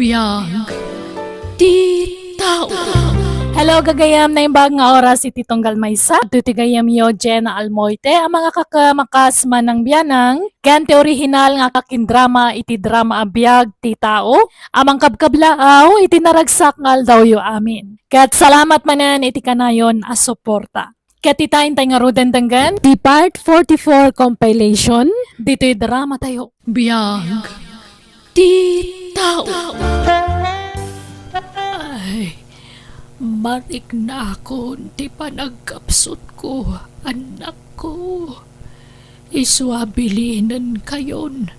Biyag ti tao. Hello, gagayam na yung bagong oras si Titong Galmaysa. Tutigayam yo, Jenna Almoite, ang mga kakamakas man ng biyanang. Ganti original nga kakindrama, iti drama abiyag ti tao. Amang kabkablaaw, iti naragsak ngal daw yo amin. Kat salamat manan iti kanayon as suporta. Katitain tayo nga roden danggan, di part 44 compilation. Dito'y drama tayo. Biyag ti tao. Ay, marik na ako ti panagkapsot ko, anak ko. Iswabilinan kayon.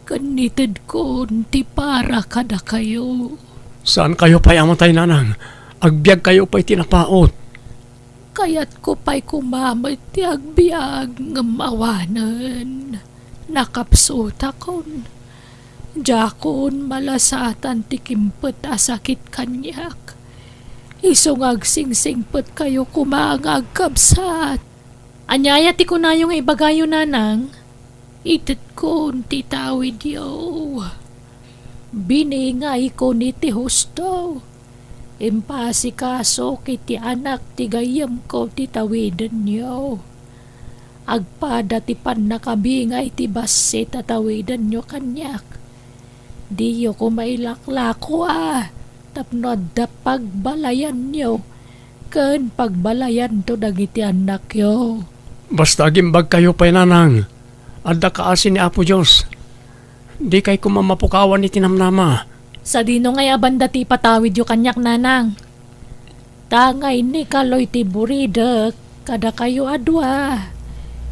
Kanitid ko ti para kada kayo. Saan kayo pa'y amatay, nanang? Agbyag kayo pa'y tinapaot. Kaya't ko pa'y kumamit ti agbiag ng mawanan. Nakapsot akon. Jakon malasatan ti kimpet asakit kanyak. Isungag sing-singpet kayo kumangag kabsat. Anyaya ti kunayong ibagayo nanang. Itit ko ti tawid yo. Biningay ko ni ti husto. Impasi kaso kiti anak ti gayam ko ti tawidan nyo. Agpada ti pan nakabingay ti base tatawidan nyo kanyak. Di yo ko mailaklako tapno da pagbalayan nyo. Ken pagbalayan to dagiti anak yo. Basta gimbag kayo pa'y nanang. Adda kaasin ni Apo Diyos. Di kay kumamapukawan ni tinamnama. Sa dino ngay abanda ti patawid yo kanyak nanang. Tangay ni kaloy ti buridek, kada kayo adwa.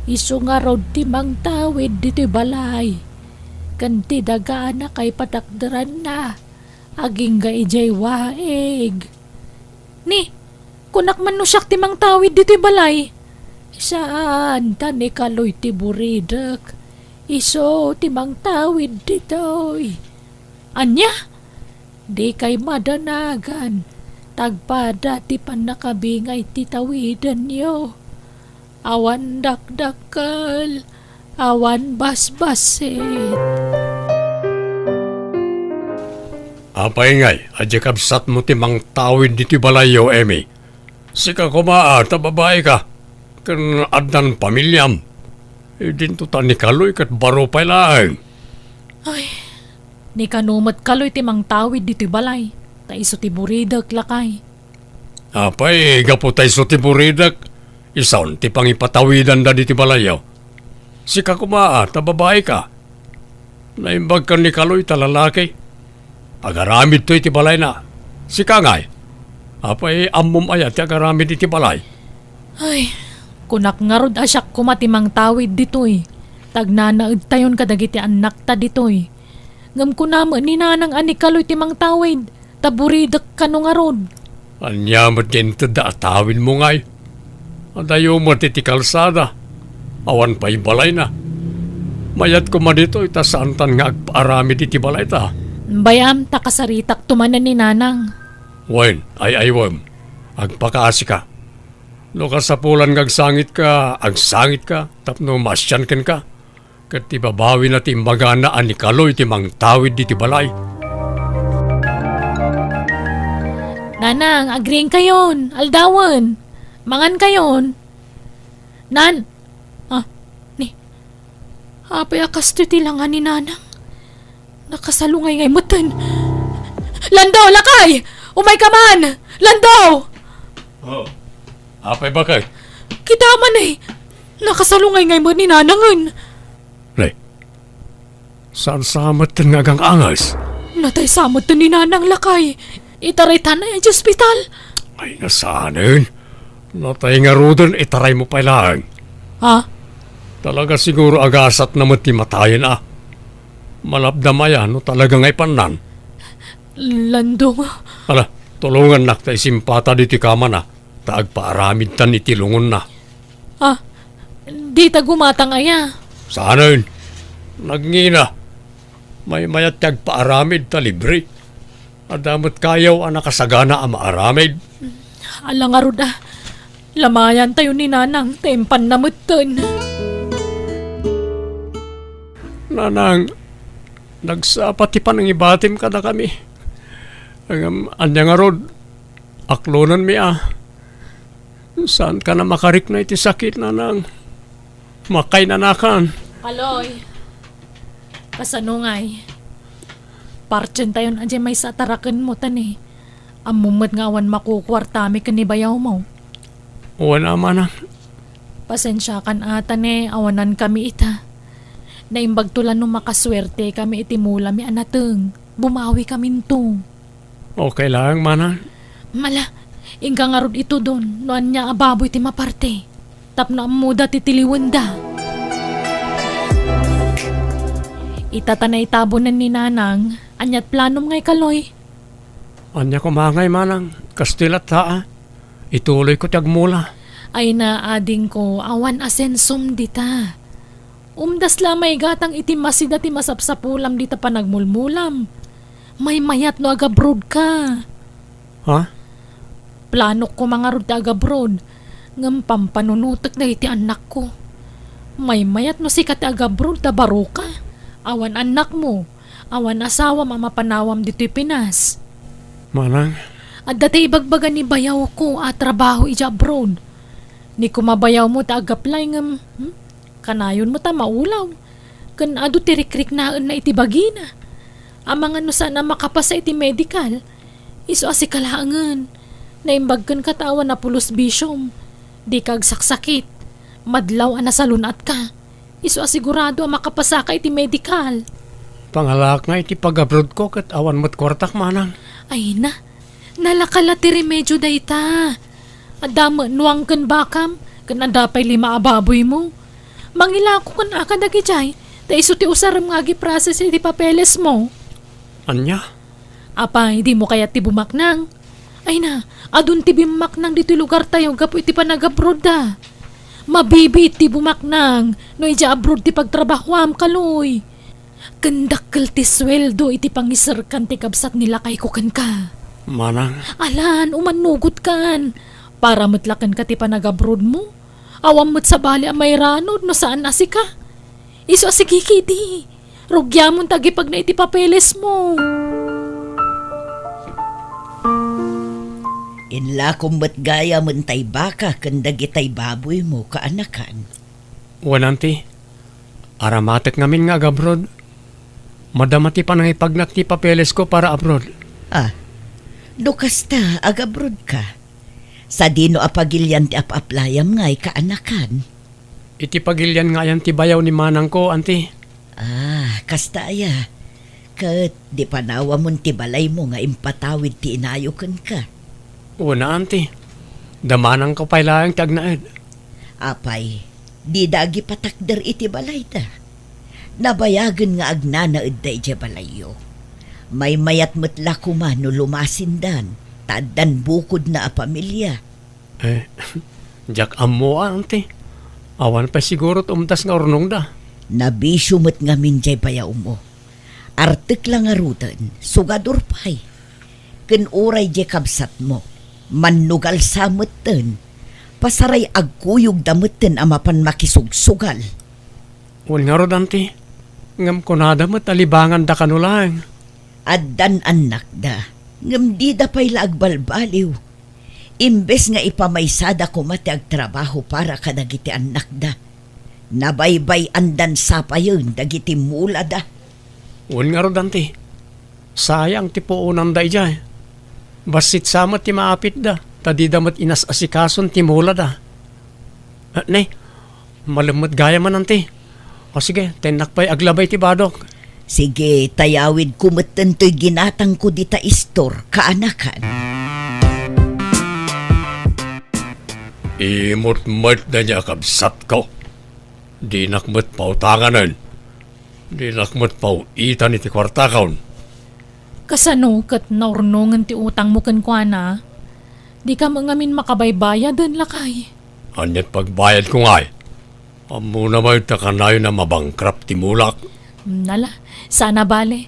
Isu nga rod ti mang tawid dito'y balay. Kanti dagaan na kay patakdaran na. Aging ga ijay waeg. Ni, kunak man no siyak ti mang tawid dito'y balay. Saan tani kaloy ti buridek. Isu ti mang tawid dito'y. Anya? Di kay madanagan, tagpada ti panakabingay ti tawidan nyo. Awan dakdakal, awan basbasit. Apay ngay, adya kabsat mo ti mang tawid di ti balayo, Emi. Sika kumaa, tababae ka. Kan adnan pamilyam. Dinto ta ni kaloy kat baro pa'y laeng. Ay, ni kanumat kaloy ti mang tawid dito'y balay. Ta iso ti buridak lakay. Apay, gapo tayo so ti buridak. Isaon ti pangipatawidan da di ti balayo. Sika kumaa, tababae ka. Naimbag ka ni kaloy talalaki. Agaramid to iti balay na. Sika ngay. Apay, ammom ayat ti agaramid iti balay. Ay, kunak nga rod asyak kumati mang tawid dito'y. Tagnanaad tayon kadagiti anak ta dito'y. Ngam ko naman ni nanang ani kaloy ti mang tawid. Taburidak ka no nga rod. Anyamot din ito da atawin mo ngay. Adayo mo ti kalsada. Awan pa'y balay na. Mayat ko madito itasantan nga agpaarami ti balay ta. Bayam, takasaritak tumanan ni nanang. Wen, ay wem. Agpakaasi ka. No kasapulan ngagsangit ka, agsangit ka, tapno masyan ken ka. Kat ibabawi na ti imbagana ani kaloy ti mang tawid di ti balay. Nanang, agring kayon, aldawan. Mangan kayon. Nan, apay akas titilangan ni nanang. Nakasalungay ngay matan. Lando, lakay! Umay ka man! Lando! Oh, apay bakay? Kita man eh. Nakasalungay ngay mo ni nanangan. Nay, saan samat nga gang angas? Natay samot to ni nanang lakay. Itaritan na yung hospital. Ay nasanin. Natay nga rudon, itaray mo pa lang. Ha? Talaga siguro agasat naman ti matayin Malabdamaya no talaga ngay panan. Lando nga. Ala, tulungan nak tayo simpata diti kama na. Taagpaaramid tan itilungon na. Ah, di ta gumatang aya. Sana yun? Nagngina. May mayat tagpaaramid ta libre. Adamot kayaw ang nakasagana ang maaramid. Alang aruda. Lamayan tayo ni nanang. Tempan na mutan. Nanang, Nagsapati pa ng ibatim ka na kami. Anya nga rod, aklonan mi Saan ka na makarik na iti sakit na nang makay na nakan? Kaloy, kasanungay. Parchen tayon adya may sataraken mo tani. Amumot nga awan makukwartami ka ni bayaw mo. Wala man Pasensya kan ata ne, awanan kami ita. Naimbag tulan nung makaswerte kami itimula mi anateng. Bumawi kami to. Okay lang man Mala, ingka nga rod ito doon, noan niya ababoy ti maparte. Tap na amuda ti tiliwanda. Itatanay tabonan ni Nanang, anyat planom ngay kaloy. Anya ko mangay manang, kastilat ituloy ko tiyagmula. Ay na ading ko, awan asensum dita. Umdas lamay gatang itimasi dati masapsapulam dita pa nagmulmulam. May mayat no agabroad ka. Ha? Plano ko mga rod agabroad. Ngam pampanunutok na iti anak ko. May mayat no sikat agabroad ta baro ka. Awan anak mo. Awan asawa mamapanawam dito'y Pinas. Manang, At dati ibagbagan ni bayaw ko at trabaho ija abroad. Ni kumabayaw mo ta agaplay ngam. Kanayon mo ta maulaw. Kan adu tirikrik na iti bagina. Amang ano sana makapasa iti medical. Iso asikalaangan. Naimbag kan katawan na pulos bisyom. Di kag saksakit. Madlaw ana salunat ka. Iso asigurado ang makapasa ka iti medical. pangalak nga iti pag-abroad ko kat awan mo't kwartak manang. Ay na. Nalakala ti remedyo da ita. Adama nuang kan bakam. Kan adapay 5 ababoy mo. Mangila ko kan akadagi jay. Ta iso ti usaram nga process iti papeles mo. Anya? Apay, di mo kaya ti bumaknang. Ay na, adun ti bumaknang dito lugar tayo gapo iti panag-abroad da. Mabibi ti bumaknang, no ija abroad ti pagtrabahwam kaloy. Kandakkel ti sweldo iti pangisarkan ti kabsat nila kay kukan ka. Manang, Alan, umanugot kan. Para matlakan ka ti panag-abroad mo. Awam mo't sa bali ang may ranod no saan asi ka. Iso asigiki di. Rugyamon tagi pag na iti papeles mo. Inla kumbat gaya mentay baka kandag itay baboy mo kaanakan. wananti. Aramatek ngamin nga abroad. Madamati pa nang ipagnak ti papeles ko para abroad. Dukas ta agabrod ka. Sa dino apagilyan ti ap-aplayam ngay kaanakan. Iti pagilyan nga yan ti bayaw ni manang ko, anti. Kasta aya. Kat di panawa mon ti balay mo nga impatawid ti inayokan ka. Una, anti. Damanang ko pailayang ti agnaed. Apay, di dagi patakder iti balay da. Nabayagan nga agnanaed da iti balayo. May mayat matla kuma no lumasindan. Tadan bukod na a pamilya. Jak amo, anti. Awan pa siguro umtas nga ornong da. Nabisyo mo't nga minjay bayaw mo. Artik lang nga rutan, sugador pay. Ken oray je kabsat mo. Manugal samutten. Pasaray agkuyog damutten amapan makisugsugal. Wan nga rod, anti. Ngam ko nadamat alibangan da kanulang. Addan anak da. Ngam di da pay laagbalbaliw. Imbes nga ipamaysada ko mati agtrabaho para kadagiti anak da. Nabaybay andan sapayon dagiti mula da. Wan nga rod, anti. Sayang ti puunan da ijay. Basit samat ti maapit da. Tadi damat inas asikason ti mula da. Nay, malamot gaya man, anti. O sige, tenak pa'y aglabay ti badok. Sige, tayawid kumatan to'y ginatang ko dita istor kaanakan. Imot-mot na niya kabsat ko. Di nakmat pautanganan. Di nakmat pauitan iti kwartakaon. Kasano kat naurnungan ti utang mo kan kwa na? Di ka mangamin makabaybaya dan lakay. Anyat pagbayad ko ngay. Amo na may takanayo na mabangkrap ti mulak. Nala, sana bale.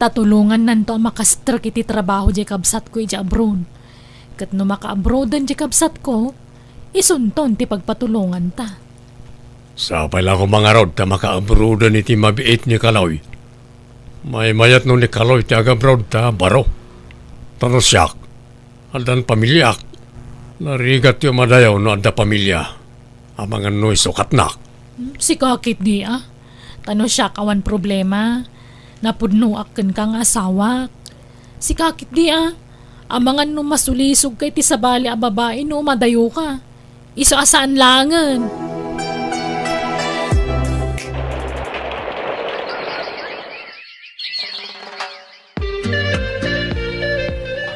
Tatulungan nanto ang makastrak iti trabaho di kabsat ko iti abroad. Kat no maka-abroadan di kabsat ko, isunton ti pagpatulungan ta. Sa pala ko mga rod ta makaabrudan iti mabiit ni Kaloy. May mayat no ni Kaloy ti agabroad ta baro. Tano siyak. Adan pamilyak. Narigat yung madayaw no adda pamilya. Amangan no isukat nak. Si kakit di Tano siya kawan problema. Napudno akin kang asawa. Si kakit di Amangan no masulisog kay ti sabali a babae no madayo ka. Iso asaan langan.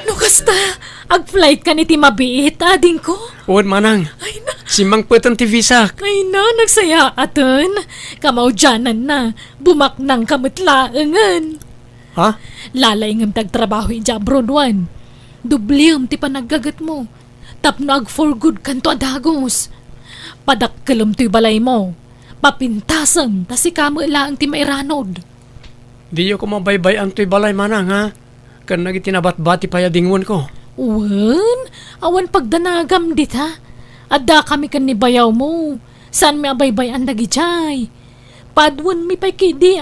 No kasta, ag-flight ka ni ti mabiit, ading ko. Uwan manang. Ay na, Simang putan ti visa. ay na, nagsaya aton. Kamaw dyanan na, bumaknang kamatlaangan. Ha? Lalay ngam tagtrabaho ija abroad wan. Dublium ti panaggagat mo. Tapno ag for good kanto adagos. Padakkelem ti balay mo. Papintasam ta si kamo laang ti mairanod. Di ko mabaybay ang tuy balay manang ha. Kan nagitinabat-bati payadingon ko. Wan, awan pagdanagam dit ha. Adda kami kan ni bayaw mo. Saan mi abaybay ang dagijay? Padwan mi pay kidi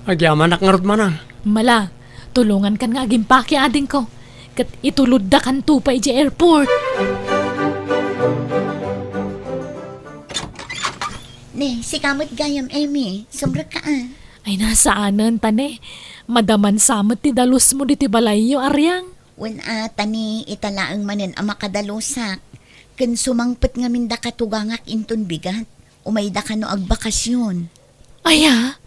Agyaman nak ngarot manang. Mala, tulungan kan nga agimpaki ading ko. Kat itulod da kan tu pa iji airport. Ne, si kamot gayam, Amy. Sombra ka Ay nasaanan tane. Madaman samot ti dalus mo diti balayo aryang. Wen tani italaang manen ang makadalusak. Ken sumangpet nga minda katugangak inton bigat. Umayda ka no agbakasyon. Aya,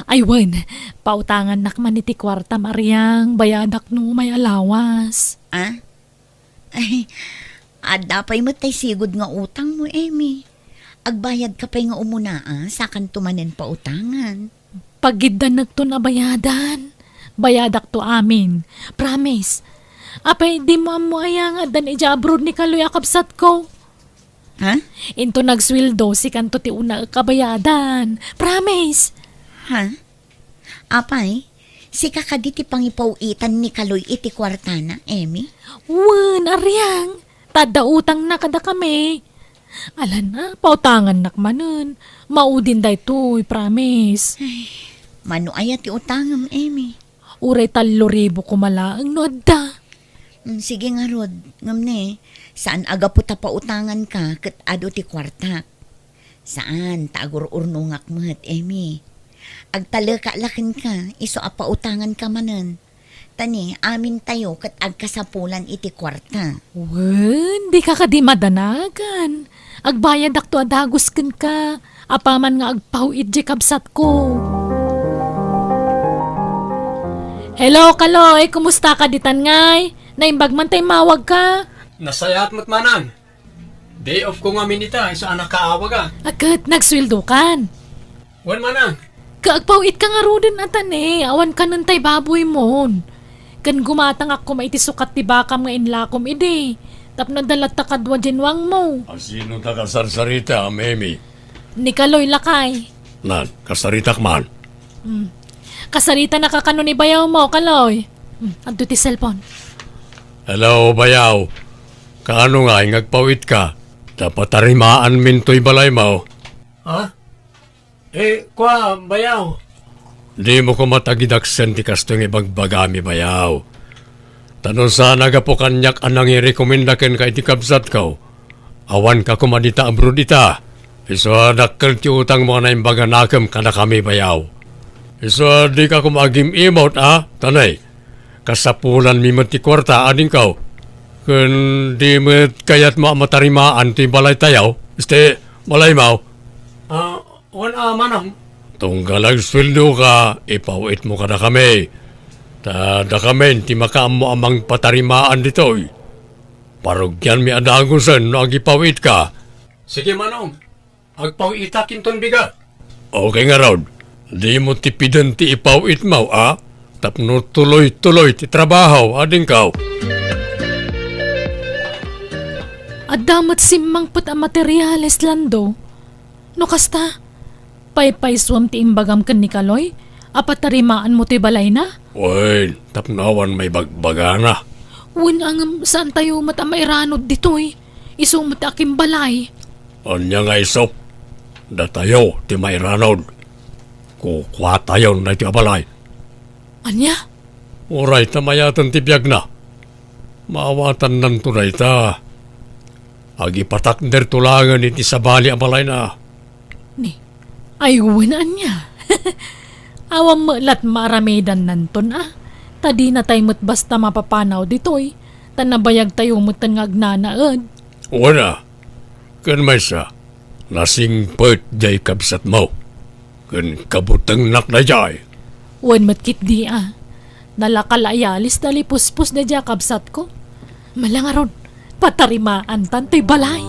ay wen, pautangan nakman iti kwarta maryang, bayadak no may alawas. Ay, adapay mo tay sigod nga utang mo, Amy. Agbayad ka pa'y nga umuna, sakan tumanen pa utangan. Pagiddan nagto na bayadan, bayadak to amin, promise. Apay di mo amo aya nga dan ija abroad ni Kaloy akabsat ko. Ha? Into nagswildo si kanto ti una kabayadan, promise. Ha? Apay, si kakaditi pangipawitan ni Kaloy iti kwartana, Amy? Wen, aryang, tada utang na kada kami. Alan na, pautangan nakmanon. Maudin day to'y, promise. Mano aya ti utangam, Amy? Uray 3,000 kumalaang no adda. Sige nga, Rod. Ngam ne, saan aga puta pa utangan ka kat ado ti kwarta? Saan? Tagur-urnungak mo't, Amy. Agtala ka lakin ka, iso apa utangan ka manan. Tani, amin tayo kat agkasapulan iti kwarta. Wen, di ka kadi madanagan. Agbayad akto adagos ken ka. Apaman nga agpawid di kabsat ko. Hello, Kaloy. Kumusta ka ditan ngay? Naimbag man tay mawag ka. Nasayat mo't manang. Day off ko nga minita, isa anak kaawag Agad, nagswildukan. Wan manang. Kaagpawid ka nga rodin atan awan ka nun tay baboy mon. Kan gumatang ako maitisukat ti bakam nga inlakom ide. Tapno dalat ta kadwa jenwang mo. Sino ta kasarsarita, Amy? Ni Kaloy lakay. Nan, kasaritak man. Kasarita na kakano ni bayaw mo, Kaloy. Adto ti cellphone. Hello, bayaw. Kaano nga, ngagpawit ka? Dapat tarimaan minto'y balay mo. Ha? Kwa, bayaw. Di mo ko matagidaksen ti kastong ibagbagami, bayaw. Tanon sana ka po kanyak anang i-recomendaken ka iti kabsat ko. Awan ka kumadita abroad ita. Iso dakkel ti utang mo na imbaga nakam ka na kami, bayaw. Iso di ka kumagim imot, Tanay. Kasapulan mi ti kwarta ading kau. Kun di met kayat mo matarimaan ti balay tayaw. Balay mo. Manang. Tunggalag sweldo ka, ipawit mo ka na kami. Tada kami, ti makaam mo amang patarimaan ditoy. Parugyan mi adagusan no agipawit ka. Sige manong, agpawita kinton bigat. Okay nga Rod, di mo tipidan ti ipawit mo, Tapno tuloy-tuloy ti trabaho, ading kaw. Adamat simmang put ang materyales lando. No kasta, paypay-swam ti imbagam ken ni Kaloy, apat tarimaan mo ti balay na? Uy, tapnawan may bagbagana. Wen ang saan tayo matamairanod ditoy, isumot aking balay. Anya nga iso, datayo ti mairanod. Kukwa tayo na ti abalay. Anya? Uray tamayatan ti biyag na. Maawatan nan tunay ta. Agi patak der tulangan iti sabali amalay na. Ni, aywan anya. Awam melat maaramedan nanton Tadi na tayo mo't basta mapapanaw ditoy. Tanabayag tayo mo't agnanaad. Wala. Kan may sa. Nasing pert jay kabsat mo. Kan kabutang nak na jay. Wan matkit di Nalakalayalis dali puspos na dya kabsat ko. Malangaron, patarimaan tantoy balay.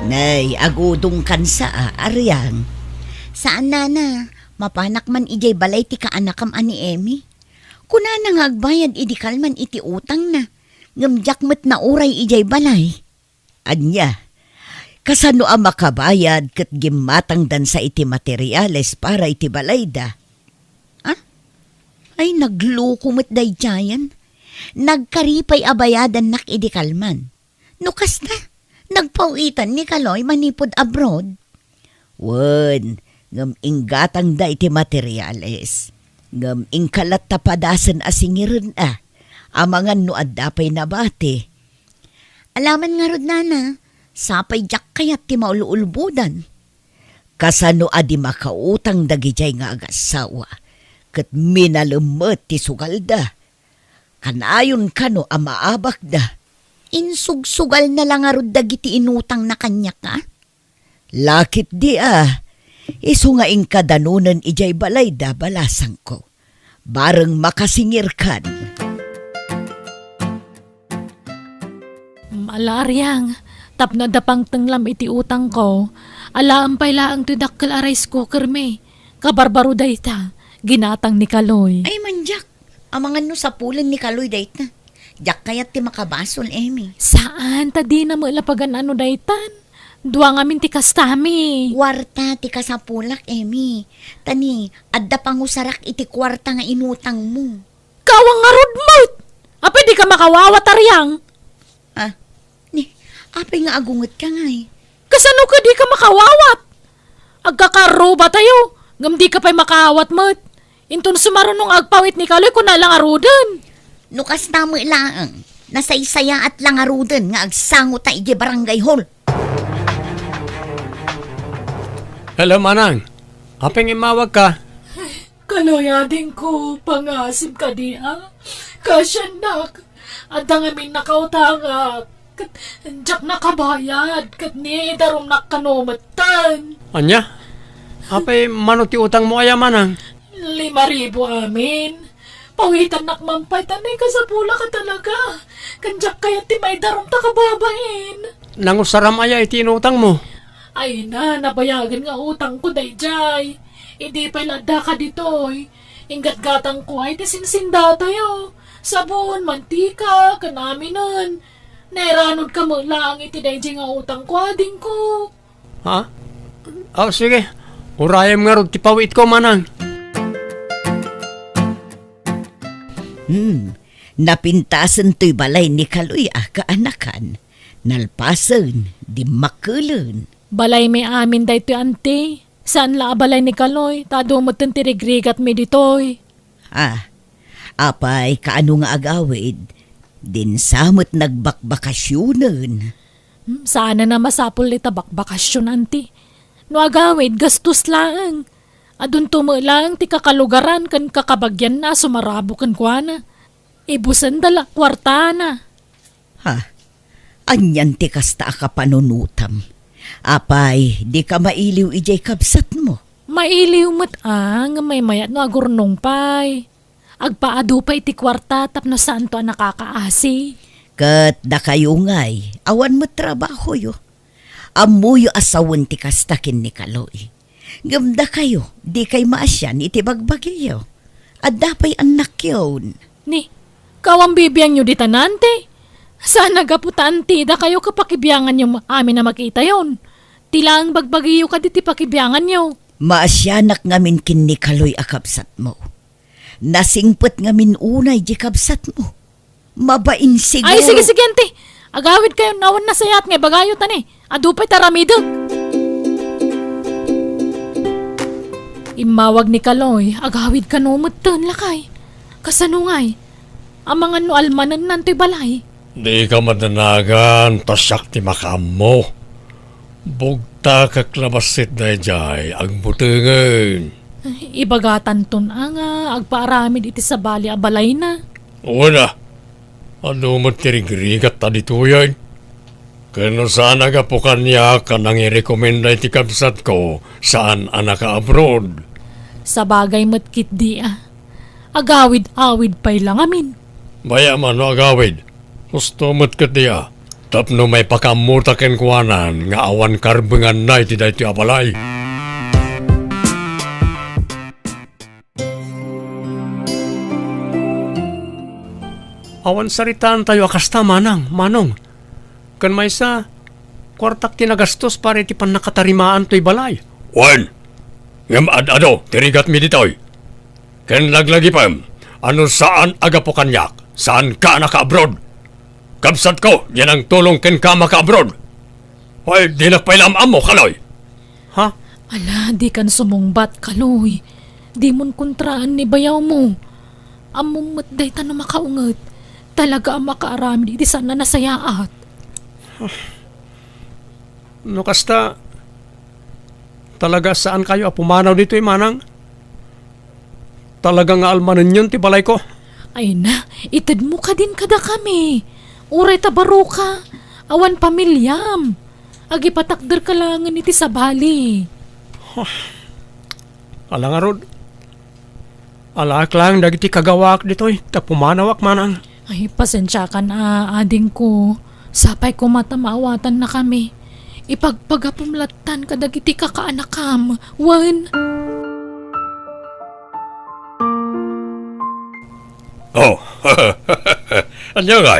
Nay, agudong kansa aryang. Saan nana? Mapanak man ijay balay ti kaanakam ani Emi. Kuna nang agbayad idikal man iti utang na. Ngamjak met na uray ijay balay. Anya, kasano ang makabayad kat gimatang dan sa iti materyales para iti balayda? Ay nagluko met day jayan. Nagkaripay abayadan nak idikal man. Nukas na. Nagpawitan ni Kaloy manipod abroad. Wen, ngam inggatang da iti materyales. Ngam ingkalat tapadasan asingiren amangan no addapay na bate. Alaman nga rod nana, sapay jak kayat ti maululbudan. Kasano adi makautang dagijay nga agasawa. Kat minalemot ti sugalda. Kanayon kano amaabak da. Insugsugal na lang nga rod dagiti inutang na kanya ka. Lakit di iso nga ingkadanunan ijay balayda balasang ko. Bareng makasingir kan. Malaryang, tapno dapang tenglam iti utang ko. Alaam pay laang tidakkel a rice cooker me. Kabarbaro dayta, ginatang ni Kaloy. Ay manjak, amangan no sa pulan ni Kaloy dayt na. Jak kayat ti makabasol, Emi. Saan? Tadi na malapagan ano daytan? Dua ngamin ti kastami. Kwarta ti kasapulak, Emi. Tani, adda pangusarak iti kwarta nga inutang mo. Kawang nga rodmot! Apay di ka makawawat aryang? Ni, apay nga agungot ka nga Kasano ka di ka makawawat? Agkakaro ba tayo? Ngam di ka pa'y makawat mo't. Intun sumarunong agpawit ni Kaloy kung nalang arudan. Nukas na mo ilaang, nasaysaya at langarudan nga agsangot ta iti barangay hall. Hello, manang. Apeng imawag ka. Kaloyading ko, pangasib ka di Kasyanak, at ang amin nakautangak. Diyak nakabayad, kat ni darom nakanomatan. Anya? Apay manuti utang mo aya manang? 5,000 amin. Pawitan nakmampay, tanay ka sa pula ka talaga. Kanjak kaya ti may darom ta kababain. Nangusaram aya iti inutang mo. Ay nabayagan nga utang ko dayjay. Hindi pa lada ka ditoy. Ingat-gatang ko ay ti sinsinda tayo. Sabon, mantika, kanaminan. Nairanod ka mo lang iti dayjay nga utang ko ading ko. Ha? Oh, sige. Urayam nga rod ti pawit ko manang. Napintasan to'y balay ni Kaloy kaanakan. Nalpasan, di makulan. Balay may amin daytoy ante. Saan la balay ni Kaloy? Tado mo tintirigrigat mi ditoy. Apay kaano nga agawid. Din samot nagbakbakasyonan. Sana na masapol ni tabak bakasyon ante. No agawid gastos lang. Adun lang ti kakalugaran kan kakabagyan na sumarabo kan kuana. Ibusan dala kwarta na. Anyan ti kasta ka panunutam. Apay, di ka mailiw ijay kabsat mo. Mailiw mat may mayat no agurnong pay. Agpaado pa iti kwarta tapno saan to nakakaasi. Kat da kayo ngay, awan mo trabaho yo. Amuyo asawan ti kastakin ni Kaloy. Gamda kayo, di kay maasyan iti bagbagyo. At dapay anak yun. Ni, kawang bibiyang nyo di tanante. Saan nagaputanti da kayo kapakibiyangan nyo amin na makita yon. Tilang bagbagyo ka di ti pakibiyangan nyo. Maasyanak ngamin kin ni Kaloy akabsat mo. Nasingpet ngamin unay di kabsat mo. Mabain siguro. Ay, sige, ante. Agawid kayo, nawan na sayat nga bagayo tani. Adupay taramidog. Imawag ni Kaloy, agawid ka no mutten lakay. Kasanungay, ang mga no almanan nanto'y balay. Di ka madanagan, tasyak ti makamo. Bugta kaklabasit na jay, ang butingan. Ibagatan ton nga, agpaaramid iti sa bali a balay na. Una, ano mo tirigrigat ta dito yan? Kano saan agapukan niya ka nang i-recommenda iti kabsat ko saan anak ka abroad? Sa bagay matkit di agawid-awid pa'y lang amin. Baya man no agawid, gusto mo't katiya. Tapno may pakamutakin kuwanan nga awan karbengan na iti dahi abalay. Awan saritaan tayo akasta manong. Kan may sa kwartak tinagastos para iti panakatarimaan to'y balay. Wan! Ngam ad-ado, tirigat mi ditoy. Kan laglagi pa, ano saan aga po kanyak? Saan ka naka-abroad? Kabsat ko, yan ang tulong ken ka maka-abroad. Hoy, di nagpailamam mo, Kaloy. Ha? Ala, di kan sumungbat, Kaloy. Di mon kontraan ni bayaw mo. Among matday ta na makaungat. Talaga ang makaarami di sana nasayaat. No kasta, talaga saan kayo apumanaw dito manang? Talaga nga almanan yun, ti balay ko. Ay na, itad mo ka din kada kami. Uray tabaro ka. Awan pamilyam. Agi patakder ka langan iti sa bali. Ala nga rod. Alak lang, dagiti kagawak dito'y. Tapumanawak manang. Ay, pasensya ka na, ading ko. Sapay ko matamawatan na kami. Ipagpagapumlatan ka dagiti kakaanakam. Wan. Oh, anya nga,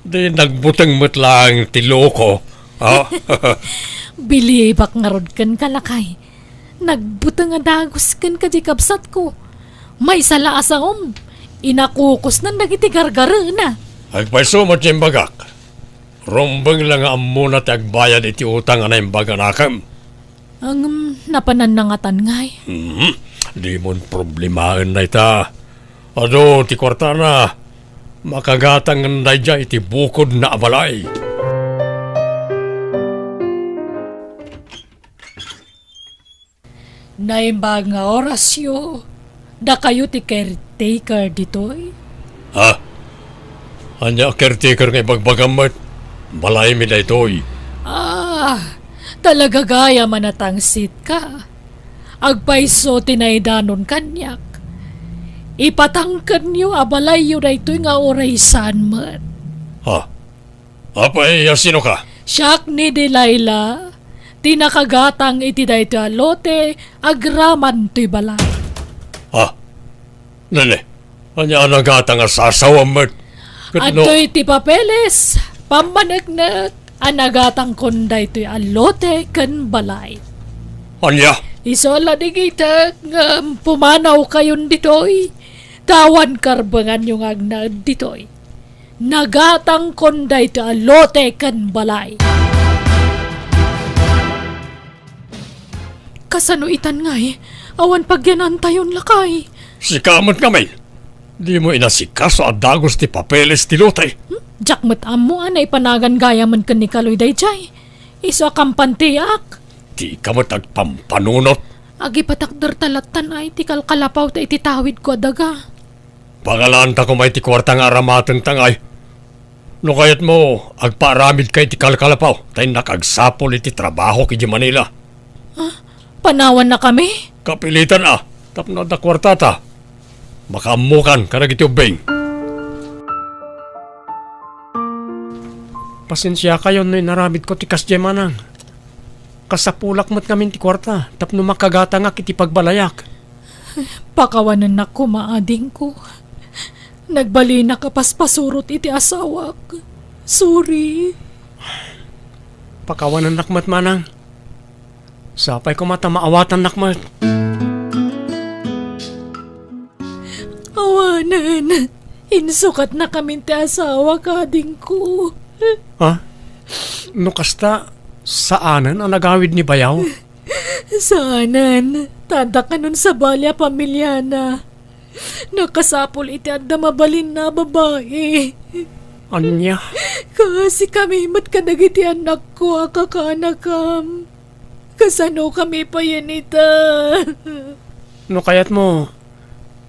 di nagbutang lang tilo ko. Oh, Bilibak nga rod kan kalakay. Nagbutang nga dagos kan kadikabsat ko. May sala asawom. Inakukos na dagiti gargara na. agpaiso mo bagak. Rombeng lang ang muna tagbayad iti utang na yung baganakam. Ang napananangatan ngay. Di mon problemaen na ita. Ado, ti kwarta na. Makagatang na dya iti bukod na abalay. Naimbag nga orasyo. Da kayo ti caretaker ditoy. Ha? Anya caretaker nga ibagbagamat. Balay mi na ito'y. Talaga gaya manatangsit ka. Agpaiso tinaydanon kanyak. Ipatangkan niyo abalay yun na ito'y nga oraysan man. Ha? Apay, sino ka? Siyak ni Delilah. Tinakagatang iti da ito alote agraman to'y balay. Ha? Nane, anya anagatang asasawam mo. Ato'y ti papeles. Pamanagnak. Anagatang konda ito'y alote kan balay. Anya? Isola di kita nga pumanaw kayon ditoy. Tawan karbangan yung agnad ditoy. Nagatang konda ito alote kan balay. Kasanuitan nga awan pagyanan tayon lakay. Sikamot kami. Di mo inasikaso at dagos ti papeles ti lutay. Jakmat amo anay panagan gaya man kan ni Kaloy dayjay. Iso akampantiak. Di ka mo tagpampanunot. Agi patakder talatan ay ti kalkalapaw ta iti tawid ko adaga. Pangalaan ta ko may ti kwartang aramatan tangay. No kayat mo, agparamid kay ti kalkalapaw. Tay nakagsapol iti trabaho kiji Manila. Panawan na kami? Kapilitan tapno da kwartata. Makamukan karag iti ubing. Pasensya kayo na naramid ko ti kasjemanang. Kasapulak mo't namin ti kwarta, tapno makagata nga kiti pagbalayak. Pakawanan na kumaading ko. Nagbali na kapaspasurot iti asawak. Sorry. Pakawanan nakmat manang. Sapay ko mata maawatan nakmat. Awanan. Insukat na kami ti asawa kading ko. Ha? No kasta, saanan ang nagawid ni Bayaw? Saanan. Tada ka nun sa balya pamilya na. Nakasapol iti at mabalin na babae. Anya, Kasi kami mat kadagiti anak ko akakanakam. Kasano kami pa yan ita. no kayat mo,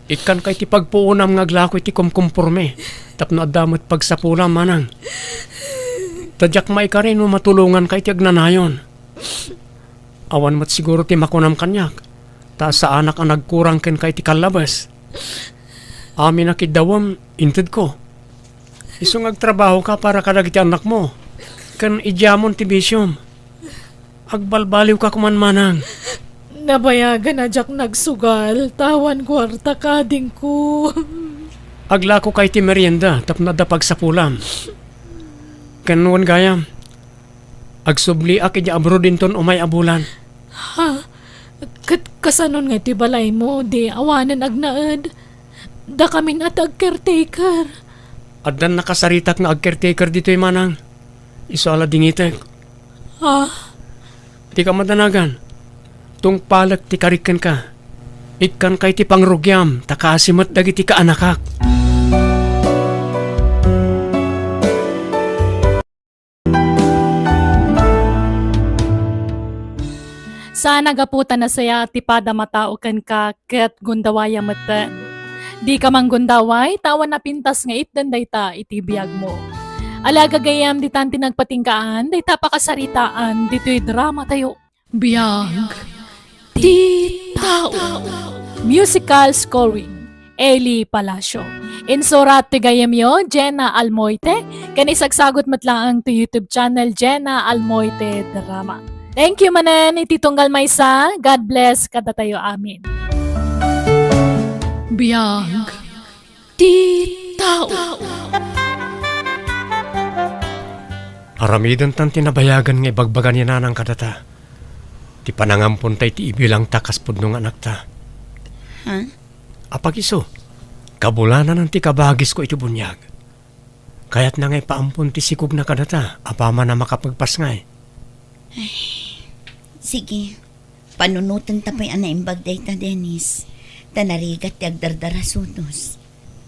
ikan kay ti pagpuunam nga glako iti kumkumpurme, tapno adamot pagsapulam manang. Tadyak may ka rin mo matulungan kay ti agnanayon. Awan mat siguro ti makunam kanyak, ta sa anak ang nagkurang ken kay ti kalabas. Amin na kidawam, inted ko. Iso agtrabaho ka para kadagiti anak mo. Kan idyamon ti bisyom. Agbalbaliw ka kuman manang. Nabayagan na jak nagsugal. Tawan kwarta kading ko. Aglako kay ti merienda tapno da pagsapulam. Kanuan gayam. Agsubli ak iti abro dinton umay abulan. Ha? Kasanon nga ti balay mo, di awanan agnaad. Da kami na caretaker. Addan nakasaritak nga ag-caretaker dito'y manang. Iso ala dingitek. Ha? Di ka madanagan. Tung palak ti karikan ka. Ikan kay ti pangrugyam, takasimat dagiti ka anakak. Sana gaputan na saya ti pada matao kan ka ket gundawaya matan. Di ka mang gundaway, tawan na pintas nga itdan dayta iti biyag mo. Alaga gayam di tanti nagpatingkaan, dayta pakasaritaan, dito'y drama tayo. Biyag ti tao. Musical scoring, Eli Palacio. Insurat ti gayam yo, Jenna Almoite. Kanisagsagot matlaang ti YouTube channel Jenna Almoite Drama. Thank you manen, ititunggal maysa. God bless kada tayo amin. Biyag ti tao. Aramidan tan tinabayagan nga ibagbagan niya nanang kadata. Ti panangampon tay ti ibilang takas pudnong anak ta. Ha? Apag iso, kabulanan ang ti kabagis ko ito bunyag. Kaya't na ngay paampon ti sikog na kadata, apama na makapagpasngay. Sige. Panunutan tapay anaimbag day ta, Dennis. Tanarigat ti agdardara sunos.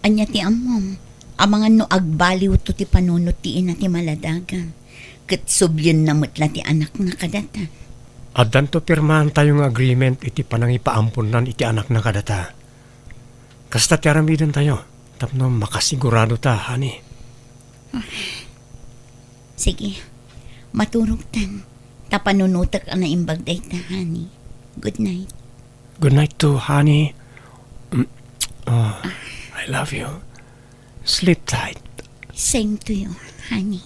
Anya ti amom. Amangan no agbaliw to ti panunot ti ina ti maladaga. Ket subyon na mutla ti anak na kadata. Addan to pirmahan tayong agreement iti panangipaampon iti anak na kadata. Kasta ti aramidan tayo, tapno makasigurado ta, hani. Sige. Maturog tan. Tapanunutak ang naimbag day ta, honey. Good night. Good night too, honey. I love you. Sleep tight. Same to you, honey.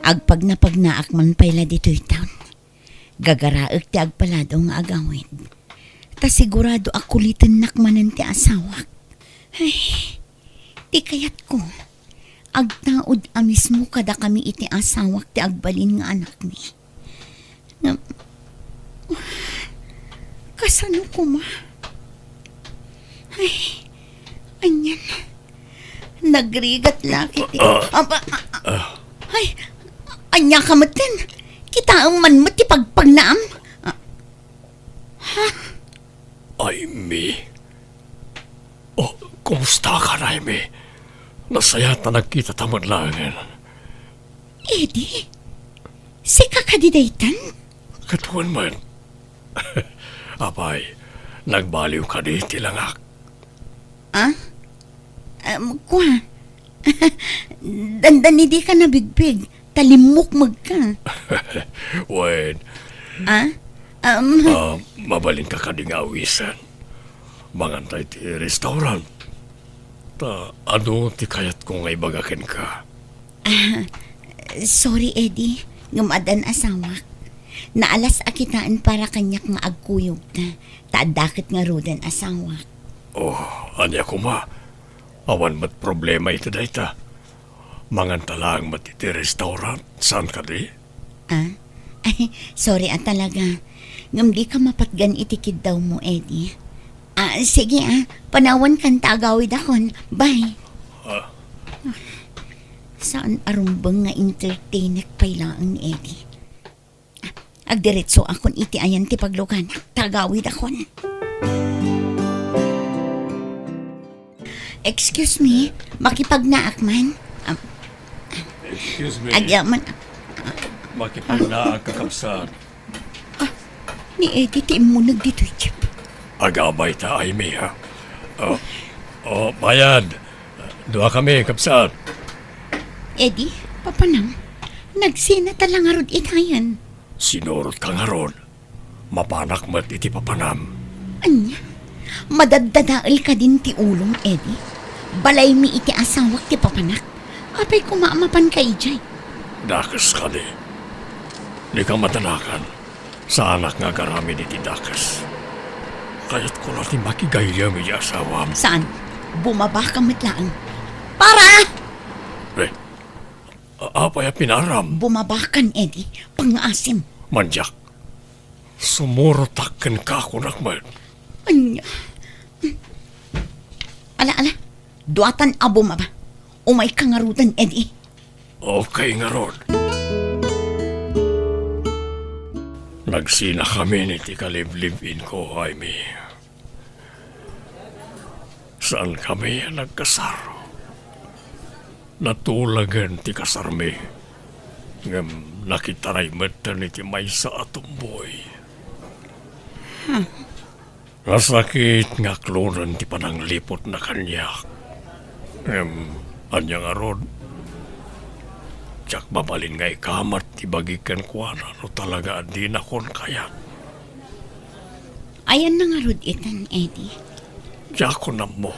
Agpag na pagnaak man payla dito'y taon. Gagaraag ti agpalado nga agawin. Ta sigurado akulitin nakmanan ti asawak. Ay, ti kayat ko. Agtaod amis mo kada kami iti asawak ti agbalin nga anak mi. Kasano ko ma? Ay, anyan. Nagrigat laki ti. Ay, anya ka matin. Kita ang man mo ti pagpagnaam. Aimee. Oh, kumusta ka, Aimee? Nasaya na nagkita tamad langan. Eddie, si kakadidaytan? Katuan man. Abay, nagbaliw ka di tilangak. Ah? Kuha. Dandan hindi ka nabigbig. Talimok magka. Wait, Ah? mabalin ka kading awisan. Mangantay ti restaurant. Ta, ano ti kayat kong ay bagakin ka? Sorry, Eddie. Ngumadan asawak. Naalas akitaan para kanyak nga agkuyog ta. Taadakit nga rodan asawak. Oh, anya ko ma. Awan mat problema ito dayta. Mangantalang mat iti restaurant. Saan ka di? Ah? Ay, sorry talaga. Ngam di ka mapatgan itikid daw mo, Eddie. Sige panawan kan tagawid akon. Bye. Saan arumbang nga entertainek pailaan ni Eddie? Agdiretso akon iti ayan ti paglugan. Tagawid akon. Excuse me, makipagnaak man. Excuse me. Agyaman, Makipagnaag ka kapsat. ni Eddie ti mo nagdito, Chip. Agabay ta ay mi ha. Bayad. Dua kami kapsat. Eddie, papanang, nagsina talang arod itayan. Sinurot ka nga ron. Mapanak mat iti papanam. Anya, madadadaal ka din ti ulong, Eddie. Balay mi iti asawak ti papanak. Apay kumaamapan ka ijay. Dakas ka di. Di ka matanakan. Sa anak nga garami ni ti dakas. Kaya't ko natin makigaya mi asawam. Saan? Bumaba ka matlaan. Para! Apay a pinaram. Bumabakan, Eddie. Pangasim. Manjak. Sumurotakken ka kunakman. Anya. Ala. Duatan a bumaba. Umay kangarutan, Eddie. Okay nga ron. Nagsina kami ni ti kaliblibin ko, Jaime. Saan kami nagkasar? Natulagan ti kasarmi. Ngam nakitaray mata ni ti maysa atumboy. Nasakit nga klonan ti pananglipot na kanya. Anya nga ron. Tsak babalin nga ikamat ti bagikan ko no talaga di na kon kaya. Ayan na nga rod itan, Eddie. Tsak ko na mo.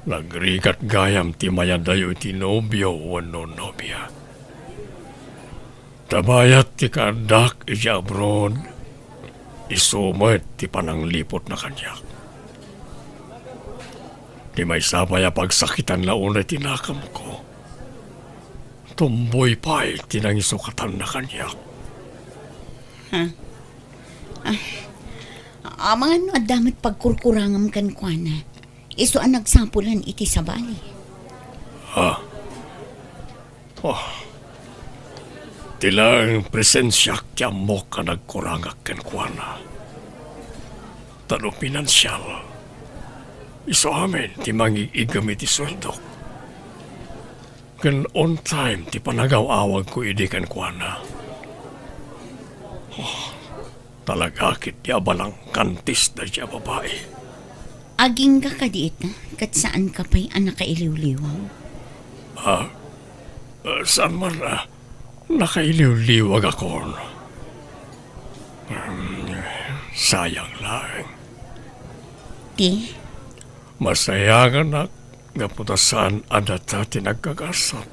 Nagrigat gayam ti mayadayo ti nobyo wano nobya. Tabayat ti kandak iti abroad. Isumet ti pananglipot na kanya. Di may sabay a pagsakitan na unay tinakam ko. Tumboy pa'y tinangisukatan na kanya. Mga no adamit pagkurkurangam kan kwa na. Iso ang nagsampulan iti sabali. Tilang presensyak kya mo ka nagkurangak ken kwa na. Talo pinansyal. Iso amin ti mangiigamit ti sweldo. Ken on time ti panagaw-awag ko idikan kwa na. Talagakit ti abalang kantis na siya babae. Aging ka kadiit na, kat saan ka pa'y anak kailiw-liwaw? Saan man nakailiw-liwag ako. Sayang lang. Ti? Masaya nga na nga putasan adata tinagkagasat.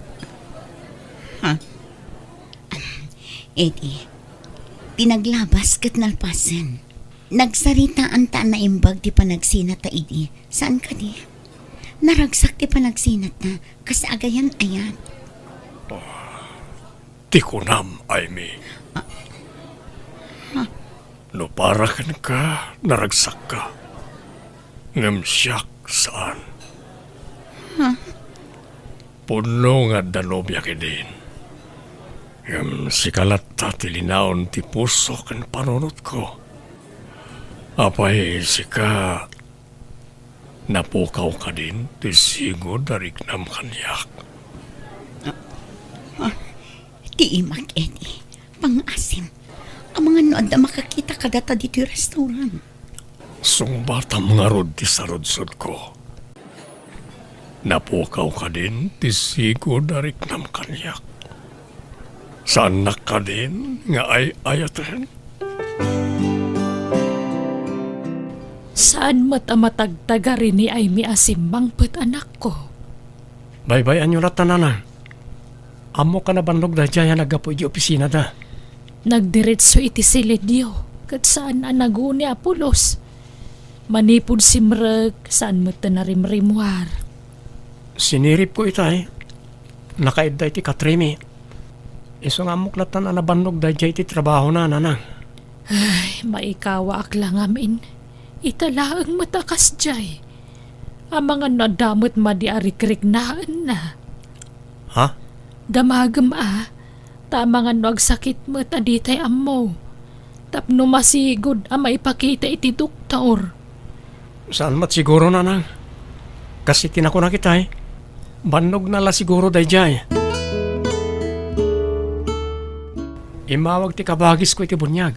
Eddie, pinaglabas kat nalpasan. Nagsaritaan ta na imbag di panagsinat ta, Eddie. Saan ka di? Naragsak di panagsinat na, kas agayan ayan. Tikunam, Aimee. No parakan ka, naragsak ka. Ngam siyak saan? Puno nga danobya din. Ngam sikalat ta tilinaon ti puso kan panunot ko. Apay sika napukaw ka din ti sigod dariknam kanyak. Ti imak, Eddie. Pangasim. Ang mga nood na makakita ka data dito yung restaurant. Sungbatam nga rod ti sarodsod ko. Napukaw ka din ti sigod dariknam kanyak. Saan na ka din nga ay ayatan? Saan matamatagtaga rin ni Aimee Asimbang pet anak ko? Bye-bye anyo ratanana. Amo ka na bandog da jaya nagapo di opisina da. Nagdiretso iti silidyo, kat saan anaguni Apolos. Manipod simreg, saan mo tanarimrimwar. Sinirip ko itay. Nakaidda iti katrimi. Iso nga muklatan na nabandog da jaya iti trabaho na nanang. Ay, maikawa ak lang amin. Italaang matakas jay. Ang mga nadamot madiarikrik naan na. Ha? Damagam tama nga no agsakit mo taditay ammo. Tapno masigod ang maipakita iti doktor. Saan mat siguro nanang? Kasi tinako na kita eh. Bannog na la siguro dayjay. Imawag ti kabagis ko iti bunyag.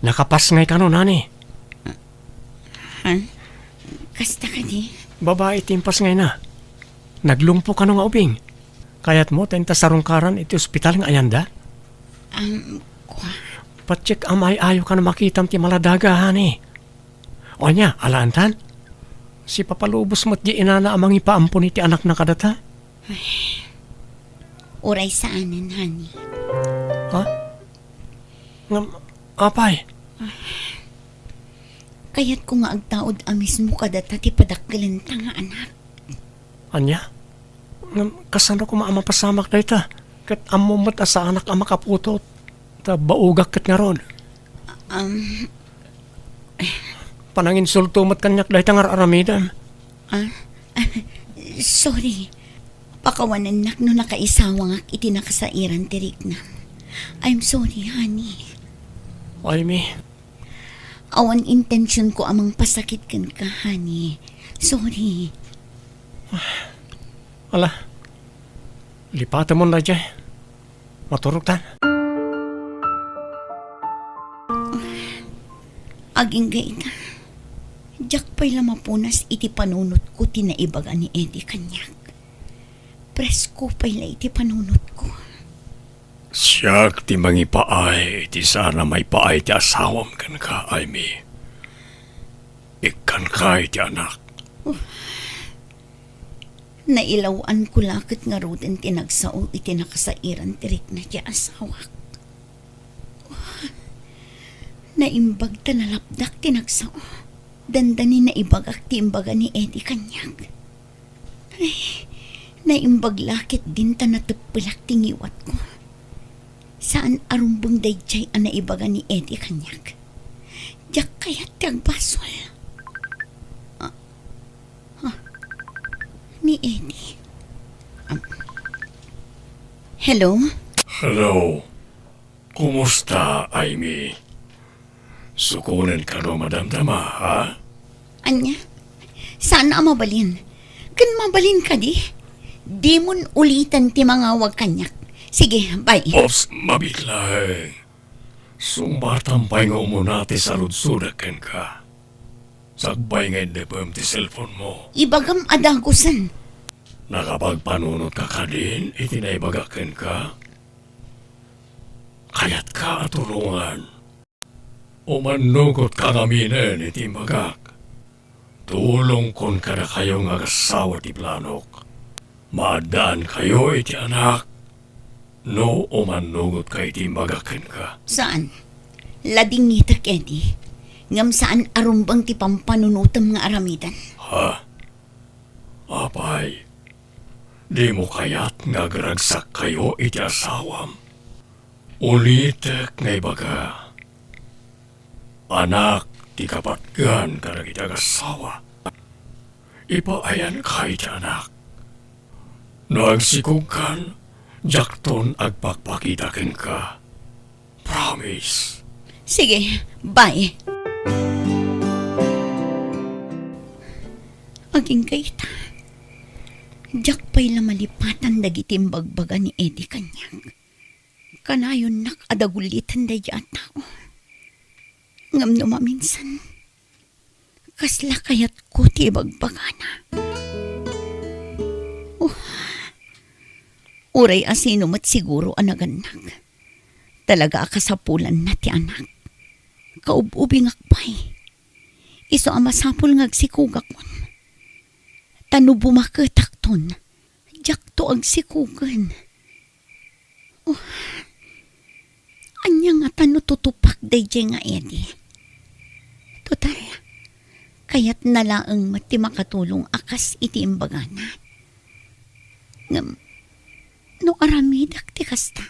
Nakapas ngay ka no, nani. Ha? Kasta ka di? Babae timpas ngay na. Naglumpo ka no nga ubing. Kayat mo, tenta sarungkaran iti ospital nga ayanda. Kwa? Patsik amay ayo ka na makitam ti maladaga, hani. O niya, alaantan? Si papalubos mo't di inana amang ipaampun iti anak na kadata. Uray saanan, honey. Ha? Apay? Kaya't ko nga agtaod amis mo kadata ti padakgalanta nga anak. Anya? Kasano ko maamapasamak na ita? Kat amumat asa anak ang makaputot. Ta baugak kat nga ron. Panangin sultumat kanyak na ita nga aramidan. Sorry. Pakawanan nak no nakaisawang ak iti nakasairan tirik na. I'm sorry, honey. Ay, mi. Awan intention ko amang pasakit kan ka, honey. Sorry. Ala. Lipatan mo na dyan. Maturog tan. Aging gaita. Diyak pa'y lamapunas iti panunot ko tinaibaga ni Eddie kanyak. Presko pa'y la iti panunot ko. Siyak ti mangipaay, ti sana may paay ti asawam kan ka, ay mi. Ikan ka ti anak. Nailawan ko lakit nga ruten tinagsao iti nakasairan tirik na ti asawak. Naimbag ta nalapdak tinagsao. Dandani na ibagak ti imbaga ni Eddie kanyak. Ay, naimbag lakit din ta natupulak tingiwat ko. Saan arumbong dayjay ang naibaga ni Eddie kanyak? Diyak kaya tiyag basol. Ni Eddie. Hello? Hello. Kumusta, Amy? Sukunan ka no madamdama, ha? Anya? Saan na mabalin? Kan mabalin ka di? Di mon ulitan ti mga wag kanyak. Sige, bye. Ops, mabiglang. Sumbartampay nga umunati sa ludsudakan ka. Sagbay nga hindi pa ti cellphone mo. Ibagam adagusan. Nakapagpanunod ka ka din, itinaibagakan ka. Kaya't ka atulungan. Umanugot ka naminin iti magak. Tulong kon ka na kayong agasawa ti planok. Maadaan kayo iti anak. No, umanugot ka iti magakan ka. Saan? Lading ngitak, Eddie. Ngam saan arumbang ti pampanunutam nga aramidan? Ha? Apay, di mo kaya't nagragsak kayo iti asawam. Ulitek nga ibaga. Anak, ti kapatgan ka na iti agasawa. Ipaayan ka iti anak. Nagsikugkan, jakton agpakpakitakin ka. Promise. Sige, bye. Aging kaita. Diyak pa'y lamalipatan dagitim bagbaga ni Eddie kanyak. Kanayon nak adagulitan da yan tao. Ngam no maminsan. Kasla kayat ko ti bagbaga na. Uray asino mat siguro anaganak. Talaga akasapulan na ti anak. Kaububing akpay. Iso amasapul ngagsikugak mon. Tano bumaketak ton. Diyak to agsikugan. Anya nga tano tutupak dayjay nga Eddie. Total. Kaya't nalaang mati makatulong akas iti imbagana. Ngam, no aramidak ti kasta.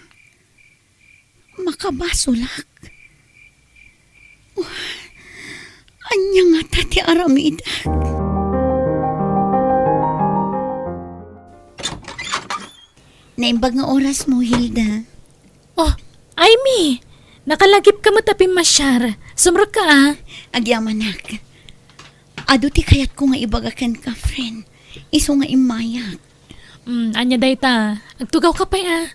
Makabasulak. Anya nga tati aramidak. Naimbag nga oras mo, Hilda. Ni, nakalagip ka mo tapi masyar. Sumra ka ah. Agyamanak. Ado ti kayat ko nga ibagakan ka, friend. Iso nga imayak. Anya day ta. Agtugaw ka pa ah.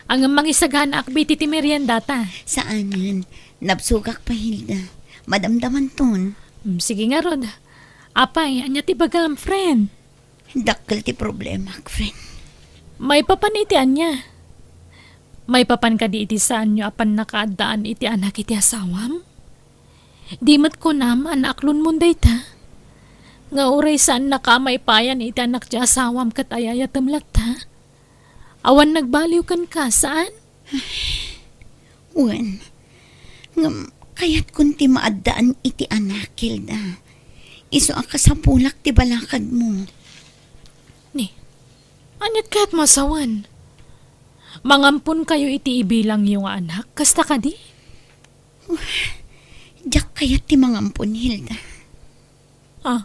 Ang mangisagana akbiti ti merienda ta. Saanan? Napsugak pa, Hilda. Madamdaman ton. Sige nga Rod. Apay, anya ti bagam friend. Dakkel ti problema, friend. May papan iti anya. May papan ka di iti saan nyo apan nakaadaan iti anak iti asawam? Di mat ko naman aklon munday ta. Nga uray saan nakamay payan iti anak ti asawam kat ayayatam ta. Awan nagbaliw kan ka saan? Wan. Ngam, kayat kunti maadaan iti anak, Hilda. Iso ang kasapulak ti balakad mo. Ni, anyat ka't masawan? Mangampun kayo iti ibilang yung anak, kasta ka di? Diyak kayat ti mangampun, Hilda. Ah,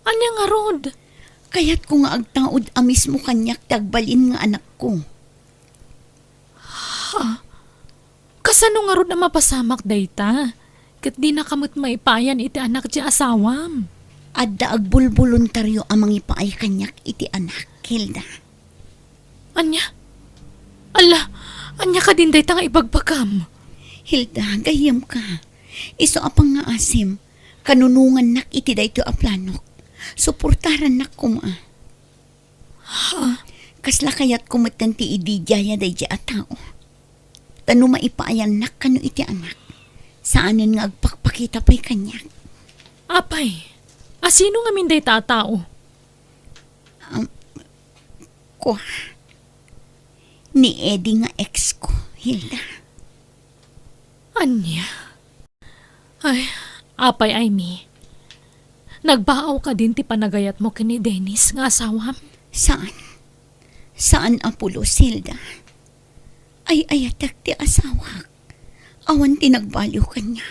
anya nga Rod? Kayat ko nga agtaod amis mo kanyak tagbalin nga anak ko. Kasano nga Rod na mapasamak dayta? Kat di na kamot maipayan iti anak ti asawam. Adda agbulboluntaryo amang ipaay kanyak iti anak, Hilda. Anya? Ala, anya ka din dayta nga ibagbagam. Hilda, gayam ka. Iso apang nga asim, kanunungan nak iti dayto a planok. Suportaran nak kuma. Kasla kayat kumatan ti idijaya dayja a tao. Tano maipaayan nak kano iti anak. Saanan nga agpakpakita pa'y kanyak. Apay, asino nga minday tatao? Ko. Ni Eddie nga ex ko, Hilda. Anya? Ay, apay Amy. Nagbaaw ka din ti panagayat mo kini Dennis nga asawam? Saan? Saan Apulo, Hilda? Ay ayatak ti asawak. Awan tinagbaliw kanya.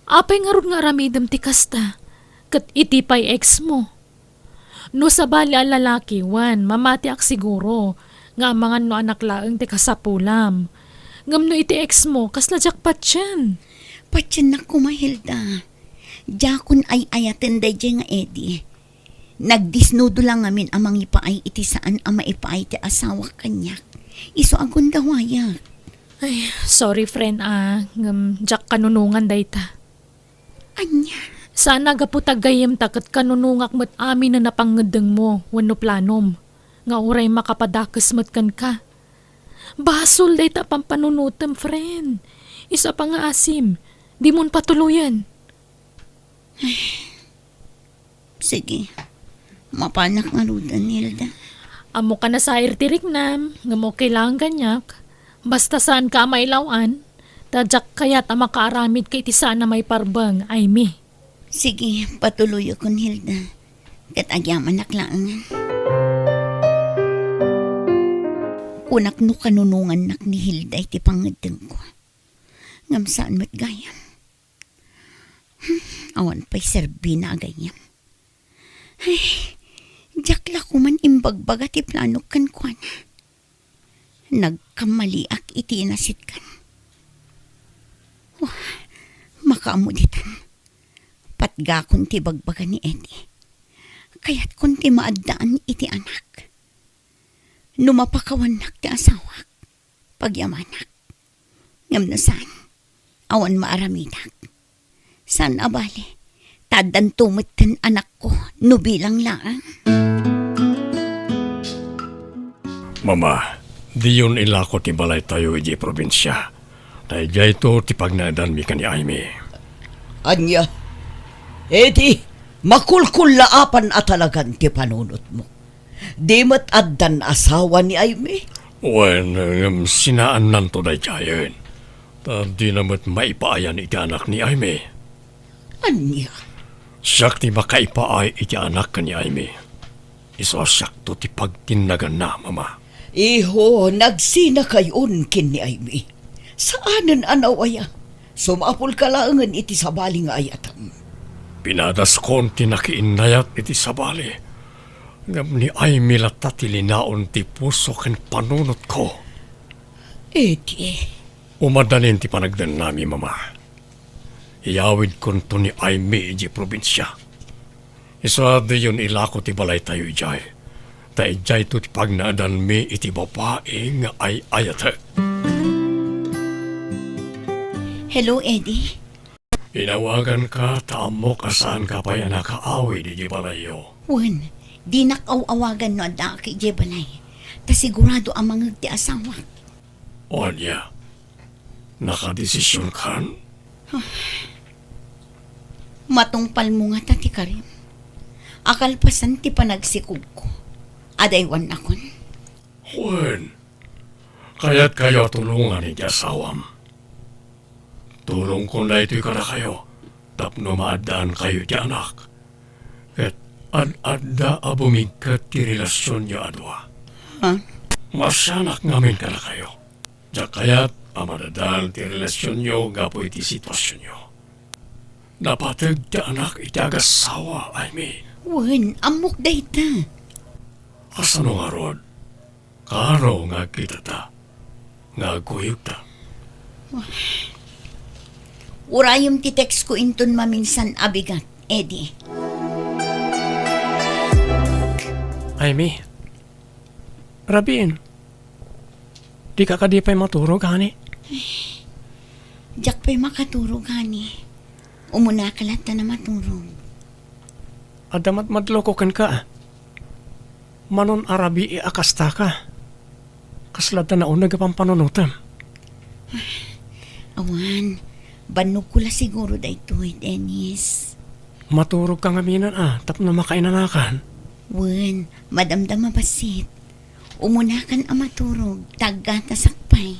Apay nga ron nga ramidam ti kasta. Kat iti pa'y ex mo. No sa bali ang lalaki, wan, mamati ak siguro. Nga mga no anak laeng ti kasapulam. Ngam no iti ex mo, kasla jakpat yan. Patyan na kumahilda. Jakon ay ayaten day nga Eddie. Nagdisnudo lang amin amang ipaay iti saan ama ipaay ti asawa kanya. Iso agon dawaya. Ay, sorry friend jak kanunungan dayta. Anya? Sana gaputag gayem takat kanunungak met amin na napangedeng mo, wano planom. Nga uray makapadakes met kan ka. Basol dayta pampanunutem friend. Isa pa nga asim, di mon patuluyan. Sige, mapanak nga rudan, Hilda. Amo ka na sa irtirik nam, nga mo kailangan ganyak. Basta saan ka mailawan, tadyak kaya't ang makaaramid kay iti sana may parbang, ay mi. Sige, patuloy akong Hilda. Kat agyaman naklangan. Kunak no kanunungan nak ni Hilda iti pangadeng ko. Ngam saan mat gayam. Awan pa'y serbi na agayam. Ay, jakla ko man imbagbaga ti plano kan kwa na. Nagkamaliak iti inasit kan. Makaamuditan. Patga kun ti bagbaga ni Eddie. Kaya't kun ti maadaan iti anak. Numapakawanak ti asawak. Pagyamanak. Ngam na saan. Awan maaramidak. San abali. Tadan tumiten anak ko. Nubilang laang. Mama, di yun ilako ti balay tayo iji probinsya. Dahil ito ti pagnadan mi kani Aimee. Anya, Eddie, makulkulaapan at talagan ti panunot mo. Di mat addan asawa ni Aimee? Wen, sinaan nanto day jayen. Di namat maipaayan iti anak ni Aimee. Anya, Siyak ti makaipaay iti anak ka ni Aimee. Iso siyak to ti pagtinagan na, Mama. Iho, nagsina kayon kin ni Aimee. Saanan anawaya? Sumapul ka laangan iti sabali nga ayatam. Pinadas kon ti nakiinayat iti sabali. Ngam ni Aimee lata ti linaon ti puso ken panunot ko. Eddie, Umadanin ti panagdan nami, mama. Iyawid kon to ni Aimee iji probinsya. Iswado yun ilako ti balay tayo ijay. Ta ijay to ti pagnaadan mi iti babae nga ay ayate. Hello, Eddie. Inawagan ka, taamok asan ka pa yan nakaawid iji balayo. Wan, di nakaw-awagan no ada kay Jebalay. Ta sigurado ang mga ti asawa. Onya, nakadesisyon kan? Matungpal mo nga tati Karim. Akalpasan ti panagsikog ko. Adaywan akon. Wen, kaya't kayo tulungan ni asawam. Tulong ko na ito'y kada kayo. Tapno maadaan kayo di anak. At ad-adda abumigkat ti relasyon niyo adwa. Ha? Masanak ngamin kada kayo. Diyak kaya't amadadaan ti relasyon niyo gapoy ti sitwasyon niyo. Napatag ti anak iti agasawa, Aimee. Wan, amok dayta. Kasano nga rod? Karo nga kita ta. Nga guyog ta. Urayom ti text ko inton maminsan abigat, Eddie. Aimee, Rabin, di ka kadipay maturog, hani? Diyak pa'y makaturog, hani. Umuna ka lahat na maturog. Adamat madlokokan ka. Manon arabi akasta ka. Kaslada na unag apang panunutan. Awan, banog ko la siguro dayto, Dennis. Maturog ka nga minan tapno makainanakan. Wan, madamdam mabasit. Umuna kan amaturog, taggata sakpay.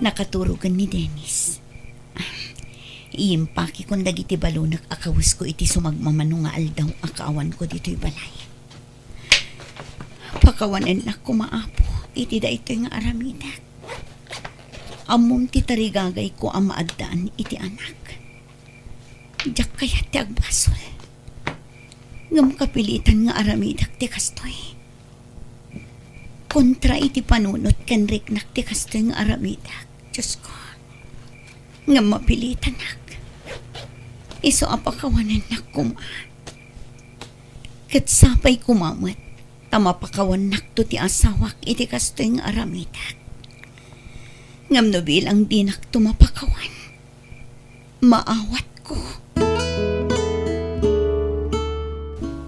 Nakaturogan ni Dennis. Iimpaki kong dagiti balunak akawis ko iti sumagmamano nga aldaw akaawan ko dito'y balay. Pakawanan na kumaapo iti da ito'y nga aramidak. Amom ti tarigagay ko ang maadaan iti anak. Diyak kaya ti agbasol. Ngam kapilitan nga aramidak ti kastoy. Kontra iti panunot kan riknak ti kastoy nga aramidak. Diyos ko. Ngam mapilitan nak. Iso apakawanan na kuma. Kat sapay kumamot. Tamapakawan nak to ti asawak iti kastoy nga aramidak. Ngam no bilang di nak tumapakawan. Maawat ko.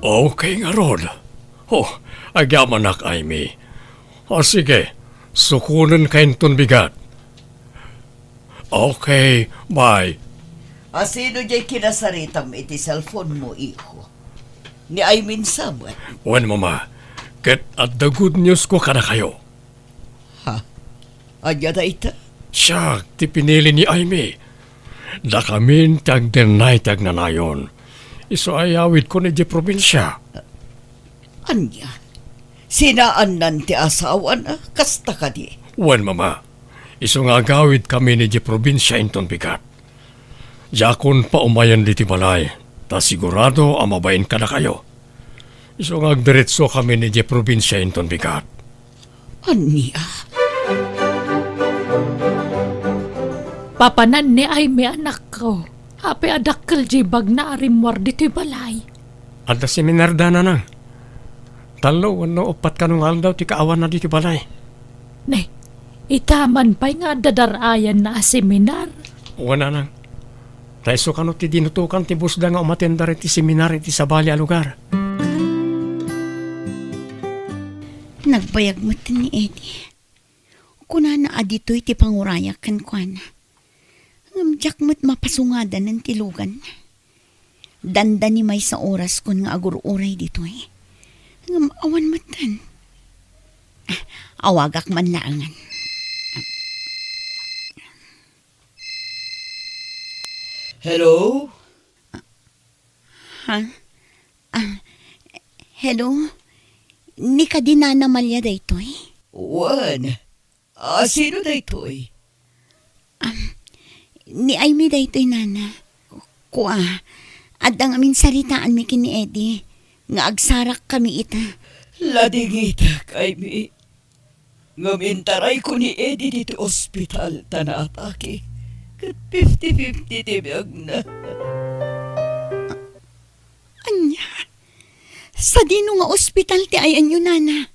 Okay nga rod. Agyaman nak, Aimee. Sige, sukunan kainton bigat. Okay, bye. Sino jay kinasaritam iti cellphone mo, iho? Ni Aimin Samuel. Wen, mama, get at the good news ko kada kayo. Anya na ita? Siya, ti pinili ni Aimee. Da kamin tag denay tag nanayon. Iso ayawid ko ni di probinsya. Anya? Sinaan nan ti asawa na? Kasta ka di? Wen, mama, iso nga agawid kami ni di probinsya inton bigat. Yakon pa umayan di ti balay, ta sigurado amabain ka na kayo. Iso nga agdiretso kami ni di probinsya inton bigat. Anya? Papanan ni Aimee anak ko. Hape adakkel jibag na arimwar dito'y balay. Adda seminar da na nang. Talo, wano upat ka nung aldaw ti kaawan na di ti balay. Ne, itaman pa'y nga dadarayan na seminar. Wana nang. Taiso ka no ti dinutukan ti busda nga umatenda rin ti seminar iti sa bali a lugar. Nagbayag mo ni Eddie. Kuna na adito'y ti pangurayakan ko na. Ngamjak mo't mapasungadan ng tilugan. Danda ni may sa oras kon nga agur-uray dito'y. Ngam awan matan. Awagak man laangan. Hello? Ha? Hello? Ni ka din na namalya daytoy? Wan. Sino na ito'y? Ni Aimee daytoy nana. Kuha. At ang amin saritaan mi kini Eddie. Nga agsarak kami ita. Ladingita, Aimee. Ngamintaray ko ni Eddie dito ospital, tanaatake. Kat 50-50 tibiyag na. Anya, sa dino nga ospital ti ayan yun, nana.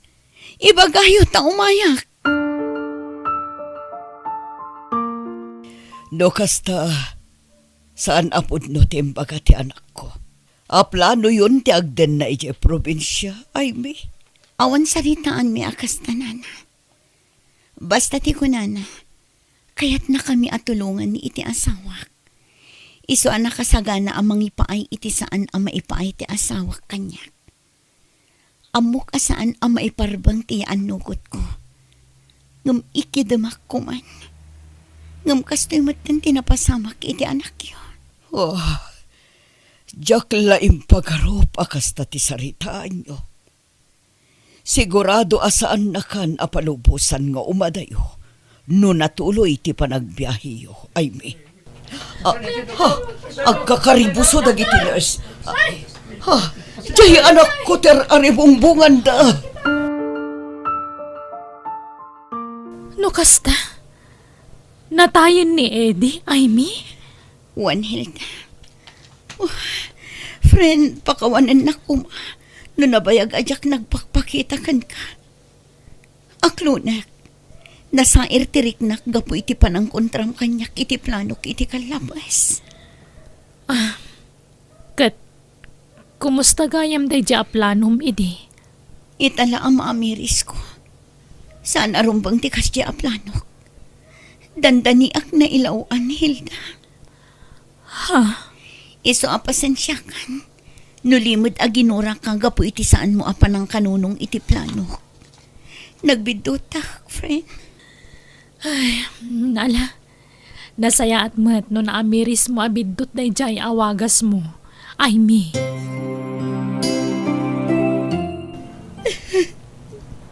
Ibagayo ta umayak. No kasta, saan apod no timbaga ti anak ko? Plano yun ti agden na ije probinsya, ay mi. Awan saritaan mi akas ta, nana. Basta ti ko, nana, kaya't na kami atulungan ni iti asawak. Iso anak kasagana amang ipaay iti saan ang maipaay ti asawak kanyak. Amok asaan ang maiparbang ti anugot ko. Ngam ikidamak ko man. Ngam kastoy matan tinapasamak iti anak yun. Oh, jak laing pagarup akas ta ti saritaan nyo. Sigurado asaan na kan apalubusan nga umadayo no natuloy ti panagbiyahiyo, ay mi. Agkakaribuso dagiti nurse. Jay anak ko ter aribumbungan da. No kasta? Natayin ni Eddie, ay mi? Juan Hilda. Oh, friend, pakawanan na ko. No nabayag ajak nagpakpakita kan ka. Aklunak, nasa irtirik nak gapu iti panang kontram kanyak iti planok iti kalabas. Kat, kumusta gayam day ja planom, idi? Itala ang maamiris ko. Saan arumbang tikas di aplanok? Dandaniak na ilauan, Hilda. Iso apasensyakan. Nulimod aginura ka gapu iti saan mo apa ng kanunong iti planok. Nagbidutak, friend. Nala, nasaya at mat no naamiris mo abidot day jay awagas mo. Ay mi.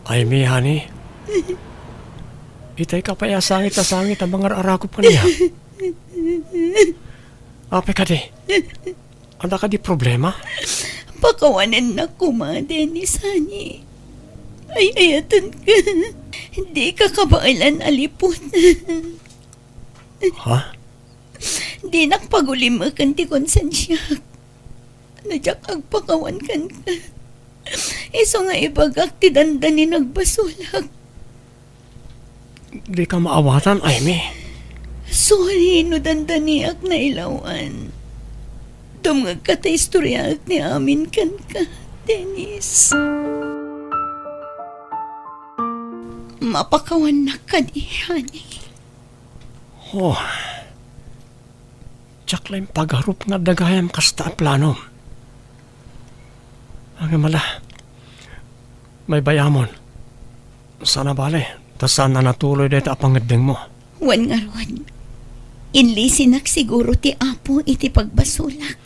Ay mi, honey. Itay ka pa sangit na sangit ang mga arakop ka niya. Ape ka di. Anda ka di problema? Pakawanan na kuma, Dennis, honey. Ay, ayatan ka. Hindi ka kabailan alipot. Ha? Di nakpagulimakan ti konsensya. Nadyak agpakawan kan ka. Iso nga ibagak ti dandani nagbasulak. Di ka maawatan, Amy. Sorry, no dandaniak na ilawan. Tumagka ta istoryaak ni amin kan ka, Dennis. Mapakawan na ka ni honey. Oh. Tsak lang pagharup nga dagayam kasta ang plano. Ang mala. May bayamon. Sana bale. Tas sana natuloy dito apangadeng mo. Wan nga ron. Inlisinak siguro ti apo iti pagbasulak.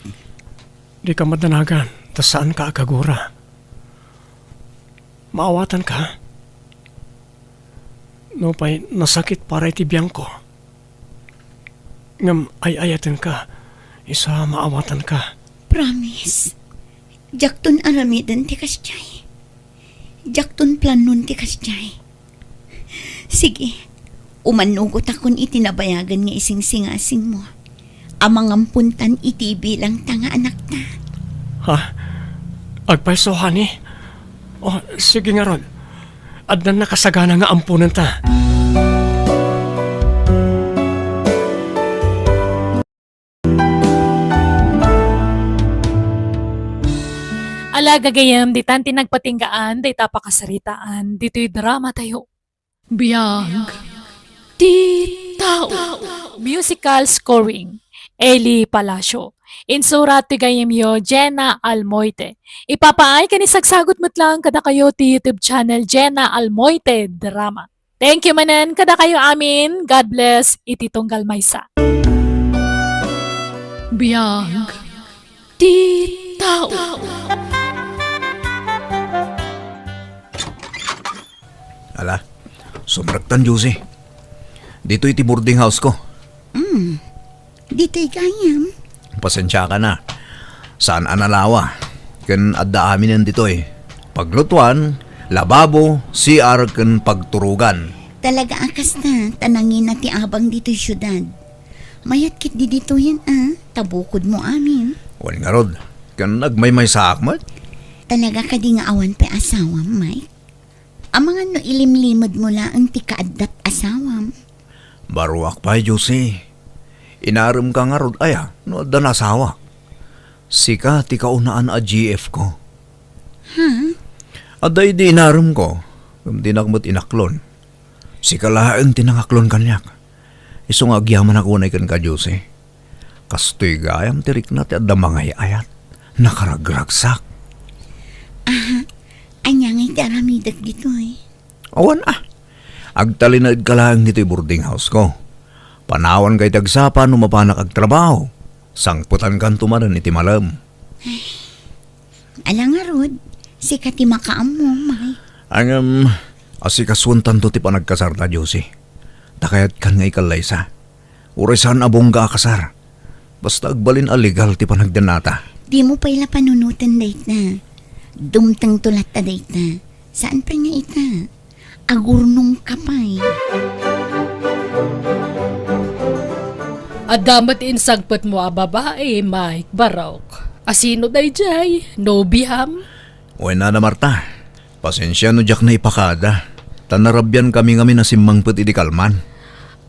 Di ka madanagan. Tas saan ka agagura? Maawatan ka? No pa'y nasakit para iti biyang ko. Ngam ay-ayatan ka. Isa maawatan ka. Promise. Jakton aramidan ti kasjay. Jakton planon ti kasjay. Sige, umanugot akon itinabayagan nga ising-singasing mo. Amang ampuntan iti bilang tanga anak na. Ha? Agpaiso, honey? Oh, sige nga ron. Adnan nakasagana nga ampunan ta. Alaga gayam, di tanti nagpatinggaan, di tapakasaritaan, dito'y drama tayo. Biyag. Di tao. Musical scoring. Eli Palacio. Insurat ti gayam yo, Jenna Almoite. Ipapaay ka ni sagsagot mo't lang kada kayo ti YouTube channel Jenna Almoite Drama. Thank you manan kada kayo amin. God bless. Iti Tunggal Maysa. Biyag. Di tao. Ala, sobraktan, Josie. Dito iti boarding house ko. Dito'y gayam. Pasensya ka na. Saan analawa? Kan adda amin yan dito eh. Paglutuan, lababo, CR ken pagturugan. Talaga akas na, tanangin na ti abang dito'y syudad. Mayat kit di dito yan tabukod mo amin. Wan nga rod, kan nagmaymay sa akmat. Talaga ka di nga awan pa asawam, Mike. Ang mga no ilimlimod mo lang ti kaaddat asawam. Baruak pa, Josie. Inaram ka nga rod, no da nasawa. Sika, ti kaunaan a GF ko. Aday di inaram ko, kung di nakmat inaklon. Sika laang tinangaklon kanyak. Isong agyaman ako na ikan ka, Josie. Kastoy gayam tirik na ti adda mga ayat. Nakaragragsak. Anyangay daramidag dito Awan agtalinad ka lang dito'y boarding house ko. Panawan kay tagsapa no mapanak ag trabaho. Sangputan kan tumaran iti malam. Alang nga rod, sikat ti makaam mo, Mike. Ang asikaswantan to ti panagkasarta, Josie. Takayat kan nga ikalaysa. Urisan abong ka akasar. Basta agbalin alegal ti panagdanata. Di mo pala panunutan date na. Dumtang tulat ta date na. Saan pa nga ita? Agurnong kapay. Adamat insagpat mo a babae, Mike Barok. Asino day jay? No biham? Wala na, Marta. Pasensya no jak na ipakada. Tanarabyan kami na simang pati di kalman.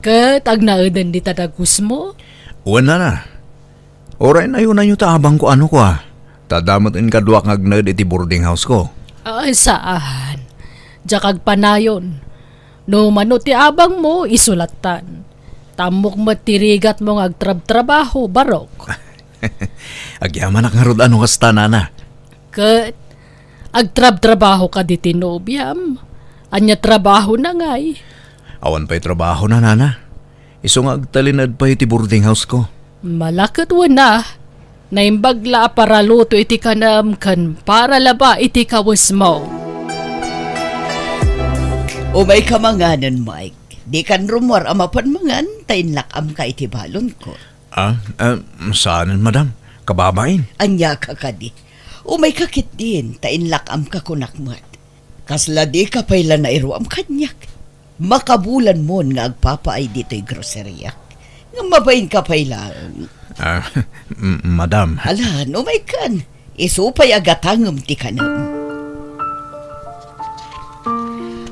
Kat agnaadan di tadagus mo? Wala na. Oray na yun taabang ko ano ko Tadamatin kadwa ng agnad iti boarding house ko. Ay, saan? Jakag panayon. No mano ti abang mo, isulatan. Tamok matirigat mo agtrab-trabaho, Barok. Agyaman nga rod ano kasta na. Kat, agtrab-trabaho ka di tinobyam. Anya trabaho na ngay. Awan pa'y trabaho na, nana. Isong agtalinad pa iti boarding house ko. Malakot na. Naimbagla para luto iti kanam kan para laba iti kawas mo. O may kamanganan, Mike. Di kan rumor amapan mangan, tainlakam ka iti balon ko. Saan, madam? Kababain? Anya ka di. O may kakit din, tainlakam ka kunakmat. Kasla di ka payla na iruam kanyak. Makabulan mo nga agpapaay dito'y groceria. Nga mabayin ka payla. Madam. Hala, no may kan. Isupay agatangam ti kanam.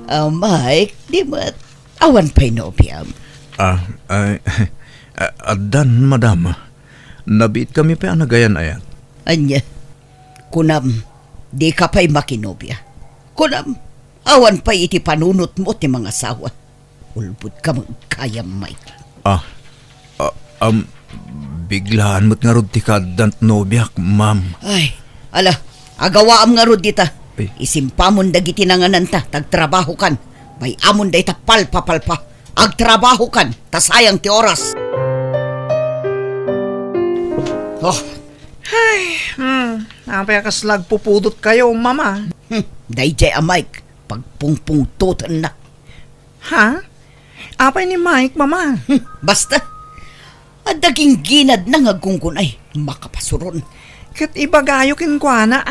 Mike, di mat. Awan pa'y nobyam. Adan, madam. Nabit kami pa nagayan ayat. Anya, kunam, di ka pa'y makinobya. Kunam, awan pa'y iti panunot mo ti mga sawa. Ulbud ka magkayam, Mike. Biglaan mo't nga rod ti kadant nobyak, ma'am. Ay, ala, agawaam nga rod dita. Ay. Isimpamon dagiti nanganan ta, tagtrabaho kan. May amon day ta palpa. Agtrabaho kan, tasayang ti oras. Oh, Apay kaslag pupudot kayo, mama. dayjay a Mike, pagpungpungtutan na. Ha? Apay ni Mike, mama. Basta, adaging ginad na ngagkungkunay, makapasuron. Kat ibagayo kinkwana,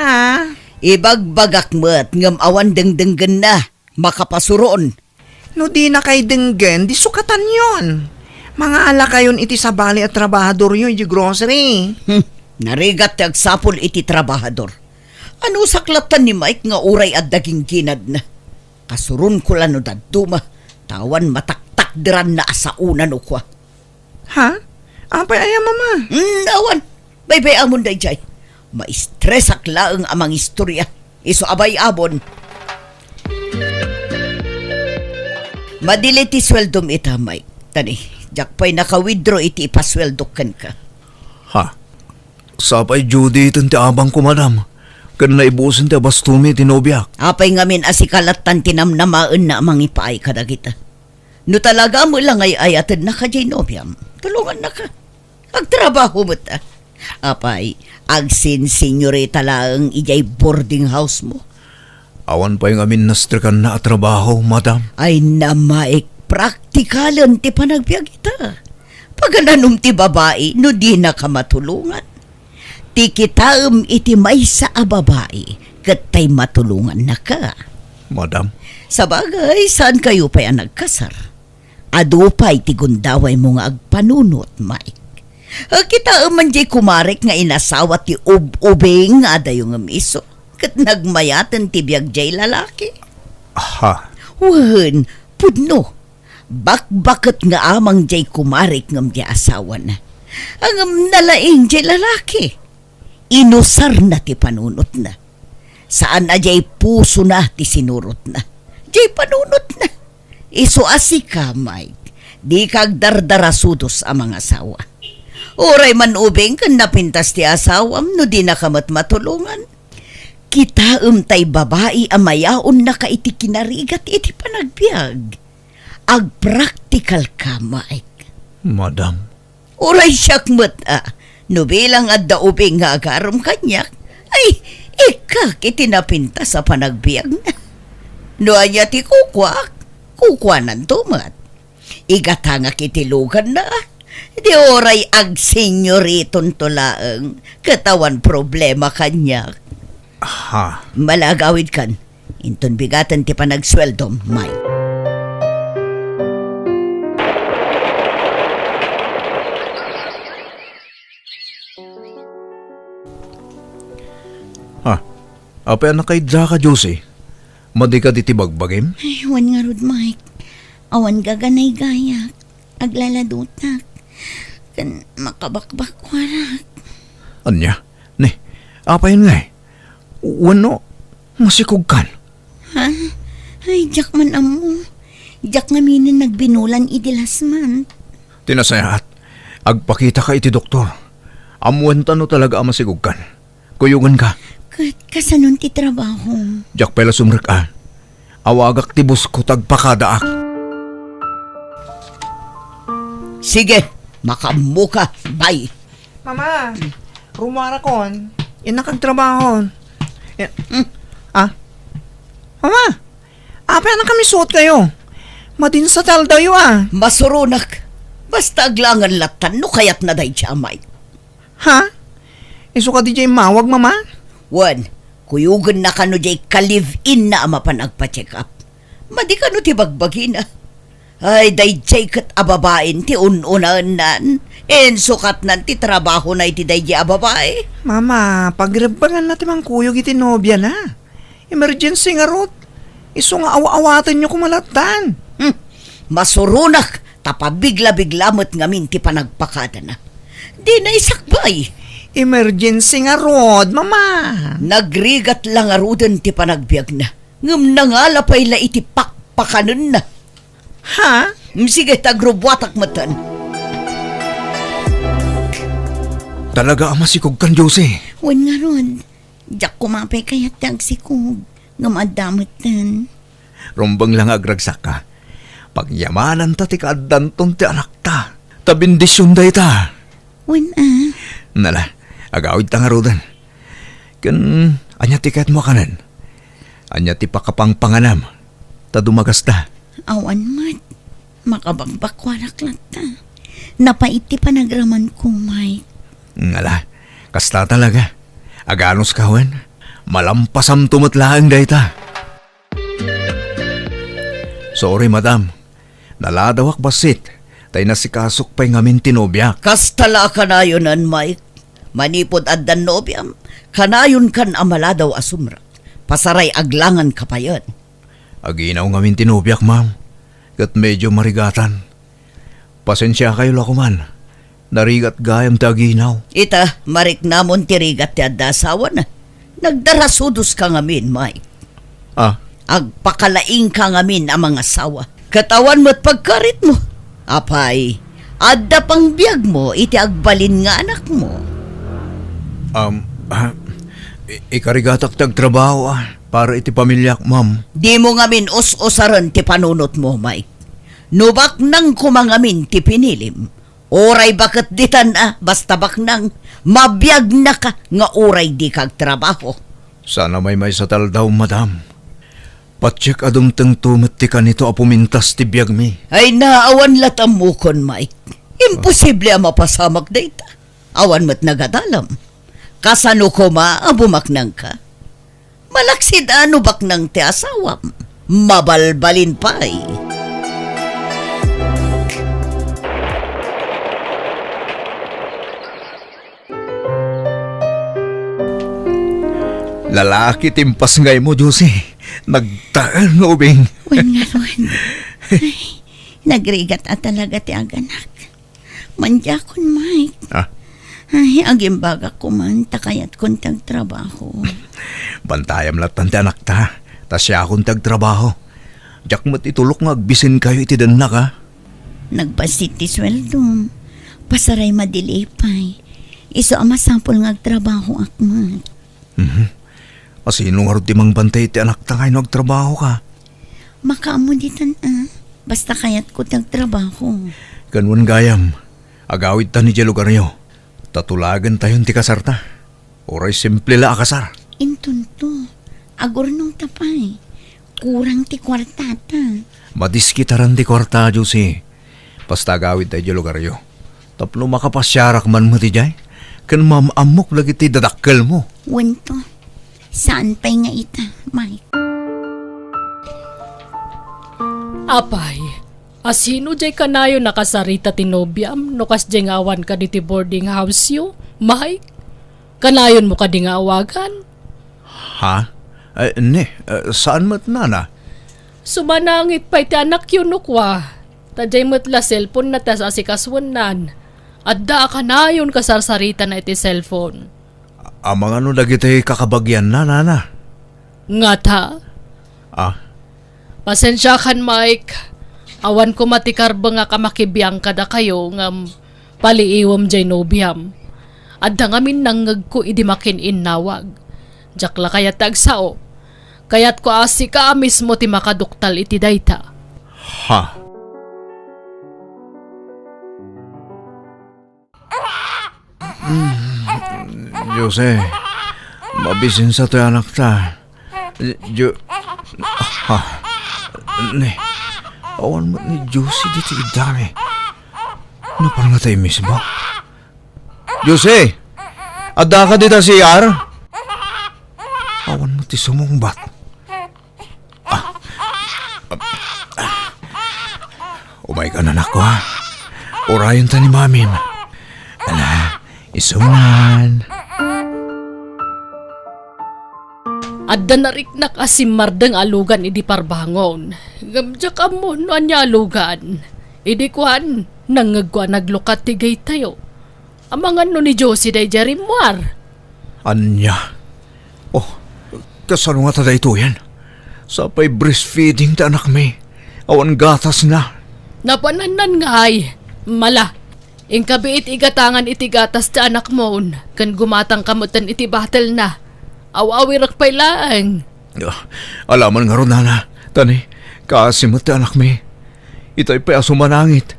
Ibagbagak mo't ngam awan dengdenggen na, makapasuron. No di na kay denggen, di sukatan yon. Mga ala kayon iti sabali at trabahador yun, di grocery. Narigat ti agsapol iti trabahador. Ano saklatan ni Mike nga uray at daging ginad na? Kasurun ko lang no daduma, tawan mataktak diran na asaunan o kwa. Ha? Apay aya, mama. Awan, baybay amon day jay. Ma-stress laeng amang istorya. Iso abay abon. Madili ti sweldom ita, Mike. Tani, jakpay naka-withdraw iti ipasweldokan ka. Ha? Sapay Judy ito ti abang ko, madam. Kan naibusin ti abastumi ti nobyak. Apay ngamin asikalatan tinamnamaan na amang ipaay ka na kita. No talaga mo lang ay ayatid na ka jay nobyam. Tulungan na ka. Agtrabaho mo ta. Apay, agsin senyorita lang ijay boarding house mo. Awan pa yung amin nastrikan na trabaho, madam. Ay na Mike, praktikalan ti panagbiag ita. Pagananom ti babae, no di na ka matulungan. Ti kitaam iti may sa babae, kat tay matulungan na ka. Madam, Sa bagay, saan kayo pa yan nagkasar? Ado pa'y tigundaway mo nga agpanunot, Mike. Kita man di kumarek nga inasawa ti ubing nga adayong miso. Kat nagmayatan ti biyag jay lalaki. ha, Wan, pudno. Bakbakit nga amang jay kumarek ngam di asawa na. Ang nalaing jay lalaki. Inusar na ti panunot na. Saan na jay puso na ti sinurot na. Jay panunot na. Iso asika, Mike. Di kag dardarasudos ang mga asawa. Oray man ubing kan napintas ti asawam no di nakamat matulungan. Kita tay babae amayaon na ka iti kinarigat iti panagbiag. Ag-practical ka, Mike. Madam. Oray siyak no bilang adda ubing nga agarom kanyak, ay ikak iti napintas sa panagbiag na. No anya ti kukwanan tumat. Igatangak iti lugan na. Di oray ag senyoriton tulaang katawan problema kanyak. Ha, Malagawid kan. Inton bigatan ti panagsweldom, Mike. ha. Apa na kay ka, Josie? Madi ka diti bagbagim? Ay, wan nga rod, Mike. Awan gaganay gayak. Aglaladutak. Kan makabakbak warak. Anya? Ne, apa yun nga eh? Wano, masikog kan. Ha? Ay, jak man amo. Jak nga minin nagbinulan idilas man. Tinasayat, agpakita ka iti doktor. Amuan tano talaga ang masigog kan. Kuyungan ka. Kasanon ti trabaho. Jak pala sumrek awagak tibos ko tagpakadaak. Sige, makamuka, bye. Mama, rumara kon. Yan nakagtrabahon. Yan. Mama, apa na kami suot kayo? Madin sa taldayo Masurunak. Basta aglangan latan no kayat na day siya, Mike. Ha? Iso ka DJ mawag, mama? Wan, kuyugan na kano jay ka-live-in na ama panagpa-check up. Madi kano ti bagbagi na. Ay, day jay kat ababain ti ununan nan. En sukat nan ti trabaho na iti day jay ababae. Mama, pagrebangan natin mang kuyog iti nobya na. Emergency nga rot. Iso nga awa-awatan nyo kumalatan. Masurunak, tapabigla-bigla mo't ngamin ti panagpakada na. Di na isakbay. Emergency nga rod, mama. Nagrigat lang arudan ti panagbiag na. Ngam na nga lapay la iti pakpakanan na. Ha? Sige, tagrubwatak matan. Talaga ang masikog kan, Josie. Wan nga rod. Jak kumapay kayat tagsikog. Ngamadamot tan. Rombang lang agragsak ka. Pagyamanan ta ti kaaddanton ti anak ta. Tabindisyon day ta. Wan Nala, agawid ta nga rodan. Kan, anya ti kahit mo kanan. Anya ti pakapang panganam. Ta dumagas ta. Awan mat. Makabagbak warak lata. Napaiti panagraman ko, Mike. Ngala, kasta talaga. Aganos kawan. Malampasam tumutlaang day ta. Sorry, madam. Naladawak basit. Tay nasikasok pa'y ngamin tinobyak. Kastala kanayonan, Mike. Manipod addan nobyam. Kanayon kan amala daw asumra. Pasaray aglangan kapayan. Aginaw ngamin tinobyak, ma'am. Kat medyo marigatan. Pasensya kayo lakuman. Narigat gayam ti aginaw. Ita, marik namon tirigat ti adda asawa na. Nagdarasudos ka ngamin, Mike. Ah, Agpakalaing ka ngamin ang mga asawa. Katawan mo't pagkarit mo. Apay, adda pang biyag mo, iti agbalin nga anak mo. ikarigatak tagtrabaho para iti pamilyak, ma'am. Di mo ngamin os-osaran ti panunot mo, Mike. Nubak nang kumangamin ti pinilim. Oray bakit ditan basta bak nang mabiyag na ka nga oray di kag trabaho. Sana may sa taldaw, madam. Patsik adong tengtumet ti kanito apumintas ti biyag mi. Ay naawan latam mo kon, Mike. Imposible ang mapasamak data. Awan mo't nagadalam. Kasano ko abumaknang ka. Malaksid ano bak ng ti asawa? Mabalbalin pa'y. Lalaki timpas ngay mo, Josie. Nagtaan nga ubing. Wan nga ron. Ay, nagrigat at talaga ti aganak. Manjakon, Mike. Ah, Ay, agimbaga ko man, takayat kong tagtrabaho. bantayam latan ti anak ta. Tas siya akong tagtrabaho. Diyak mo't itulok nga agbisin kayo iti danak ha. Nagbasit ti sweldo. Pasaray madilipay. Iso ang masampol nga agtrabaho akmat. Asino nga rin ti mang bantay ti anak ta kayo nagtrabaho ka. Makaamo ditan basta kayat ko tagtrabaho. Ganun gayam. Agawid ta ni di lugar nyo. Tatulagan tayo ti kasarta. Oray simple la akasar. Intunto, agor nung tapay. Kurang ti kwartata. Madiskitaran ti kwarta, Josie. Basta agawid tayo di lugar nyo. Tapno makapasyarak man mo ti jay. Kan mamamok lagi ti dadakkel mo. Wento, saan pa'y nga ita, Mike? Apay, asino jay kanayo nakasarita tinobiam no kas jay ngawan ka diti boarding house yo? Mike, kanayon mo ka di nga awagan? Ha? Saan mat nana? Sumanangit pa iti anak yun nukwa. Tadjay matla cellphone na tas asikaswanan. At da kanayon kasarsarita na iti cellphone. Amang ano dagiti kakabagyan na, nana? Nga ta, Ah, pasensya kan Mike. Awan ko matikarba nga kamakibiyang kada kayo nga paliiwam jay nobiam. Adda ngamin nangag ko idi makin innawag. Jakla kayat tagsao. Kayat ko asi ka mismo ti makaduktal iti dayta. ha? Jose, mabisin sa to anak ta. Ha? Ne, awan mo ni Josie dito idami. Ano parang nga tayo mismo? Jose, ada ka dito si Yar? Awan mo ti sumungbat. Umay ka na nako ha. Orayon ta ni mamim. Ala, isuman. Adda nariknak asim mardeng alugan idi parbangon. Gamjak amo no anya alugan. Idi kuan nangagwa naglukat ti gay tayo. Amangan no ni Josie day jarimwar. Anya? Oh, kasano nga taday ito yan? Sapay breastfeeding ta anak may. Awan gatas na. Napananan nga ay. Mala. Ingkabiit igatangan iti gatas ti anak mo. Kan gumatang kamutan iti battle na. Awawirak pa'y laang. Alaman nga ron, nana. Tani, kasimot ti anak may. Itay pa'y asumanangit.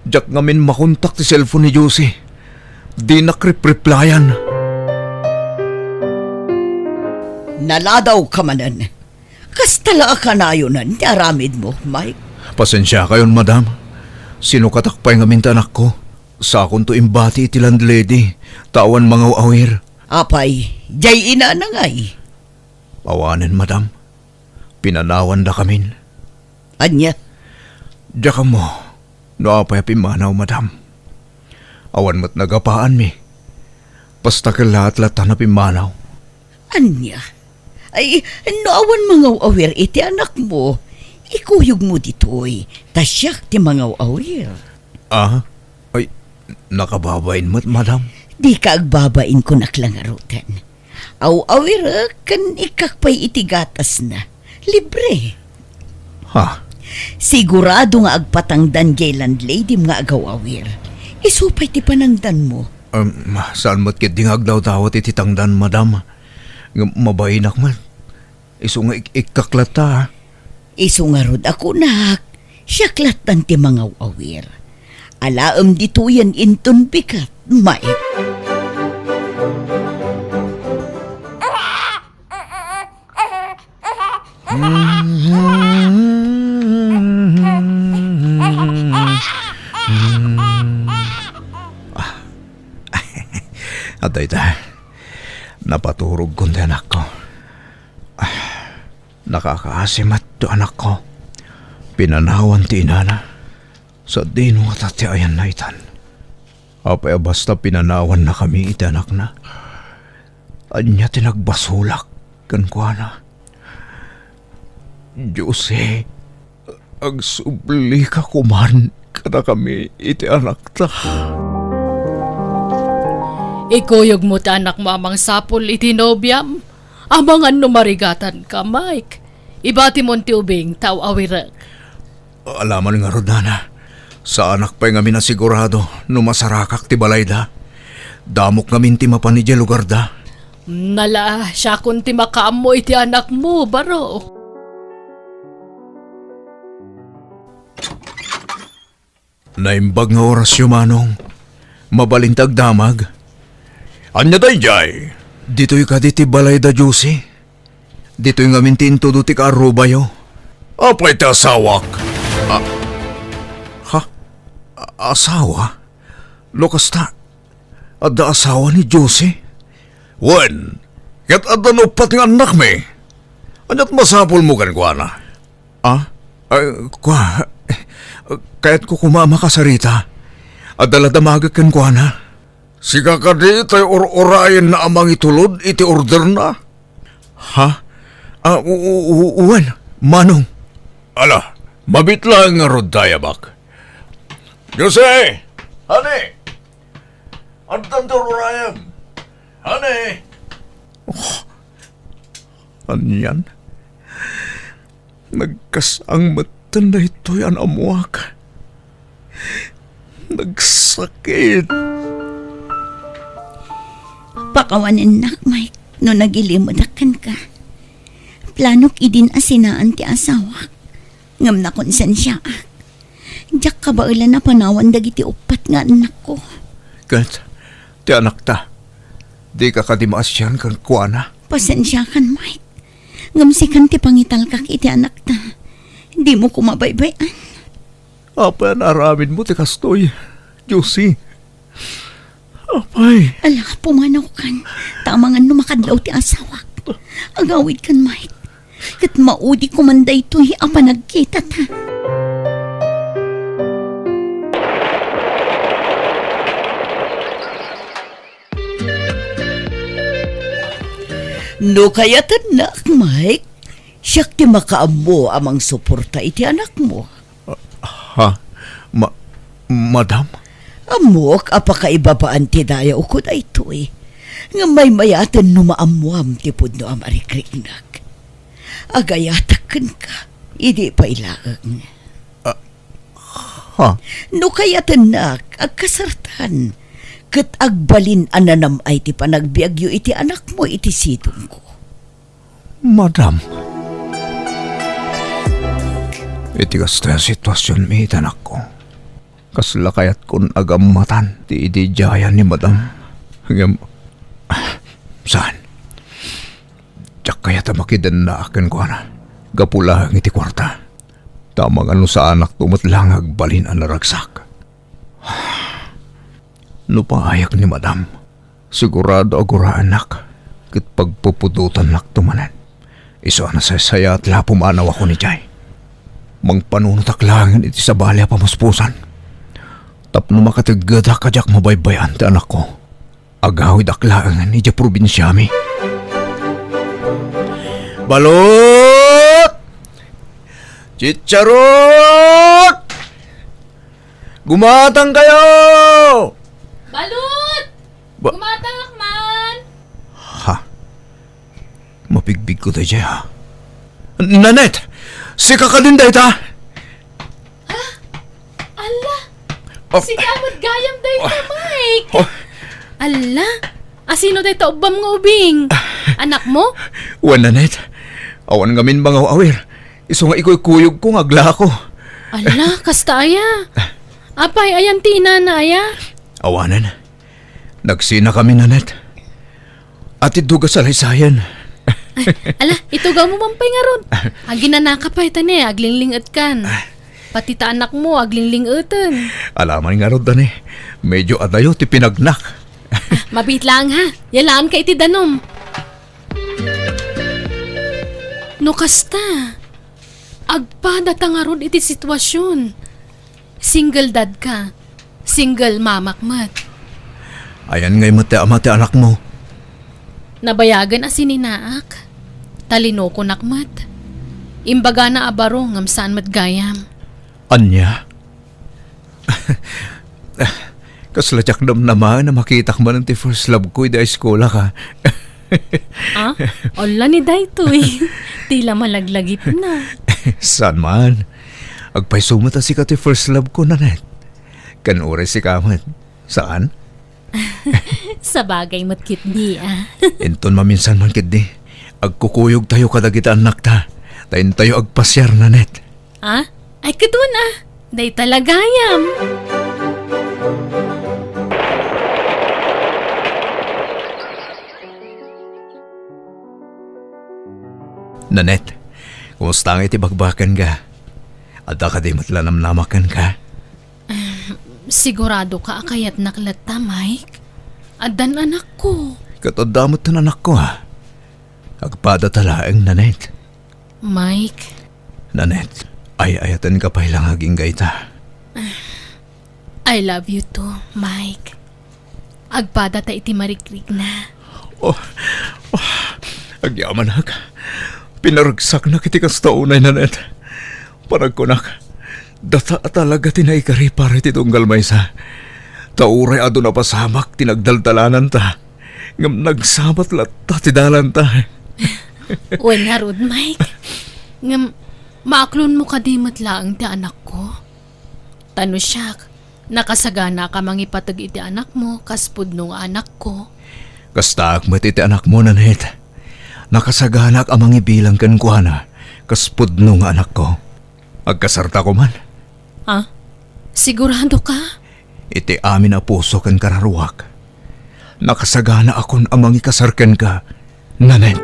Diyak ngamin makontak ti cellphone ni Josie. Di nakrip-replyan. Naladaw ka manan. Kastala ka na yun ti aramid mo, Mike. Pasensya kayon, madam. Sinukatakpay ngamin ti anak ko. Sa akong to imbati iti landlady. Tawan mga awir. Apay, jay ina na ngay. Awanin, madam. Pinanawan da kamin. Anya, Diyak mo. Naapay pimanaw, madam. Awan mo't nagapaan mi. Basta ka lahat-lahat na pimanaw. anya. Ay, naawan mga awir iti anak mo. Ikuyog mo ditoy. Tasyak ti mga awir. Ah? Ay, nakababain mo't, madam. Di ka agbabain ko naklangarutan. Awir kan ikakpay iti gatas na. Libre. Ha? Sigurado nga agpatangdan jay landlady mga agawawir. Isupay ti panangdan mo. Saan mo't kidingag daw tawat iti tangdan, madam? Mabainak man. Iso nga ikaklata, ha? Isu nga rod ako nak. Siyaklatan ti mga awir. Alaam dito yan inton bikat, Mike. At ita, napaturog kundi anak ko. Nakakaasimat to anak ko. Pinanawan ti inana. Sa dinuwat at ti ayan na itan. Apay basta pinanawan na kami iti anak na. Anya tinagbasulak kan kuana. Jose, agsubli ka kuman kada kami iti anak ta. Ikuyog mo ti anak mo amang sapol iti nobyam. Amang ano marigatan ka, Mike. Ibati mo ti ubing, tao awirag. Alaman nga rodana. Sa anak pa'y nga minasigurado no masarakak ti balayda. Damok namin ti mapan ni lugar da. Nala, siya kung ti makaam mo iti anak mo, baro. Naimbag nga oras yumanong. Mabalintag damag. Anya day jay. Dito'y ka di ti balayda Josie. Dito'y nga mintin todo ti kaarubayo. Apay ti asawak. Asawa? Lokas ta. Adda asawa ni Josie? Wen, kat adda nupat nga anak me. Anyat masapol mo kan kuana? Kaya't ko kumama ka sa Rita. Adala damagag kan kuana. Siga ka di tayo orayan na amang itulod iti order na. Ha? Wen, manong. Ala, mabitla nga rod tayo bak. Jose! Honey! Antan to orayan? Honey! Anyan? Nagkasang matan na ito yan amuak. Nagsakit. Pakawanin nak, Mike, no nagilimudakan ka. Planok idin asinaan ti asawa. Ngam na konsensya. Diyak ka ba na panawan dagiti upat nga anak ko. Kat, ti anak ta. Di ka kadimaas yan kan kuana. Pasensya kan, Mike. Ngam si kan ti pangital kak iti anak ta. Di mo kumabaybayan. Apa yan aramin mo ti kastoy, Josie? Apay. Ala, pumanaw kan. Tamangan no makadlaw ti asawa. Agawid kan, Mike. Kat maudi kumanday to'y apa nagkita ta. No kaya tanak, Mike. Siyak ti makaammo amang suporta iti anak mo. Ha? Madam? Amok, apakaibabaan ti daya ko na ito eh. Nga may mayatan no maamuam ti pudno amarikrinak. Agayatakan ka, hindi pa ilaang. Ha? No kaya tanak, agkasartan. Kat agbalin ananam ay ti panagbiagyo iti anak mo iti sidong ko. Madam? Iti kasta sitwasyon mi itanak ko. Kasla kayat kun agamatan ti idijayan ni Madam. Hanggang... Saan? Diyak kayat makidan na akin ko na. Gapula ang iti kwarta. Tamang ano sa anak tumatlang agbalin ang naragsak. No paayak ni Madam. Sigurado agura anak. Kit pagpupudutan nak tumanan. Iso na sa saya at lapumanaw ako ni Jay. Mangpanunot aklangan iti sa balya pamuspusan. Tapno makatigada kajak mabaybayan ti anak ko. Agawid aklangan iti probinsyami. Balot! Chicharot! Gumatang kayo! Balut! Gumatang man! Ha? Mapigbig ko tayo dyan, ha? Nanette! Si kakadinday ta! Ala! Oh. Si kamot gayam day ta, Mike! Oh. Ala! Asino day ta ubam nga ubing? Anak mo? Wan, Nanette. Awan ngamin mga awir. Iso nga ikoy-kuyog ko ngagla ko. Ala, kasta aya. Apay, ayan tina na aya. Awanan. Nagsina kami, Nanette. At iduga sa laysayan. Ala, itugaw mo mampay nga ron. Aginanaka pa ita ni, aglinglingat kan. Pati ta anak mo, aglinglingaten. Alaman nga ron, Dani. Medyo adayo ti pinagnak. Mabit lang ha. Yalaan ka iti danom. No kasta, agpada tangaron iti sitwasyon. Single dad ka, single mamakmat. Ayan ngay mati amati anak mo. Nabayagan asininaak, talino ko nakmat. Imbaga na abaro ngam saan matgayam. Anya? Kasladyak naman na makita ka man ti first love ko ida eskola ka. Ah, ola ni daytoy. Tila malaglagit na. Saan man? Agpaisumat si ka ti first love ko, Nanet. Kanure si kamat. Saan? Sa bagay mo't kitdi Inton maminsan man kit di. Agkukuyog tayo kadagita anak ta. Tayin tayo agpasyar, Nanet. Ah? Ay kadun day talagayam. Nanet, kumusta nga iti bagbakan ka? At ka di matlanamnamakan ka? Sigurado ka akayat naklata, Mike? Adan anak ko. Katodamot na anak ko ha. Agpada talaang, Nanet. Mike, Nanet, ay-ayatan ka pa ilang aging gaita. I love you too, Mike. Agpada ta iti marikrik na. Agyaman ka. Pinaragsak na kiti kas taunay, Nanet. Panagkunak, data talaga tinaikari para iti tunggal maysa. Tauray ado na pasamak, tinagdaldalanan ta. Ngam nagsabat latta ti dalan ta. Wen harod, Mike. Ngam, maaklon mo kadimot laang ti anak ko. Tano siyak, nakasagana ka mangipatag iti anak mo, kaspud nung anak ko. Kastaak mo iti anak mo, Nanet. Nakasaganak amang ibilang kan kuhana, kaspud nung anak ko. Agkasarta ko man. Ha? Sigurado ka? Iti amin a puso kan kararuak. Nakasagana akon amang ikasarkan ka, Nanet.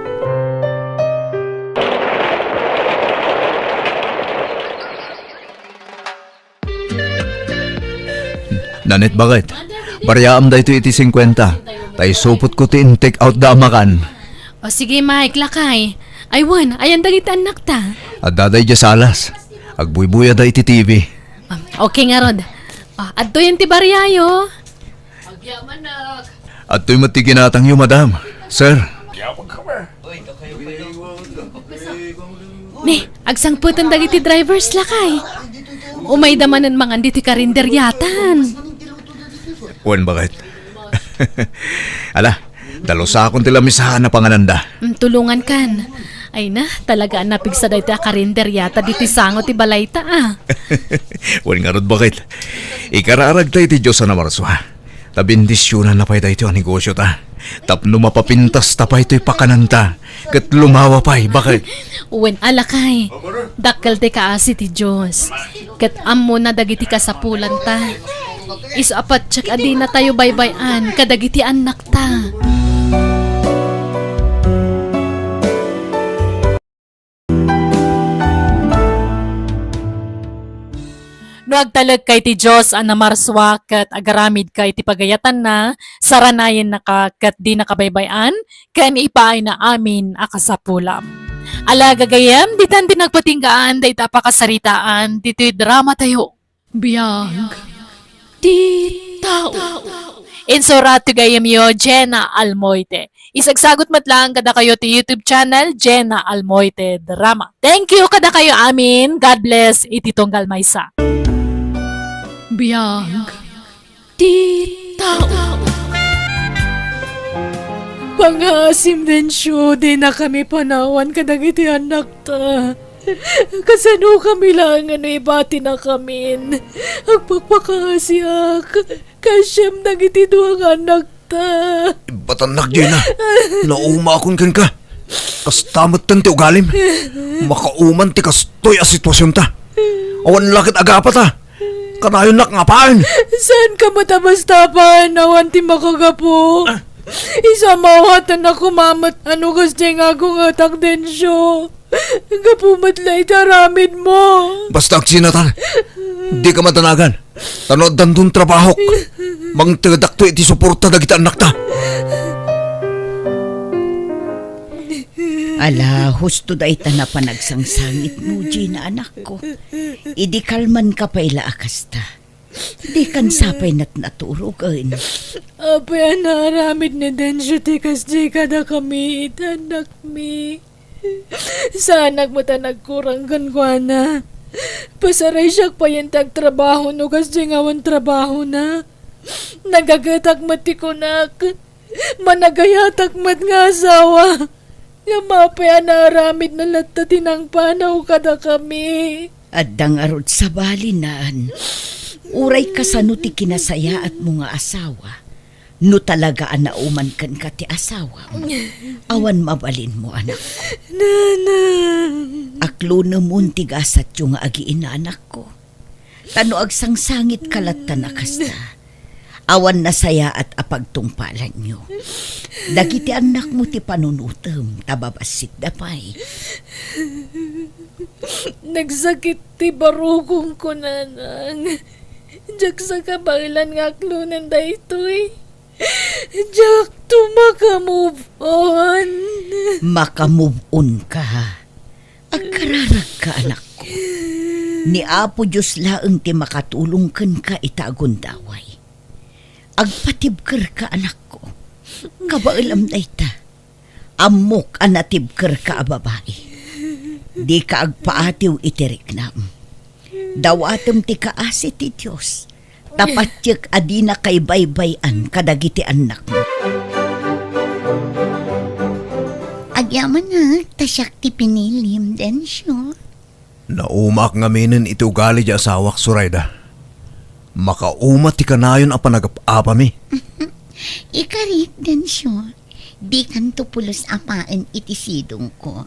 Nanet, bakit? Baryaam da ito iti 50. Tay supot ko ti take out da amakan. O sige, Mike, lakay. Aywan, ayan dagiti anak ta. At daday dya salas. Agbuybuya da iti TV. Okay nga, Rod. Adto yan ti baryayo. At to'y matiginatang yu, madam. Sir. Ni, agsangputan dagiti drivers lakay. Umay damanan mga anditi karinderyatan. Uwan, bakit? Ala, dalosa akong tilamisahan na pangananda. Tulungan kan. Ay na, talaga napig sa dahi karinderyata diti sango ti balayta Uwan nga rod, bakit? Ikararag tayo ti Diyos na marswa. Tabindisyonan na pa'y tayo ang negosyo ta. Tapno mapapintas tapay to'y pakananta. Kat lumawa pa'y, bakit? Uwen alakay. Dakkel ti kaasi ti Diyos. Kat ammo na dagiti kasapulan ta. Iso apat tsak adi na tayo baybayan kadagiti anak ta. No agtalag kay ti Diyos ang namarswa kat agaramid kay ti pagayatan na saranayan na kat di nakabaybayan kan ipaay na amin akasapulam. Ala gagayam, ditan din nagpatinggaan da itapakasaritaan dito'y drama tayo. Biyag di tao. Insorato gayam yo, Jenna Almoite. Isagsagot matlang kada kayo ti YouTube channel, Jenna Almoite Drama. Thank you kada kayo amin. God bless. Ititonggal maysa. Biyag di tao. Pangasim din siyo, di na kami panawan kadagiti anak ta. Kasano kami lang ibati na kamin. Agpagpakasyak, kasyam dagiti duwang anak ta. Batanak dyan na. Nauma akong kan ka. Kastamot tan ti ugalim. Makauman ti kastoy a sitwasyon ta. Awan lakit agapa ta. Kanayon nak ngapaan. Saan ka matabas-tapan? Awan ti makagapo. Isa mawatan ako mamat ano gusto nga akong atak din siyo. Gapumat itaramid mo. Basta agsinatan. Di ka matanagan. Tanod dandun trabahok. Mang tagadakto iti suporta dagiti anak ta. Ala, husto da ita na panagsangsangit mo, Gina, anak ko. Idi kalman ka pa ila akasta. Di kan sapay nat naturugan. Apay naramid ni Densyo tikas di kada kami itanak mi. Sanak mo ta nagkuranggan ko na. Pasaray siya pa yung tagtrabaho no kasi ngawan trabaho na. Nagagatak mati ko nak. Managayatak mat nga asawa. Nga mapaya naramid na latatin ang panaw kada kami. Addang arod sa balinan. Uray ka sa nuti kinasaya at mga asawa. No talaga anauman kan ka ti asawa mo. Awan mabalin mo, anak ko. Nanang. Aklo na muntigasat yung agiin na anak ko. Tano agsangsangit kalat na kasta. Awan na saya at apagtungpalan nyo. Dagiti anak mo ti panunutem, tababasit dapay. Nagsakit ti barugong ko, nanang. Diyak sa kabailan nga klunan da ito'y. Diyak to makamove on. Makamove on ka, ha? Agkararag ka, anak ko. Ni Apo Diyos laeng ti makatulong ken ka itagundaway. Agpatibker ka, anak ko. Kabailam da ita. Amok anatibker ka, babae. Di ka agpaatiw itirik nam. Dawatem ti kaasi ti Diyos. Tapatyek adina kay baybayan kadagiti anak mo. Agyaman na, tasyak ti pinilim, Densyo. Naumak nga minin iti ugali di asawak, Surayda. Makaumat ti kanayon a panagap-apa mi. Ikarit, Densyo. Di kan tupulos apaan iti sidong ko.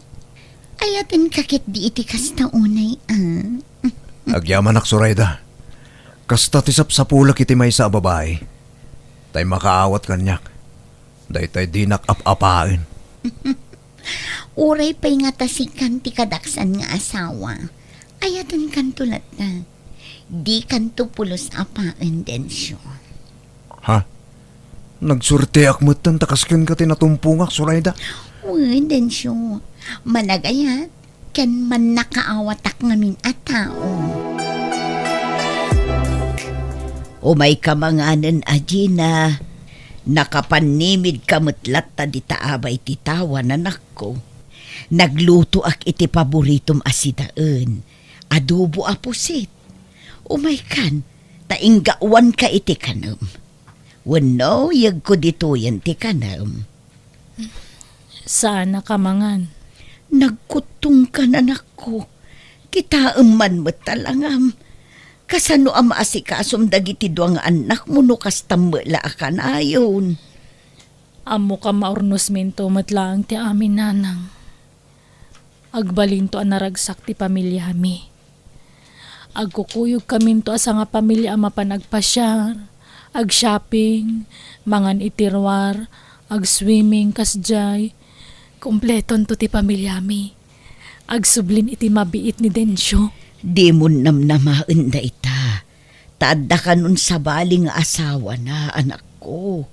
Ayaten kakit di iti kasta unay, Agyaman ak, Surayda. Kasta ti sapsapulak iti may sa babae. Tay makaawat kanyak. Day tay dinak ap-apain. Uray pa'y nga tasikan ti kadaksan nga asawa. Ayaten kan tulat na. Di kan tupulos apaan, Densyo. Ha? Nagsurte akmutan takasken ka tinatumpungak, Surayda. Uy, Densyo. Managayat. Ken man nakaawatak ngamin at tao. O may kamanganan, Agina. Nakapanimid kametlat ta di taabay ti tawan, anak ko. Nagluto ak iti paboritom asidaan. Adobo a pusit. Umay kan, tainggawan ka iti kanam. Wano, yag ko dito yan ti kanam. Sana kamangan. Nagkutong ka na, anak ko. Kita man mo talangam. Kasano ang maasikasom dagiti duang anak mo no kastambala akan ayon. Amo ka maurnos minto matlaang ti amin, nanang. Agbalinto ang naragsak ti pamilya mi. Agkukuyog kaminto asa nga pamilya ang mapanagpasyar. Ag-shopping, mangan itirwar, ag-swimming kasjay. Kompleton to ti pamilya mi. Agsublin iti mabiit ni Densyo. Di mo namnamaan da ita. Taadda ka nun sa baling asawa na, anak ko.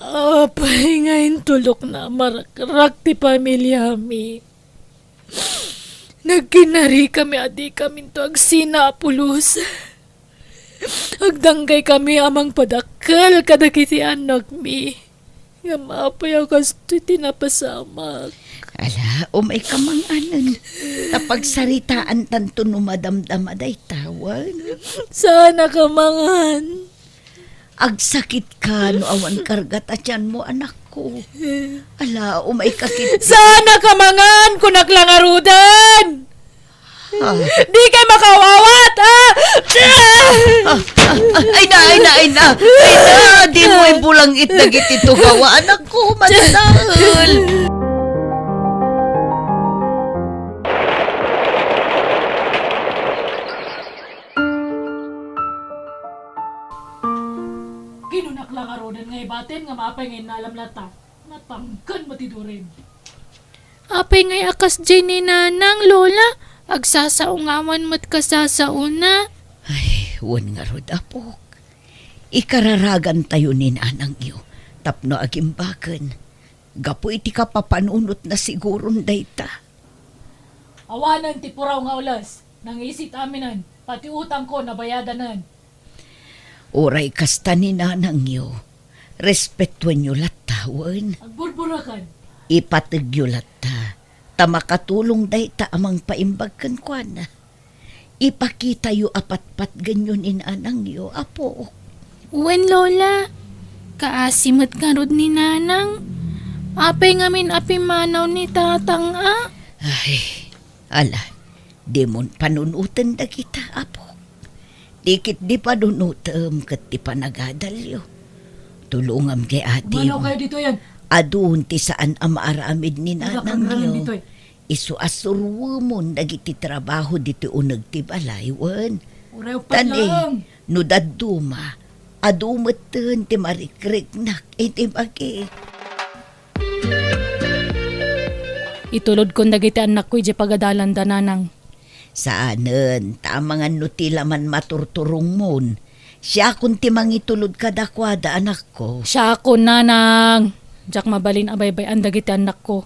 Apay ngayon tulok na marakrak ti pamilya mi. Nagkinari kami adi kami to agsinapulos. Agdanggay kami amang padakal kadakiti anak mi. Nga maapayaw kasto tinapasamak. Ala, umay kamanganan. Tapagsaritaan tanto numadamdamaday tawan. Sana kamangan. Agsakit ka no awan kargat atyan mo, anak ko. Ala, umay kakit. Sana kamangan kung naglangarudan. Di kay makawawat, Ay na. Di mo ibulang itnagit ito gawa, anak ko, manasahal. Ginunak lang arodan nga ibatin nga maapay ngayon na alam lata. Natangkan matidurin. Apay ngay akas dyan ni nanang, lola. Agsasaungawan mo't kasasauna. Ay, wan nga rod, apok. Ikararagan tayo ni nanang iyo. Tapno agimbakan. Gapo iti ka papanunot na siguron dayta. Awanan ti puraw nga ulas. Nangisit aminan. Pati utang ko nabayadanan. Oray kasta ni nanang yo. Respetuan nyo latawan. Agburburakan. Ipatag nyo lata. Tamakatulong dayta amang paimbag kan kwa na. Ipakita yu apat-pat ganyon inanang yo, apo. Wen lola, kaasimot ka rod ni nanang. Apay ngamin api manaw ni tatang Ay, ala, di mon panunutan da kita, apo. Dikit di panunutam kat di panagadalyo. Tulungam kay ate Manaw mo. kayo dito yan. Adun ti saan ang maaramid ni nanang Nagkakaroon yo. dito eh. Isu asurwo mo dagiti trabaho dito unag ti balaywan. Uray upat Tani, lang. no daduma, adumatan ti marikriknak iti bagi. Itulod ko dagiti anak ko iti pagadalan da nanang. Saanen, tamangan no ti laman maturturong mon. Siya kun ti mangitulod kadakwada anak ko. Siya ako nanang. Diyak mabalin abaybay ang dagiti anak ko.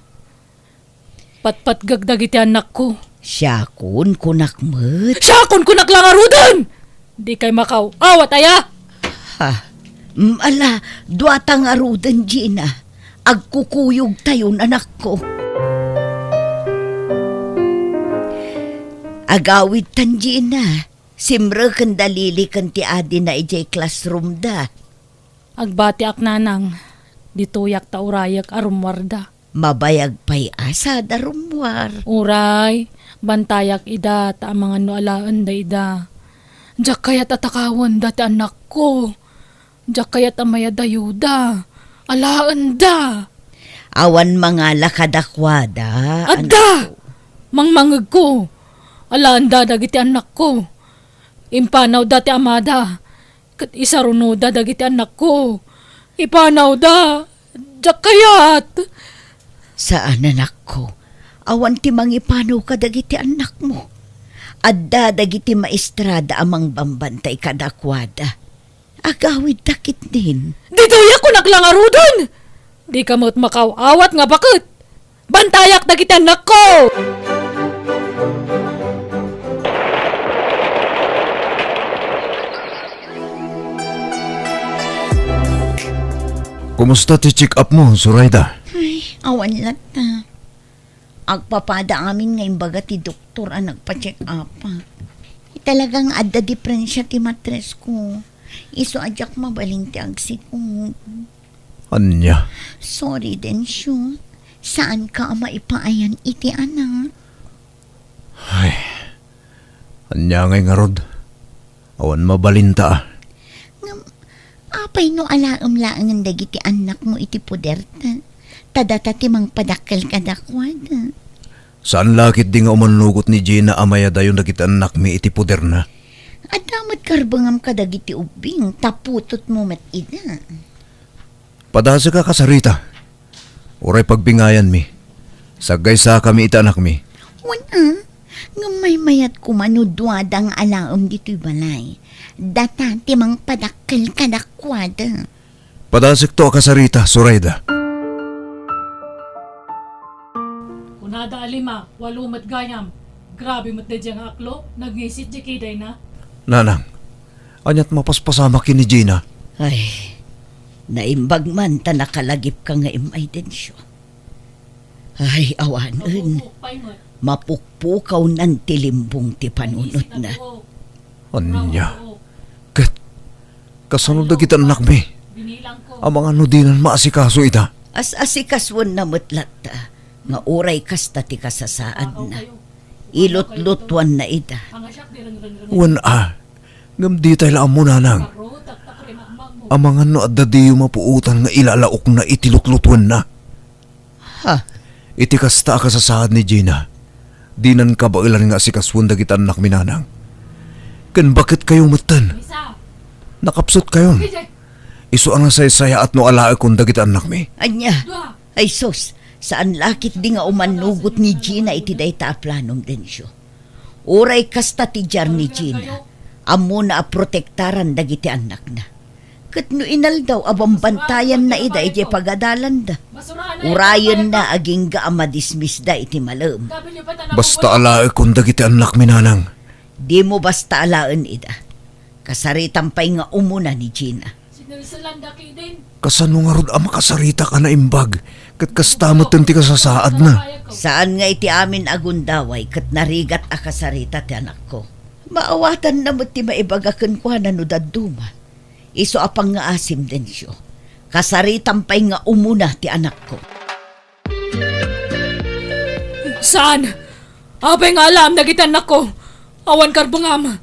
Patpat gagdagiti anak ko. Siya kun kunakmet. Siya akong kunak lang arudan! Di kay makaw. Awat aya! Ha, ala, duatang arudan Gina. Agkukuyog tayon anak ko. Agawid tan Gina. Simre kan dalili kan ti adi na ijay classroom da. Agbati ak nanang. Dituyak ta urayak arumwarda. Mabayag pa'y asa darumwar. Uray, bantayak ida ta mga no alaan da ida. Diyak kayat atakawan dati anak ko. Diyak kayat amaya dayuda. Alaan da. Awan mga lakadakwada. Adda! Mangmangag ko. Alaan da dagiti anak ko. Impanaw dati amada. Kat isaruno da dagiti anak ko. Ipanaw da. Diyak kayat. Saan anak ko? Awan ti mangipano ka dagiti anak mo. Adda dagiti maestrada amang bambantay kadakwada. Agawid takit din. Dito ko naglangarudon! Di ka mo't makawawat nga bakit? Bantayak na kita anak ko! Kumusta ti check up mo, Surayda? Ay, awan lang ta. Agpapada amin ngayon baga ti doktor ang nagpa-check up. Talagang adda diferensya ti matres ko. Iso adyak mabaling ti agsi ko. Anya? Sorry din siya. Saan ka maipaayan iti anak? Ay, anya ngay nga rod. Awan mabalinta. Apay no alaam laangan dagiti anak mo iti puderta. Tadata ti mang padakkel kadakwada. Saan lakit di nga umanugot ni Gina amaya dayon dagiti anak mi iti puder na? Adamat karbangam ka dagiti ubing. Taputot mo met ida. Padasa ka kasarita. Uray pagbingayan mi. Sagay sa kami iti anak mi. Wala. Nga may mayat kumanudwadang alaam dito'y balay. Data ti mang padakkel kadakwada. Padasik to kasarita, Surayda. Kunada alima, walumat gayam. Grabe mat na diyang aklo, nagngisit di kiday na. Nanang, anyat mapaspasama kini Gina. Ay, naimbag man ta nakalagip ka nga imay din siya. Ay, awanan. Pupukpay mo. Mapukpukaw ng tilimbong ti panunot na. Anya? Kat, kasunod na kita anak mi. Binilang ko. Ang mga nudinan maasikaso ita. As-asikaswan na mutlat ta. Nga oray kasta ti kasasaad na. Ilot-lotwan na ita. Pangasyak di rang Wan ngam di tayo lang mo nanang. Paro, taktak rin ang mo. Ang mga no at dadiyo mapuutan nga ilalaok na itilutlutuan na. Ha? Iti kasta kasasaad ni Gina. Dinan ka ba ilan nga asikaswan da kita anak mi nanang. Kan bakit kayo matan? Isa. Nakapsot kayon. Kijay. Iso ang nasay-saya at no alae kung dagit anak mi. Anya? Dua. Ay sus, saan lakit di nga umanugot ni Gina iti dayta a planom din siya. Oray kasta ti jar ni Gina. Amo na a protektaran dagiti anak na. Kat no inaldaw abang bantayan na ida iti pagadalan da. Urayan na aging gaama dismiss da iti malam. Basta alae kung dagiti anak mi nanang. Di mo basta alaan ida. Kasaritan pa'y nga umuna ni Gina. Kasano nga rod makasarita ka na imbag. Kat kastamot ti kasasaad na. Saan nga iti amin agundaway kat narigat a kasarita ti anak ko. Maawatan na mo ti maibagakan ko na no daduma. Iso apang nga asim din siyo. Kasaritan pa'y nga umuna ti anak ko. Saan? Apay nga alam na gitanak ko. Awan karbungam.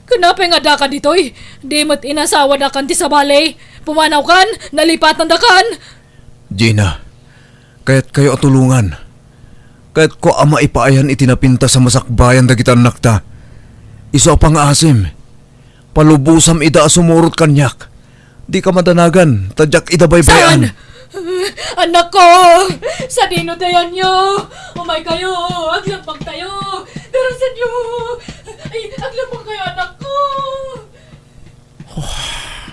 Kanapay nga da ka ditoy. Di mo't inasawa da kan ti sa balay. Pumanaw kan, nalipatan da kan. Gina, kaya't kayo atulungan. Kaya't ko ama ipaayan itinapinta sa masakbayan dagitan nakta. Iso pang asim. Palubusam ida sumurot kanyak. Di ka madanagan, tadyak ida baybayan. Saan? Anak ko! Sa dino dayan nyo! Umay kayo! Aglambang tayo! Darasan nyo! Ay, aglambang kayo, anak ko!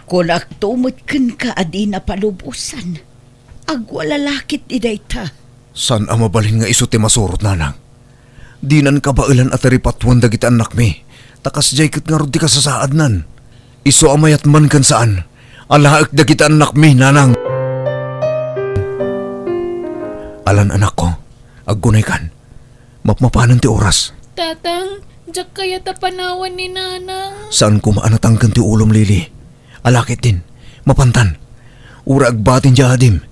Kung aktumot kan ka adi na palubusan. Agwalalakit idayta. San ang mabalhin nga iso ti masurot nanang? Dinan ka ba ilan at ripatwan dagiti anak mi? Takas jay kat nga rod di kasasaad nan. Iso amayat man kan saan? Alaak dagiti anak mi nanang. Alan anak ko, aggunay kan. Mapmapanan ti oras. Tatang, diyak kaya tapanawan ni nanang. Saan ko maanatanggan ti ulom lili? Alakit din, mapantan. Ura agbatin di adim.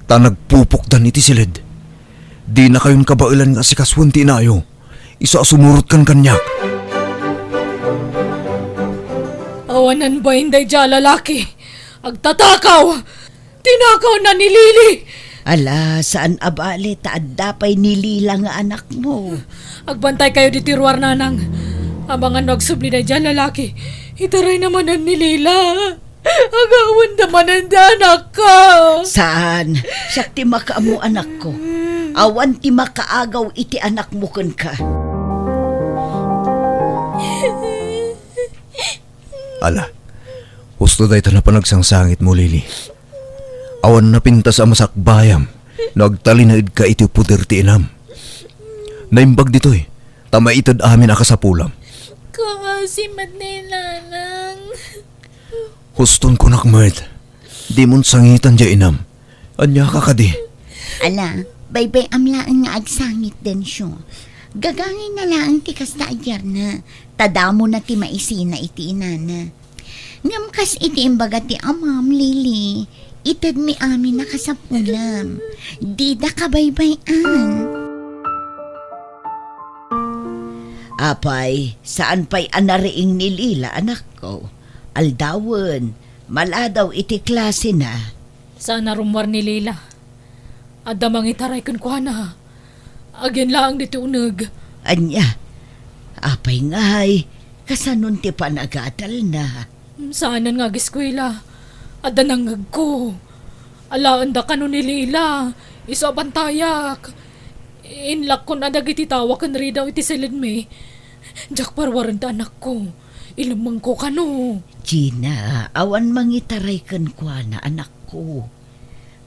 Ta nagpupukdan iti silid. Di na kayon kabailan nga si kaswan ti inayo. Isa sumurot kan kanyak. Awanan ba hindi dya lalaki? Agtatakaw! Tinakaw na ni Lily! Ala, saan abali taadapay nilila nga anak mo? Agbantay kayo di tiruar nanang. Abangan nagsubli na dyan lalaki. Itaray naman ang nilila. Agawan naman ang anak ko. Saan? Siya ti makaamu anak ko. Awan ti makaagaw iti anak mo kun ka. Ala, husto day na panagsangsangit mo, Lili. Awan na pinta sa masakbayam, nagtalinaid ka iti puder ti inam. Naimbag dito'y, tama itad amin akasapulam. Kakasimat ni nanang. Huston ko nakmert, di mon sangitan dya inam. Anya ka kadi. Ala, baybay amlaan nga agsangit din siya. Gagangin na lang ti kasta agyar na. Tadamo na ti maisina iti inana. Ngamkas iti imbaga ti amam, Lili. Itad mi amin nakasapulam. Di da kabaybayan. Apay, saan pa'y anariing nilila anak ko? Aldawan, maladaw iti klase na. Sana rumwar ni Lila. Adamang itaray kun ko na. Agyan lang dito unag. Anya, apay ngay, kasanon ti panagadal na. Saanan nga giskwela. Adanangag ko. Alaan da kano ni Lila. Isa bantayak. Inlak ko na dagiti tawa kan rin daw iti silid me. Diyak parwaran ta anak ko. Ilamang ko kano. Gina, awan mangitaray kan kwa na anak ko.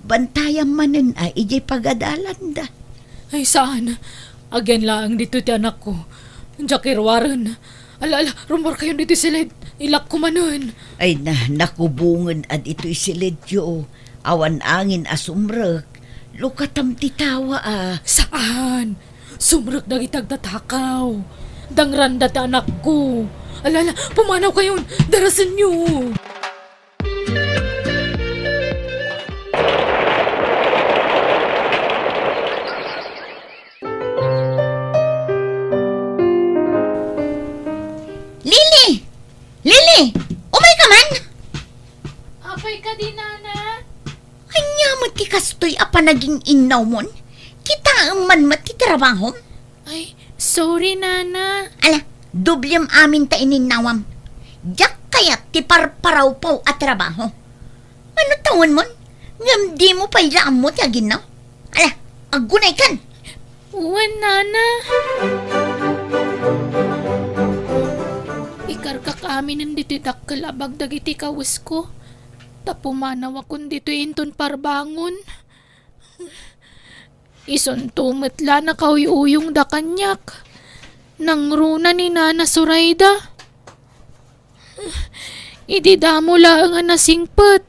Bantayang manen ay ijay pagadalan da. Ay saan? Agyan lang dito ti anak ko. Diyak irwaran. Ala, rumor kayo dito silid. Ilak ko manon. Ay na, nakubungan at ito'y silidyo. Awan angin asumrek. Lukatam ti tawa Saan? Sumrek na itagtatakaw. Dangranda ti anak ko. Alala, pumanaw kayon. Darasan nyo. Lili! Lili! Umay ka man! Apay ka di, nana. Kanya mati kastoy apa naging inaw mon? Kita ang man mati trabaho? Ay, sorry, nana. Ala, dublem amin ta ininawam. Diyak kaya ti parparaw paw at trabaho. Ano tawon mon? Ngam di mo pa ilaan mo ti aginaw? Ala, agunay kan! Uwan, nana. Ikarka kami nandito dakkel abag dagiti kawas ko. Tapumanaw akong dito inton parbangon. Ison tumetla na kauyuyong da kanyak. Nang runa ni Nana Surayda. Idi damo lang nga nasingpet.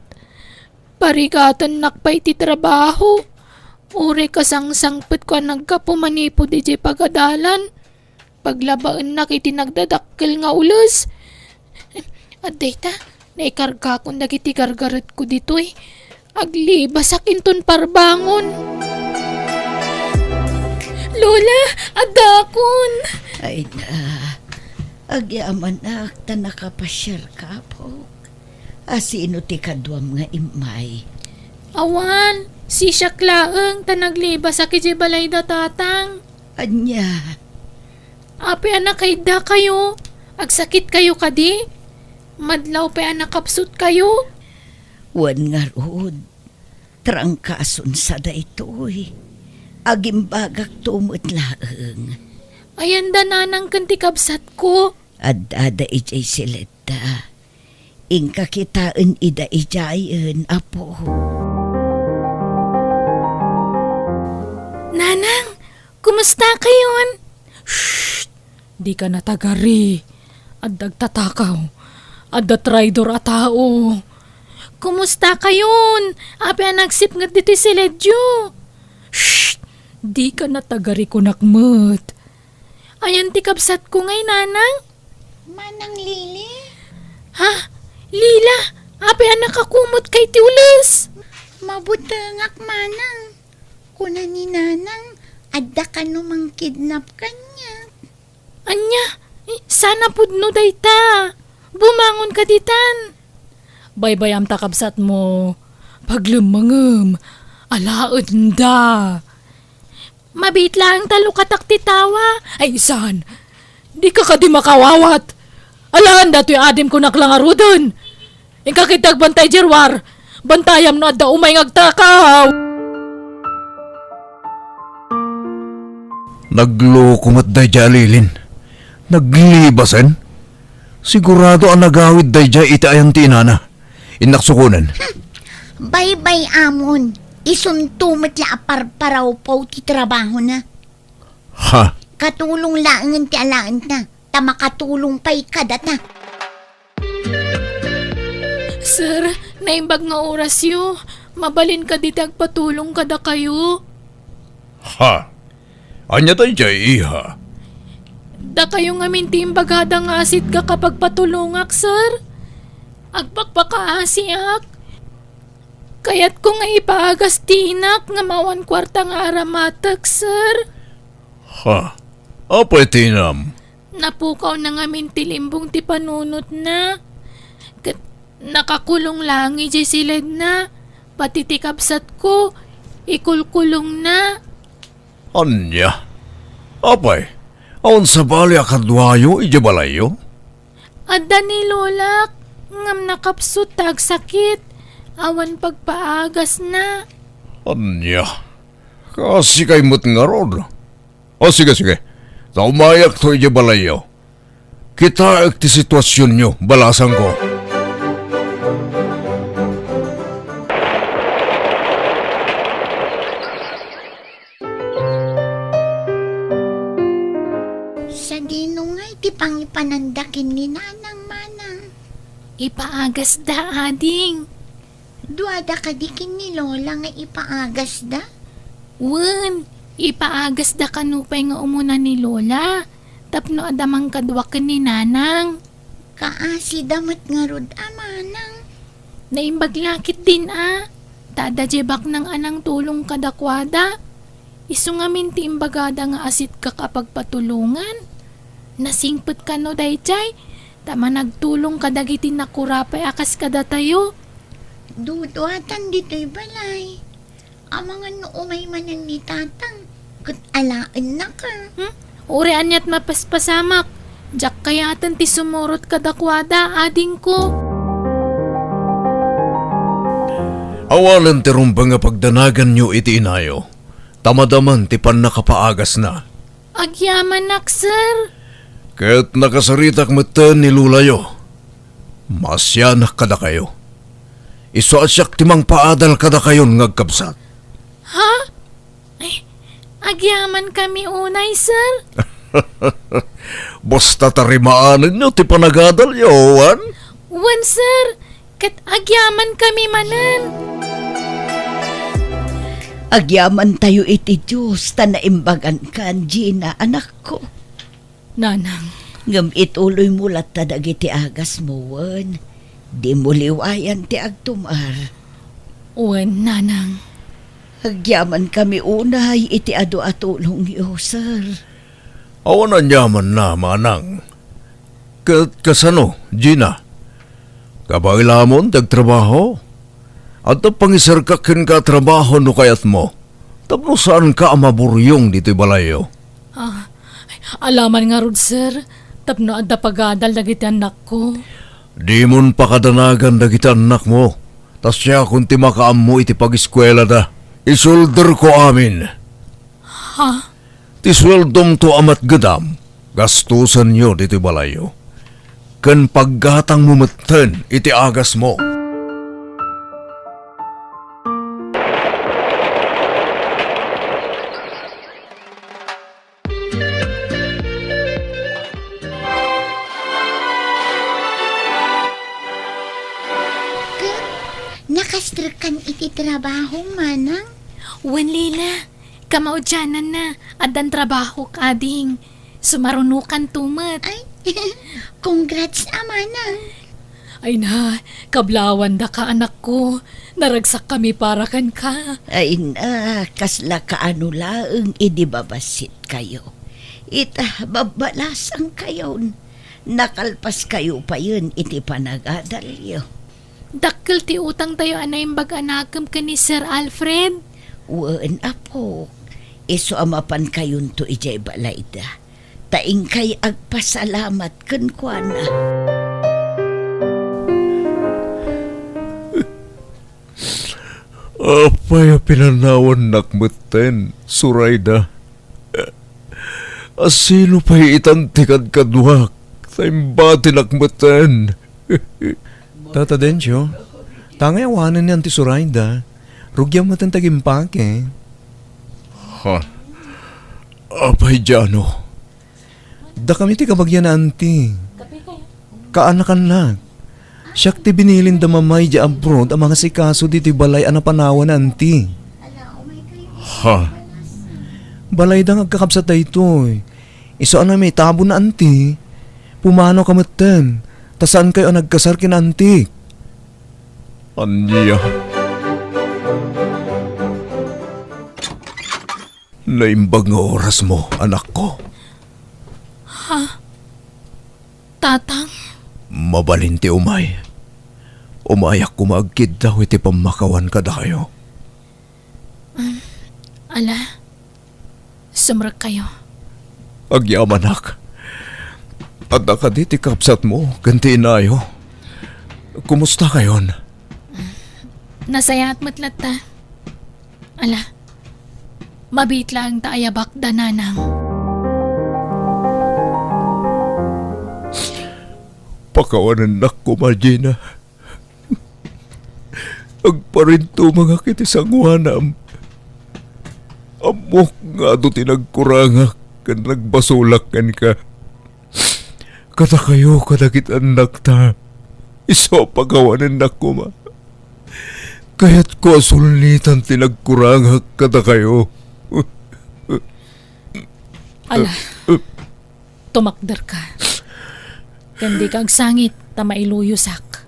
Parigatan nakpay ti trabaho. Ure kasangsangpet ko nagkapumanipo di jay pagadalan. Paglabaan na kiti nagdadakkel nga ulos. At data, naikarga ko nagiti gargaret ko dito eh. Aglibasak inton parbangon. Lola, adakon. Ay na, agyaman ta nakapasyal ka po. Asino ti kadwam nga imay. Awan, si Syaklaeng tanagliba sa kiji balay da tatang. Anya, Ape anak kayda kayo. Agsakit kayo kadi. Madlaw pa anak kapsut kayo. wan nga rod. Trangkason sa da ito'y. Agimbagak tumot laeng. Ayan da nanang kanti kabsat ko. Adada ijay silita. Ingka kitaan ida ijayan, apo. Nanang, kumusta kayon? Shh! Di ka natagari. At dagtatakaw. At da traidor a tao. Kumusta kayon? Ape anagsip nga diti si Ledyo. Shh! Di ka natagari ko nakmet. Ayan ti kabsat ko ngay nanang. Manang Lili? Ha? Lila, ape anak akumot kay ti ulis. Mabutangak manang. Kuna ni nanang, adda ka numang kidnap kanya. Anya, sana pudno dayta. Bumangon ka ditan. Baybayam takabsat mo. Paglumangam, alaad da. Mabit lang talo katak titawa. Ay san, di ka kadi makawawat. Alaan dato'y adim ko naklangarudon. Ingka kitag bantay jerwar. Bantayam no adda umay ngagtakaw. Naglokom at dayja alilin. Naglibasan? Sigurado ang nagawid dayja itaayang tinana. Inaksukunan. Bye-bye amon. Isuntumot la aparparaw po ti trabaho na. Ha? Katulong laangan ti alaan na. Tamakatulong pa'y kadata. Sir, naimbag nga oras yo. Mabalin ka di patulong kada kayo. Ha? Anya dayja iha? Da kayo nga mintimbagada nga asit ka kapag patulungak, sir. Agpakpakaasiak. Kaya't ko nga ipaagas tinak nga mawan kwarta nga aramatak, sir. Ha? Apa tinam? Napukaw na nga mintilimbong ti panunot na. Nakakulong lang ijay silid na. Pati ti kapsat ko, ikulkulong na. Anya? Apay? Awan sa bali akadwayo ijabalayo? Adda ni Lolak, ngam nakapsut tag sakit. Awan pagpaagas na. Anya? Kasi kay mo't nga ron. O sige. Taumayak to ijabalayo. Kita ak ti sitwasyon nyo, balasan ko. Sa dinungay ti pangipanandakin ni nanang manang. Ipaagas da, ading. Duada ka dikin ni Lola nga ipaagas da. Wen, ipaagas da kanupay nga umuna ni Lola. Tapno adamang kadwakan ni Nanang. Kaasi damat nga rod amanang. Naimbag lakit din Tada jebak ng anang tulong kadakwada. Isu nga minti imbagada nga asit ka kapag patulungan. Nasingpet ka no dayjay. Tama nagtulong kadagiti nakurapay akas kada tayo. Duduatan dito'y balay. Amangan no umay manan ni tatang. Kat alaan na ka. Uri anyat mapaspasamak. Jak kayatan ti sumurot kadakwada ading ko. Awalan ti rumba nga pagdanagan nyo iti inayo. Tamadaman ti pan nakapaagas na. Agyaman nak, sir. Kaya't nakasaritak matan ni lulayo. Masyanak kada kayo. Iso asyak timang paadal kada kayon ngagkabsat. Ha? Ay, agyaman kami unay, sir. Basta tarimaanan nyo ti panagadal yawan. Wan, sir. Kat agyaman kami manan. Agyaman tayo iti Diyos, tanaimbagan kan, Gina, anak ko. Nanang, Ngam ituloy mo lat dagiti agas mo, wan. Di mo liwayan ti agtumar. wan, nanang. Agyaman kami unay, iti ado atulong iyo, sir. Awan yaman na, manang. Kasano, Gina? Kabailamon, tagtrabaho? At pangisarkakin ka trabaho no kayat mo. Tapno saan ka amaburyong dito'y balayo? Alaman nga rod, sir. Tapno adda pagadal dagiti anak ko. Di mon pakadanagan dagiti anak mo. Tas siya kung ti makaam mo iti pag-eskwela da. Isulder ko amin. Ha? Ti sweldom to amat gadam. Gastusan nyo dito'y balayo. Kan paggatang mumatan iti agas mo. Nakastrukan iti trabaho, manang. Wan, Lila. Kamaudyanan na. Adan trabaho kading. Sumarunukan tumat. Ay, congrats, manang. Ay na, kablawan da ka anak ko. Naragsak kami para kan ka. Ay na, kasla kaano laeng idibabasit kayo. Ita, babalasang kayon. Nakalpas kayo pa yun, iti panagadalyo. Dakkel ti utang tayo anaimbag anakam ka ni Sir Alfred. Wan apo, iso amapan kayon to ijay balayda. Taing kay agpasalamat kun kuana. Apay pinanawan nakmeten, Surayda. Asino pa'y itantikad kaduak, taimbati nakmeten. Tata Densyo, tangay awanan ni Auntie Surayda. Rugyam mo tang tagimpake. Ha? Apay Jano. Da kami ti kabagyan na Auntie. Kaanakan lang. Siyak ti binilin da mamay di abroad ang mga sikaso di ti balay anapanawan na Auntie. Ha? Balay da ngagkakabsat da ito eh. Iso na may tabo na Auntie. Pumano kamatan. Tasaan kayo nagkasar kinantik? Anya. Naimbag nga oras mo, anak ko. Tatang, Mabalinti umay. Umayak kumagkid daw iti pamakawan ka da kayo. ala, sumrak kayo. Agyamanak. At nakaditi kapsat mo, ganti inayo. Kumusta kayon? Nasaya at matlat ta. Ala, mabit lang ta ayabak da nanang. Pakawanan na ko, Margina. Agparinto mga kiti sangwanam. Amok nga do tinagkurangak kan nagbasulakan ka. Kata kayo kadagit anak ta. Iso pagawanan na ko, ma. Kaya't ko asulitan tinagkurangak kata kayo. Ala, tumakder ka. Kandi kag sangit ta mailuyusak.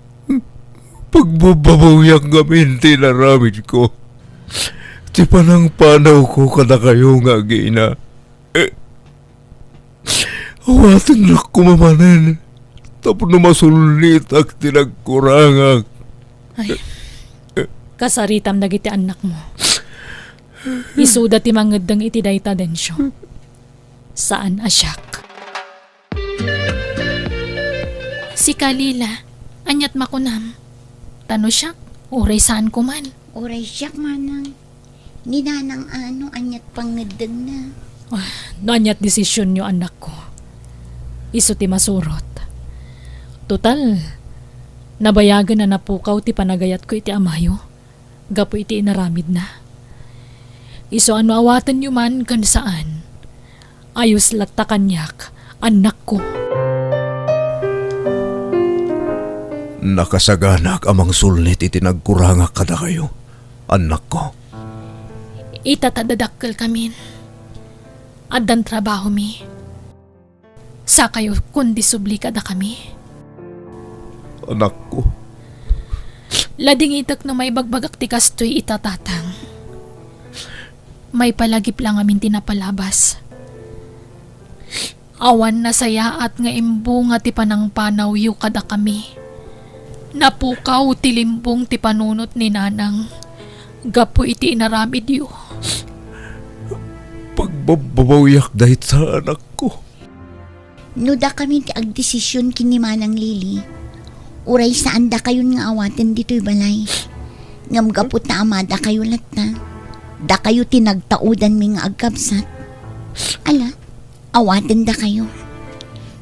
Pagbabawiyang gamin tinaramid ko. Ti panang panaw ko kada kayo nga gina. Awatan na kumamanan. Tapos na masulit at tinagkurangak. Ay, kasaritam dagiti anak mo. Isuda ti mangedang iti dayta Densyo. Saan asyak? Si Kalila, anyat makunam. Tano siya, uray saan kuman. Oray siyak, manang. Ninanang ano, anyat pangedeng na. No anyat desisyon nyo anak ko. Iso ti masurot. Total, Nabayagan na napukaw ti panagayat ko iti amayo. Gapo iti inaramid na. Iso ano awatan nyo man kan saan. Ayos latta kanyak, anak ko. Nakasaganak amang sulit iti nagkurangak kada kayo, anak ko. Itatadadakkel kamin. Addan trabaho mi. Sa kayo kundi subli kada kami. Anak ko. Lading itak na may bagbagak ti kastoy itatatang. May palagip lang amin tinapalabas. Awan na saya at nga imbunga ti panang panaw yu kada kami. Napukaw ti limbong ti panunot ni nanang. Gapo iti inaramid yu. Pagbabawiyak dahit sa anak ko. Nuda kami ti agdesisyon kini Manang Lili. Uray saan da kayo nga awaten dito'y balay. Ngam gapot na amada kayo latta. Da kayo tinagtaudan mi nga agkabsat. Ala, awaten da kayo.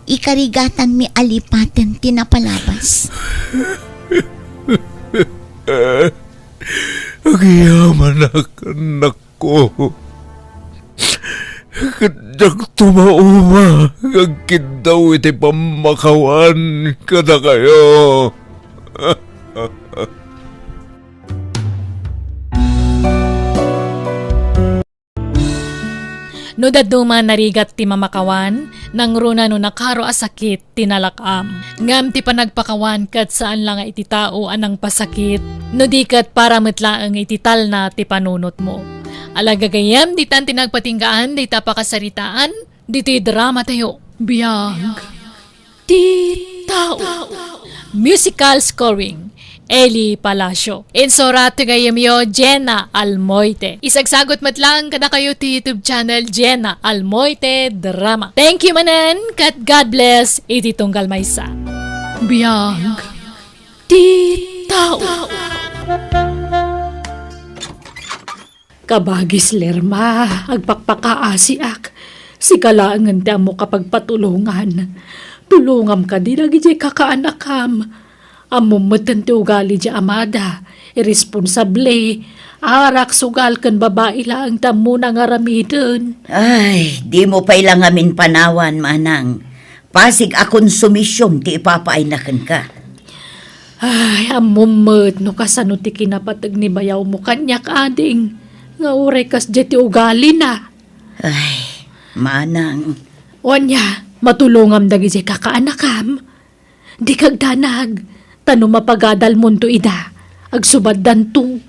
Ikarigatan mi alipaten tinapalabas. Agyaman anak ko. Kadyak tumauma, agkid daw iti pamakawan kada kayo. No daduma narigat ti mamakawan, nang runa no nakaro asakit tinalakam. Ngam ti panagpakawan kat saan lang iti tao anang pasakit, no di kat para metlaang iti tal na ti panunot mo. Alagagayam di tan tinagpatinggaan, di tapakasaritaan, di ti drama tayo. Biyag ti tao. Musical scoring, Eli Palacio. Insorato gayamyo, Jenna Almoite. Isagsagot matlang kada kayo ti YouTube channel Jenna Almoite Drama. Thank you manan, kat God bless, iti tunggal maysa. Biyag ti tao. Kabagis lerma, agpakpakaasiak. Si kalaangan ti mo kapag patulungan. Tulungam ka di lagi di kakaanakam. Amumatan ti ugali di amada. Irresponsable. Arak sugal kan babae lang tamo nang aramidon. Ay, di mo pa ilang amin panawan, Manang. Pasig akong sumisyon ti ipapainakan ka. Ay, amumad no kasano ti kinapatag ni bayaw mo kanyak ading. Nga uray kas ti ugali na. Ay, Manang. Wanya, matulungam dagi di kakaanakam. Di kagdanag. Tano mapagadal munto ida. Agsubad danto.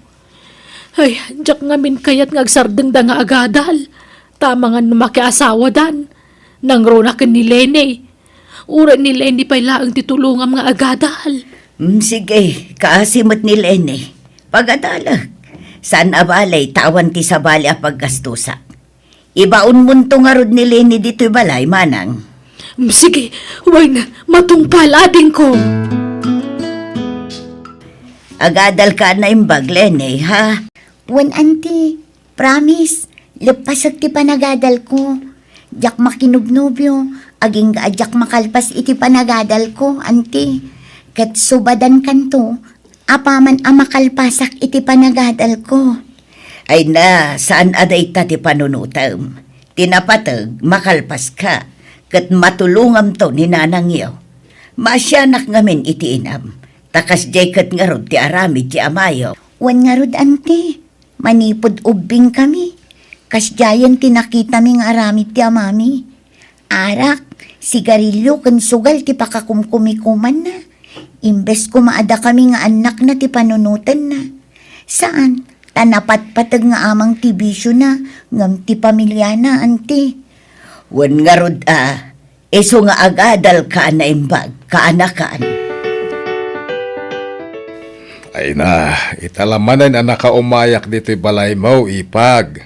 Ay, jak ngamin kayat ngagsardeng da nga agadal. Tama nga makiasawa dan. Nang ronakan ni Lene. Ura ni Lene pa'y laang titulungam nga agadal. Sige, kaasimot ni Lene. Pagadalag. San abalay, tawan ti sa bali a paggastusa. Ibaon munto nga rod ni Lene dito'y balay, Manang. Sige, huwag na, matungpal ading ko. Agadal ka na imbag, Lene, ha? Wan auntie, promise, lepasag ti panagadal ko. Jak makinubnubyo, aging jak makalpas iti panagadal ko, auntie. Kat subadan kanto, apaman amakalpasak iti panagadal ko. Ay na, saan aday ta ti panunutam? Tinapatag, makalpas ka. Kat matulungam to ni nanang iyo. Masyanak ngamin iti inam. Takas jacket nga rod ti aramid ti amayo. Wan nga rod, auntie. Manipod ubing kami. Kasjayan tinakita mi nga aramid ti amami. Arak, sigarilyo kan sugal ti pakakumkumikuman na. Imbes kumaada kami nga anak na ti panunutan na. Saan? Tanapat-patag nga amang ti bisyo na. Ngam ti pamilya na, auntie. Wan nga rod iso nga agadal ka na imbag, kaanakan. Ay na, italamanan ang nakaumayak dito'y balay mo, ipag.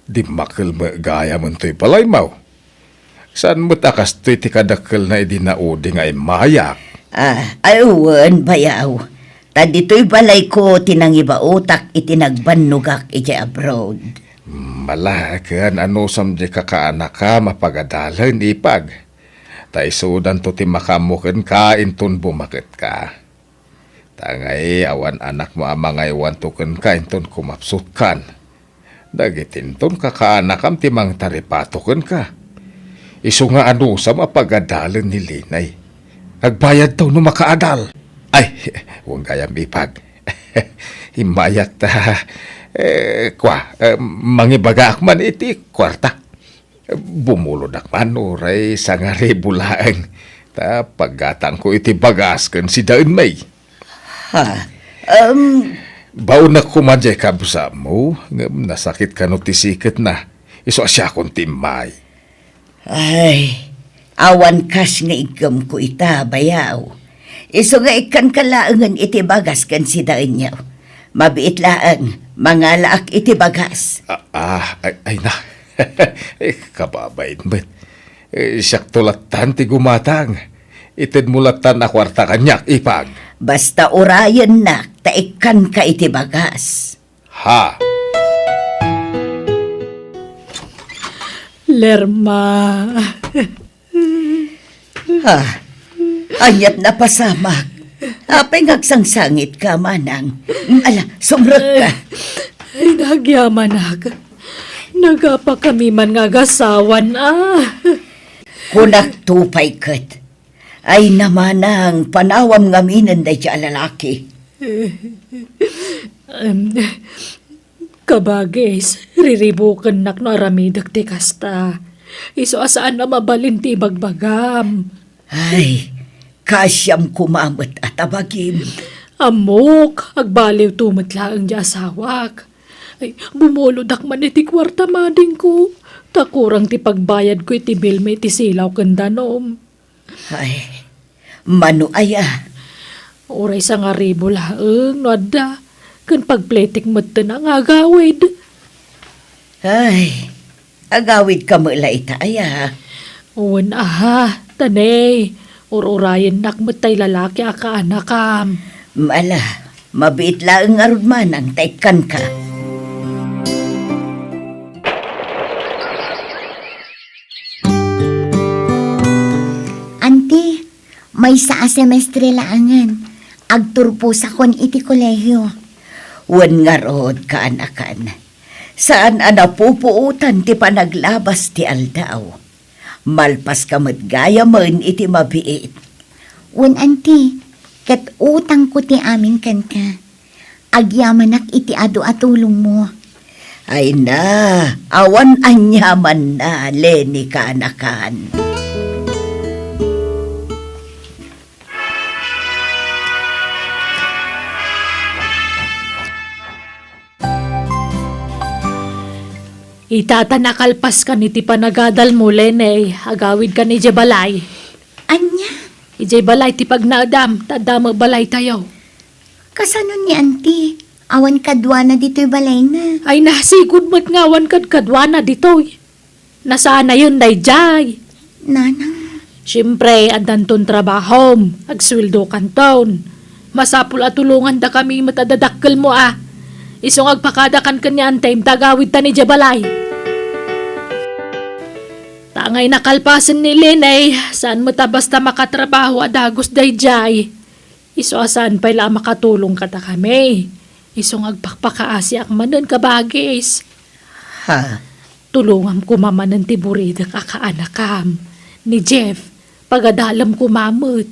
Di makil gaya mo to'y balay mo. Saan mo takas to'y tikadakil na idinaudi nga imayak? Aywan, bayaw. Ta dito'y balay ko tinangiba utak itinagbanugak iti abroad. Malakan ano samdi kakaanak ka mapagadalan ipag. Ta isudan to ti makamukin ka intun bumakit ka. Tangay awan anak mo amangay wantukan ka inton kumapsukan. Dagitinton kakaanakam timang taripatokan ka. Isu nga ano sa mapagadalan ni Linay. Agbayad daw no makaadal. Ay, huwag kayang ipag. Himayat mangibaga akman iti kwarta. Bumulod akman uray sa nga rebulaang. Ta paggatang ko iti bagas kan si Daun May. Baon na kumadya kabusa mo, nasakit ka no tisikat na. Iso asya kong timay. Ay, awan kas nga igam ko ita, bayaw. Iso nga ikan kalaangan iti bagas kan si Daun niyaw. Mabiit laang, mga laak iti bagas. Ay na. Kababain ba't? Siyak tulatan ti gumatang. Itid mulatan na kwarta kanyak ipag. Basta orayan na, taikan ka iti bagas. Ha? Lerma. Anyat na pasamak. Apay ngagsangsangit ka, manang. Ala, sumrot ka. Ay, nagyaman ako. Nagapa kami man nga gasawan Kunak tupay kat. Ay naman ang panawam ngaminan day siya lalaki. Kabagis, riribukan nak no aramidak ti kasta. Iso asaan na mabalin ti bagbagam. Ay, kasyam kumamot at abagim. Amok, agbaliw tumatlaang di asawak. Ay, bumuludak man iti kwarta mading ko. Takurang ti pagbayad ko iti bill may ti silaw kandanom. Ay, mano aya. Oray sa nga ribo laeng, no adda. Kan pagpletik mo ang agawid. Ay, agawid ka mo ita aya. Uwan tanay. Urayan nak matay lalaki aka anakam. Mala, mabiit laeng arud man ang taikan ka. Auntie, may sa semestre laangan. Agturpo sa kon iti kolehyo. Wan nga rod ka anakan. Saan anapupuutan ti panaglabas ti aldaw. Malpas ka matgaya man iti mabiit. Wan auntie, ket utang ko ti amin kan ka. Agyamanak iti ado atulong mo. Ay na, awan anyaman na, Lenny ka anakan. Itatanakalpas ka ni ti panagadal mo, Lene. Agawid ka ni Jebalay. Anya, Jebalay ti pagnaadam, tadama balay tayo. kasano ni auntie? Awan kadwa na dito'y balay na. Ay nasigod mo't ngawan kad kadwana ditoy. Nasaan na yun, dayjay? Nanang, Siyempre, andan ton trabahom, agswildo kanton. Masapul at tulungan da kami matadadakkel mo Isong agpakadakan kanyan time tagawid ta ni Jebalay. Tangay nakalpasan ni Lenay, saan mo ta basta makatrabaho at agos dayjay. Iso asan pala makatulong kata kami. Isong agpakpakaasi ak manan kabagis. Ha? Tulungam ko mamanan ti burida kakaanakam. Ni Jeff, pagadalam ko mamut.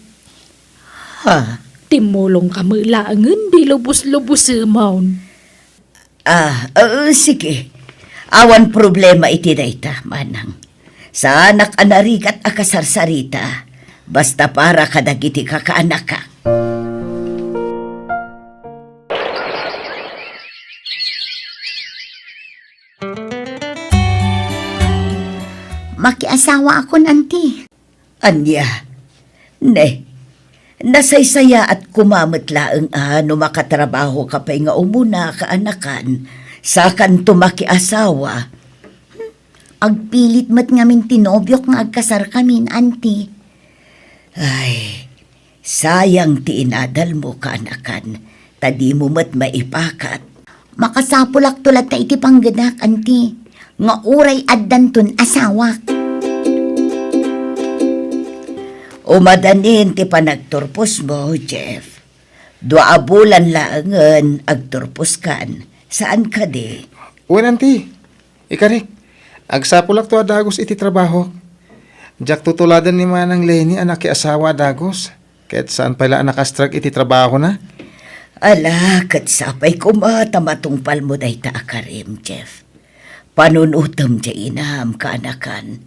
Ha? Timulong kami laangan di lubos-lubos maun. Sige. Awan problema iti dayta, manang. Sa anak anarigat akasarsarita, basta para kadagiti kakaanak ka. makiasawa ako auntie. Anya, nasaysaya at kumamit laeng no makatrabaho ka pa nga umuna kaanakan, sa kanto makiasawa. Agpilit mat ngamin tinobyok nga agkasar kamin, auntie. Ay, sayang ti inadal mo kaanakan, tadi mo mat maipakat. Makasapulak tulat ta iti pangganak, auntie. Nga uray addanton asawak. Umadanin ti panagturpos mo, Jeff. Dua bulan laangan agturpuskan. Saan ka di? Uwan, auntie. Ikarik. Agsapulak to adagos iti trabaho. Jak tutuladan ni Manang Lenny anak ki asawa adagos. Kahit saan pala nakastrag iti trabaho na. Ala, katsapay kumata matungpal mo day ta akarim, Jeff. Panunutam dya inam kaanakan.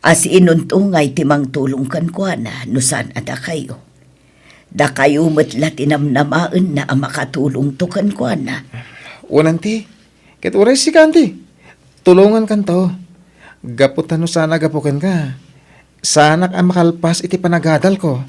As inuntungay timang tulong kan kwa na nusan ada kayo. Da kayo matla tinamnamaan na ang makatulong to kan kwa na. Uwan, auntie. Kahit uray si ka, auntie. Tulungan kan to. Gaputan no sana gapukan ka. Sanak ang makalpas iti panagadal ko.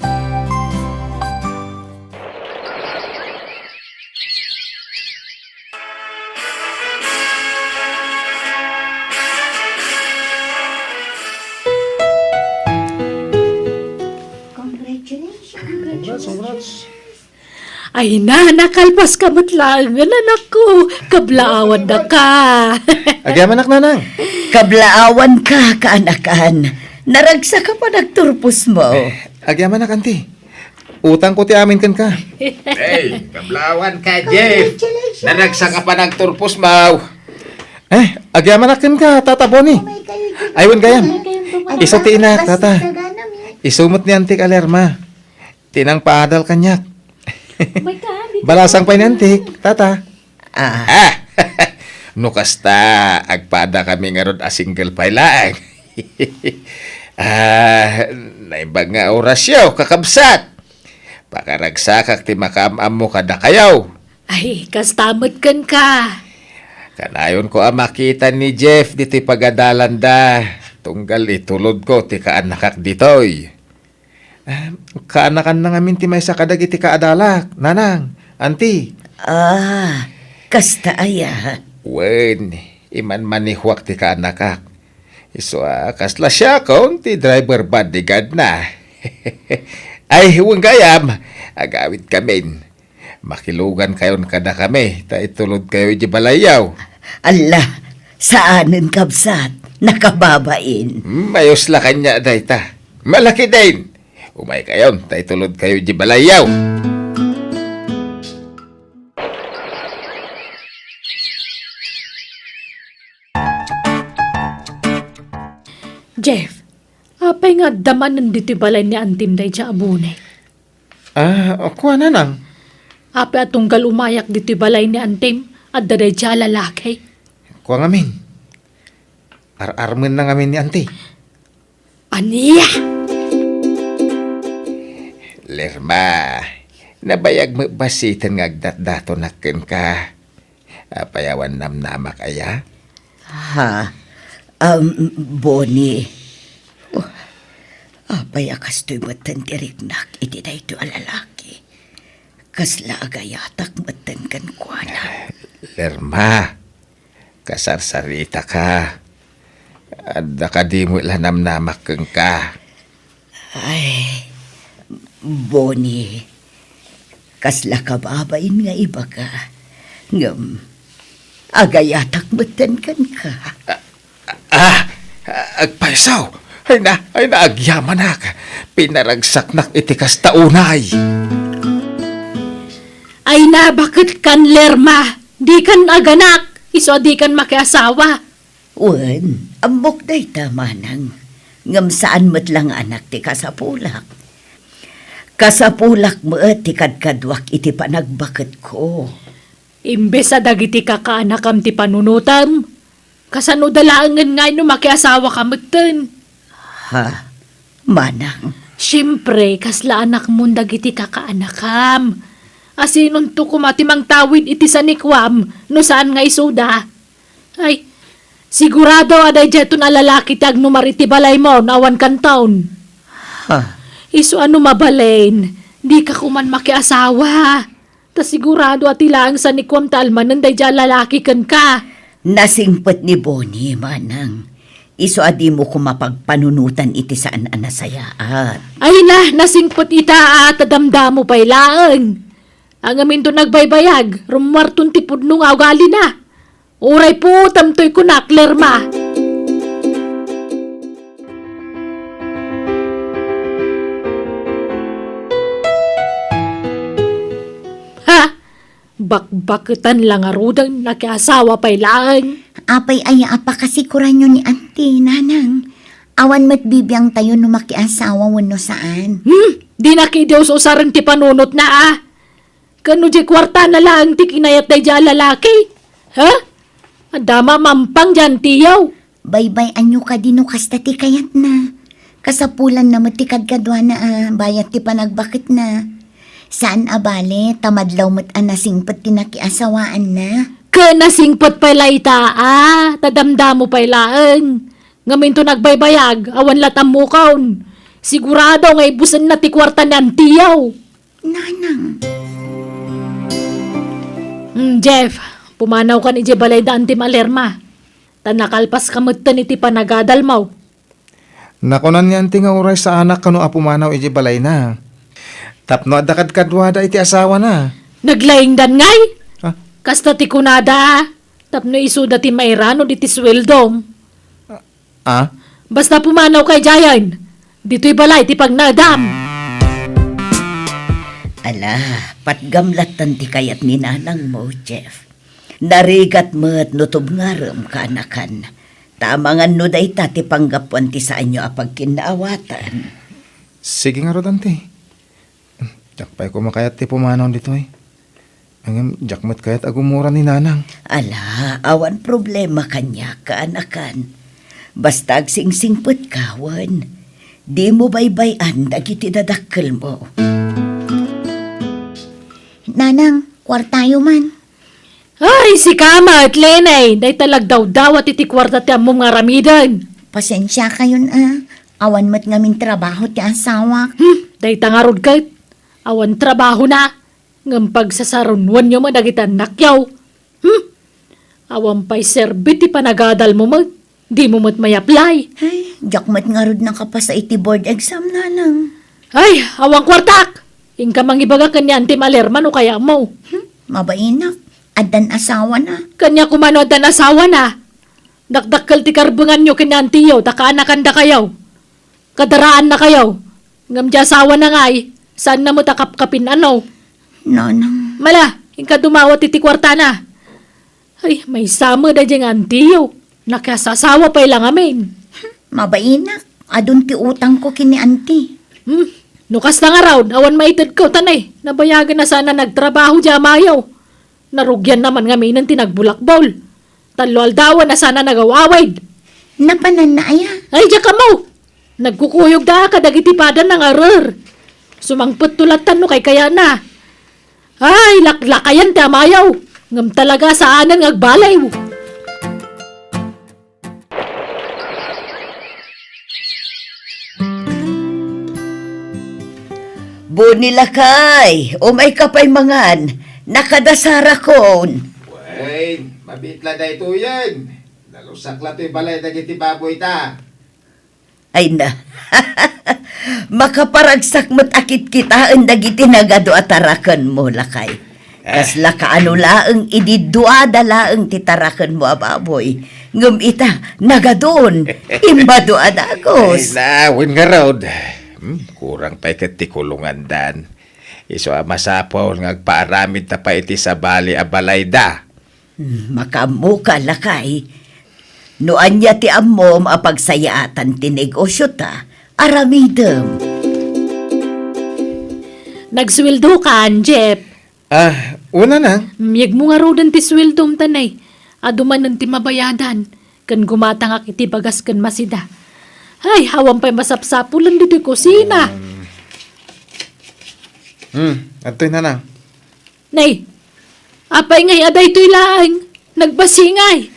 Ay na, nakalpas ka matlangan, anak ko. Kablaawan na ka. Agyaman nak nanang. Kablaawan ka, kaanakan. Naragsa ka pa nagturpos mo. Agyaman nak, auntie. Utang ko ti amin kan ka. Hey, kablawan ka, Jeff. Naragsa ka pa nagturpos, mau. Agyaman nak kan ka, Tata Bonnie. Aywan gayam. Isa ti inak, Tata. Isumot ni Antik Alerma. Tinang paadal kanyak. Balasang pa ni Antik, Tata. Nukasta, agpada kami nga ron a single pa lang. Naibag nga orasyo, kakabsat. Pakaragsakak ti makamam mo kada kayaw. Ay, kastamot kan ka. Kanayon ko ang makita ni Jeff dito pagadalan da. Tunggal itulod ko ti kaanakak ditoy. Kaanakan na ngamin ti may sa kadag iti kaadalak, nanang, auntie. Kasta aya. Wen, iman manihuak ti kaanakak. Iso kasla siya kung ti driver bodyguard na. Ay, huwag gayam. Agawit kami. Makilugan kayon kada kami. Ta itulod kayo di balayaw. Allah, saanin kabsat? Nakababain. Mayos la kanya dayta. Malaki din. Umay kayon. Ta itulod kayo di balayaw. Jeff, apay nga damanan dito balay ni Antim day siya abunay. Kuha nanang. Apay atunggal umayak dito balay ni Antim at daday siya lalaki. Kuha ngamin. Ar-armen na ngamin ni auntie. Aniya! Lerma, nabayag mo basitan nga agdat-dato nakin ka. Payawan namnamak aya? Bonnie. Apay akas to'y matan diriknak, iti na ito alalaki. Kasla agayatak matan kan kuana. Lerma, kasarsarita ka. Adda ka di mo ilanamnamak kang ka. Ay, Bonnie. Kasla kababain nga iba ka. Ngam, agayatak matan kan ka. Agpaisaw. Ay na, agyaman na ka. Pinaragsak nak itikas taunay. Ay na, bakit kan Lerma? Di kan aganak. Iso di kan makiasawa. Wen, ambok day tamanang. Ngam saan mo't lang anak ti kasapulak. Kasapulak mo ti kadkadwak iti panagbakat ko. Imbes sa dagiti kakaanakam ti panunutam. Kasano dalaangan nga no makiasawa ka matan. Manang. Siyempre, kasla anak mo dagiti kakaanakam. Asinon to kumatimang tawid iti sanikwam no saan nga isuda. Ay, sigurado aday dito na lalaki ti agnumar iti balay mo nawan kan taon. Iso ano mabalain, di ka kuman makiasawa. Ta sigurado at ilang sanikwam talman nanday dyan lalaki kan ka. Nasingpet ni Bonnie, manang. Iso adi mo kumapagpanunutan iti saan anasayaat. Ay na, nasingpot ita at adamdamo pa'y laang. Ang amin to nagbaybayag, rumarton tipod nung agali na. Uray po, tamtoy ko na, Lerma. Bakbakutan lang arudang nakiasawa pa'y laang. Apay aya apa kasi kuranyo ni auntie, nanang. Awan mat bibiyang tayo no makiasawa wano saan. Di na kidew so sarang ti panunot na Kano di kwarta na lang ti kinayat na dyan lalaki? Ha? Adama mampang dyan tiyaw. Baybay anyo ka dino kasta ti kayat na. Kasapulan na matikad kadwa na bayat ti panagbakit na. Saan abale, tamadlaw mat anasingpat ti nakiasawaan na. Kanasingpat pa'y layta tadamdamo pa'y laang. Ngamin to nagbaybayag, awan latam mukaon. Sigurado nga ibusan na ti kwarta ng tiyaw. Nanang. Jeff, pumanaw ka ni Jebalay daan ti malerma. Tanakalpas kamagtan iti panagadal mo. Nakunan niyan ti nga oray sa anak kano apumanaw iti balay na. Tapno adakad kadwada iti asawa na. Naglaing dan ngay? Ah? Kasta ti kunada Tapno isuda ti mairano di ti sweldom. Ah? Basta pumanaw kay Jayan. Dito'y balay ti pagnadam. Ala, patgamlatan ti kayat ni nanang mo, Jeff. Narigat mo't nutob ngaram ka anakan. Tamangan no day ta ti panggapuan ti sa anyo apag kinaawatan. Sige nga Rodante. Jakpay ko makayat ti pumanaw dito eh. Ang jakmat kayat agumura ni nanang. Ala, awan problema kanya ka anakan. Basta agsingsingput kawan. Di mo baybayan dagiti dadakkel mo. Nanang, kwartayo man. Ay, si Kama at Lenay. Day talag daw at iti kwarta ti among nga ramidan. Pasensya kayon Awan mat ngamin trabaho ti asawa. Day tangarod kayt. Awan trabaho na. Ngam pagsasarunwan nyo madagitan nakyaw. Awan pa'y serbit ti panagadal mo mag. Di mo mat may apply. Ay, jakmat nga rod na kapasa iti board exam, nanang. Ay, awang kwartak. Ingka mangibaga kanyan ti malerman o kaya mo. Mabainak, adan asawa na. Kanya kumano at asawa na. Dakdakkel ti karbungan nyo kanyan tiyo. Takaanakan da kayaw. Kadaraan na kayaw. Ngam di asawa na nga saan na mo takapkapin ano? Nanang. Mala, ingka dumawat iti kwarta na. Ay, may sama da diyang antiyo. Nakasasawa pa ilang amin. Mabainak, adun ti utang ko kini auntie. Nukas na nga raw, awan maitid ko tanay. Nabayagan na sana nagtrabaho di amayaw. Narugyan naman nga minan tinagbulakbol. Talwaldawan na sana nagawawid. Napanan na aya. Ay, diya ka mo. Nagkukuyog da ka dagitipadan ng arar. Sumangpot tulatan no kay kaya na. Ay, laklakayan ti amayaw. Ngam talaga saanan ngagbalay mo. Bunilakay, umay kapay mangan, nakadasara kon. Wait, mabitla na ito yan. Nalusak la to'y balay na giti baboy ta. Ay na, makaparagsak mo't akit kita ang dagiti nagado atarakan mo, lakay. Kas lakaano laang ididuada laang titarakan mo, ababoy. Ngum ita, nagadon, imbaduada akos. Ay, nawin nga raw. Kurang pa ikati kulungan dan. Iso masapaw ngagpaaramid ta pa iti sa bali a balay da. Makamuka, lakay. Noan niya ti amom apagsayaatan ti negosyo ta, aramidem. Nagsweldo ka, Jeff. Una na. Miyag mo nga rodan ti sweldom tanay. Aduman ti mabayadan. Kan gumatang iti bagas kan masida. Ay, hawang pa'y masapsapulan dito kusina. Ato'y nanang. Nay, apay ngay aday to'y laang. Nagbasingay.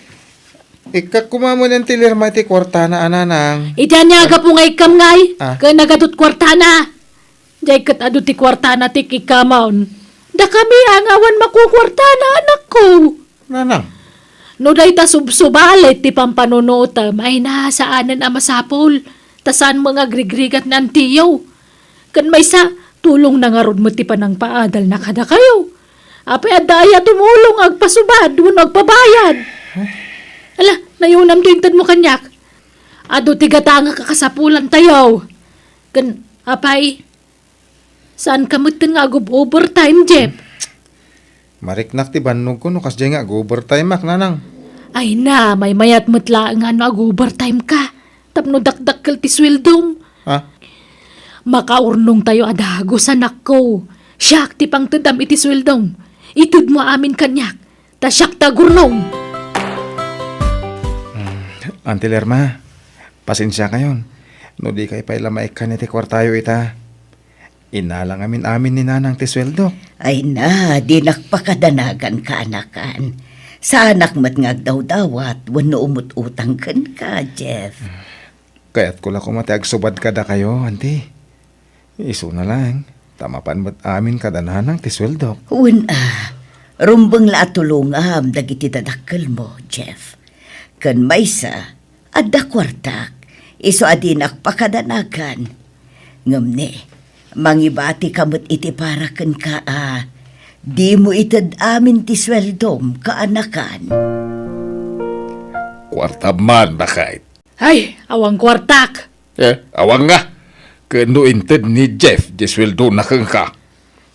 Ika kumamo ng tilirma ti kwarta na ananang. Idyan niya aga po ngay kam ngay. Ah. Kaya nagadot kwartana. Diyay kat ado ti kwartana ti kikamaon. Da kami ang awan makukwartana anak ko. Nanang. No day ta subsubalit ti pampanunutam ay nasaanan ang masapol. Tasan mga grigrigat ng tiyaw. Kan may sa tulong na nga rod mo ti panang paadal na kada kayo. Apay adaya tumulong agpasubad wano agpabayad. Ala, nayunam tuintad mo kanyak. Ado ti gata nga kakasapulan tayo. Kan, apay, saan ka mutin nga overtime, Jeff? Mariknak ti bannog ko no kas nga overtime ak nanang. Ay na, may mayat mutla nga no ag-overtime ka. Tapno dakdakkel ti sweldong. Ha? Makaurnong tayo adago sa nako. Siyak ti pang tendam iti sweldong. Itud mo amin kanyak. Ta siyak ta gurnong. Auntie Lerma, pasensya kayon. No di kay pailamay ka ni ti kwartayo ita. Inalang amin ni nanang ti sweldo. Ay na, di nakpakadanagan ka anakan. Sa anak mat ngagdaw-dawat, wano umut-utang kan ka, Jeff. Kaya't ko lang kumatiag subad kada kayo, auntie. Iso na lang. Tamapan mo't amin kada nanang ti sweldo. Rumbang laatulungam dagiti dadakkel mo, Jeff. Kan maysa, adda kwartak, iso adinak pakadanagan. Ngamne, mangibati kamot iti para kan ka di mo itad amin ti sweldom kaanakan. Kwarta man bakit? Ay, awang kwartak. Awang nga. Kano inted ni Jeff, di sweldo na kang ka.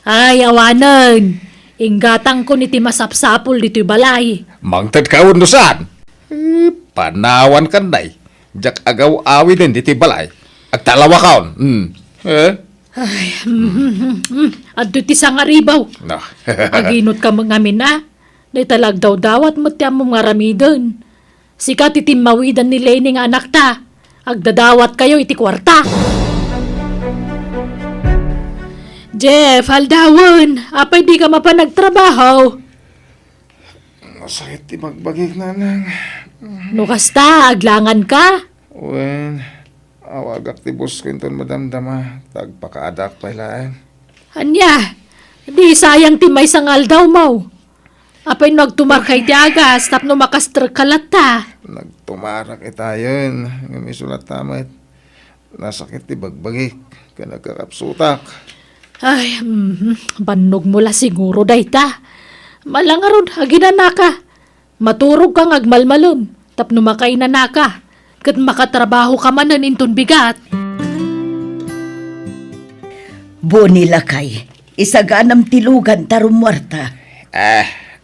Ay, awanan. Inggatang ko niti masapsapol dito'y balay. Mangtad ka no saan? Panawan kan day. Jak agaw awin din diti balay. Agtalawa kaon. Adto ti sangaribaw. No. Aginot ka mga mina. Day talag daw dawat mo tiyang mga ramidon. Sika titimawidan ni Lenny nga anak ta. Agdadawat kayo iti kwarta. Jeff, haldawon. Apay di ka mapanagtrabaho. Masakit ti magbagik nanang. No kasta, aglangan ka. Wen, awagak ti boss ko inton madamdama. Tagpakaadak pailaan. Anya, di sayang ti may sangal daw mo. Apay nagtumarkay ti agas, tapno makastrakalat ta. Nagtumarak itayon. Ngami sulat tamat. Nasakit ti bagbagik. Kanagkakapsutak. Ay, banog mo la siguro dayta. Malangaron, aginanaka. Maturog kang agmalmalom, tapno makainanaka. Kat makatrabaho ka manan inton bigat. Bonila kay, isaganam tilugan tarumwarta.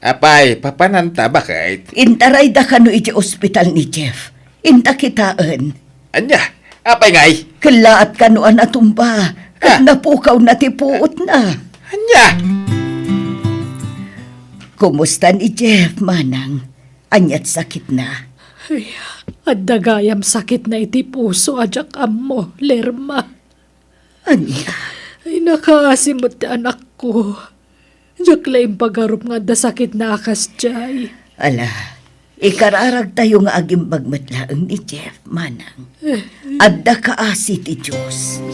Apay, papananta bakit? Intaray da kano iti ospital ni Jeff. Inta kitaan. Anya, apay ngay? Kalaat kanoan atumba. Kat napukaw na tipuot na. Anya? Kumusta ni Jeff, manang? Anyat sakit na. Ay, at dagayam sakit na iti puso ajak ammo, Lerma. Anya? Ay, nakaasimot ti anak ko. Diyak laing pagarup nga da sakit na akas jay. Ala, ikararag tayo nga aging bagmatlaang ni Jeff, manang. Adda kaasi ti Diyos.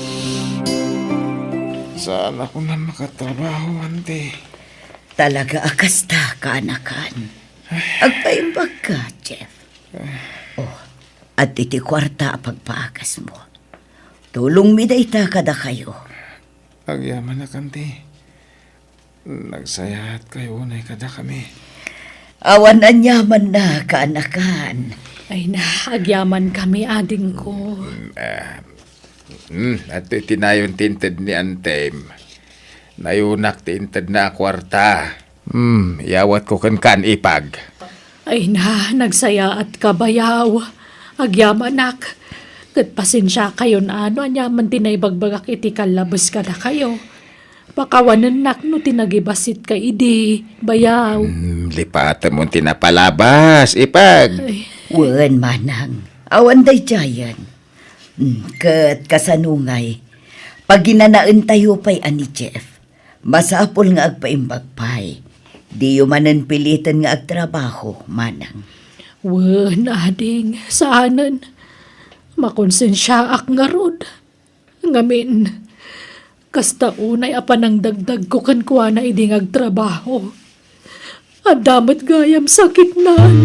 Saan ako na makatrabaho, ante? Talaga akasta kaanakan. Agpaimbag ka, Jeff. At iti kwarta pagpaakas mo. Tulong mi dayta kada kayo. Agyaman na kante. Nagsayat kayo na kada kami. Awan anyaman na kaanakan. Ay na, agyaman kami ading ko. At tinayon tinted ni Antem. Nayunak tinted na kwarta. Yawat ko kan ipag. Ay na, nagsaya at kabayaw. Agyamanak. Kat pasensya kayo na ano, anyaman tinaybagbagak iti kalabas ka na kayo. Pakawanan nak no tinagibasit ka idi, bayaw. Lipatan mo tinapalabas, ipag. Wan manang, awan day jayan. Kat kasanungay, pag ginanaan tayo pa'y ani Jeff, masapol nga agpaimbag pa'y. Di yumanan pilitan nga agtrabaho, manang. Wan, ading, saanan. Makonsensya ak nga rod. Ngamin, kasta unay apanang dagdag ko kan kuha na iding agtrabaho. Adamat gayam sakit nan.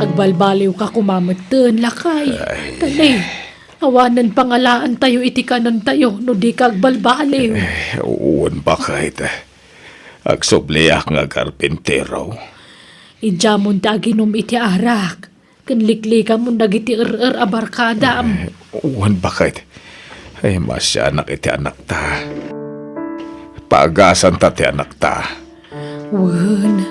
Agbalbaliw ka kumamatan, lakay. Tanay, awanan pangalaan tayo iti kanan tayo, no di ka agbalbaliw. Uwan ba kahit agsobliak nga karpintero? Idjamon ta aginom iti arak. Kanliklika mo nagiti abarkada. Uwan ba kahit? Ay masya anak iti anak ta. paagasan ta ti anak ta. Wen,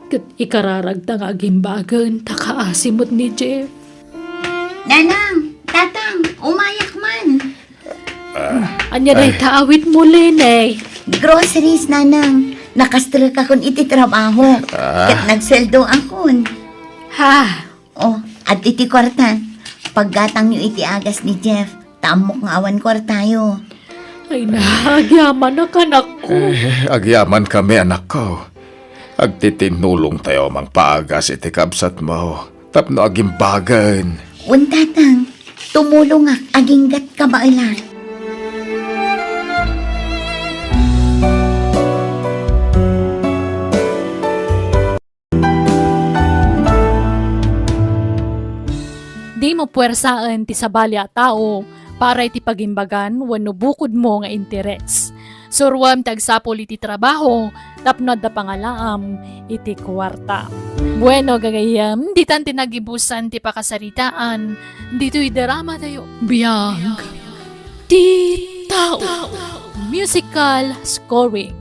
kat ikararagta nga gimbagan, takaasimot ni Jeff. Nanang, tatang, umayak man. Anya day taawit mo, Lene. Groceries, nanang. Nakastral ka kun iti trabaho. Kat nagsweldo akon. Ha? Oh, at iti kwarta. Paggatang niyo iti agas ni Jeff, tamok nga awan kwartayo. Ay nagyaman na kanak ko. Agyaman kami anak ko. Agtitinulong tayo mang paagas iti kabsat mo. Tapno agimbagan. Tatang, tumulong ak aginggat ka ba ilan? Di mo puwersaan ti sabali a tao para iti pagimbagan wenno bukod mo nga interes. Surwam tagsapol iti trabaho tapno da pangalaam iti kwarta. Bueno gagayam, di tan tinagibusan ti pakasaritaan, dito'y drama tayo. Biyag. Ti tao. Musical scoring.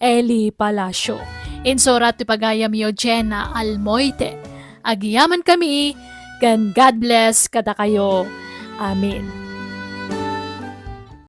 Eli Palacio. Insurat ti pagayam yo Jenna Almoite. Agiyaman kami, kan God bless kada kayo. Amen.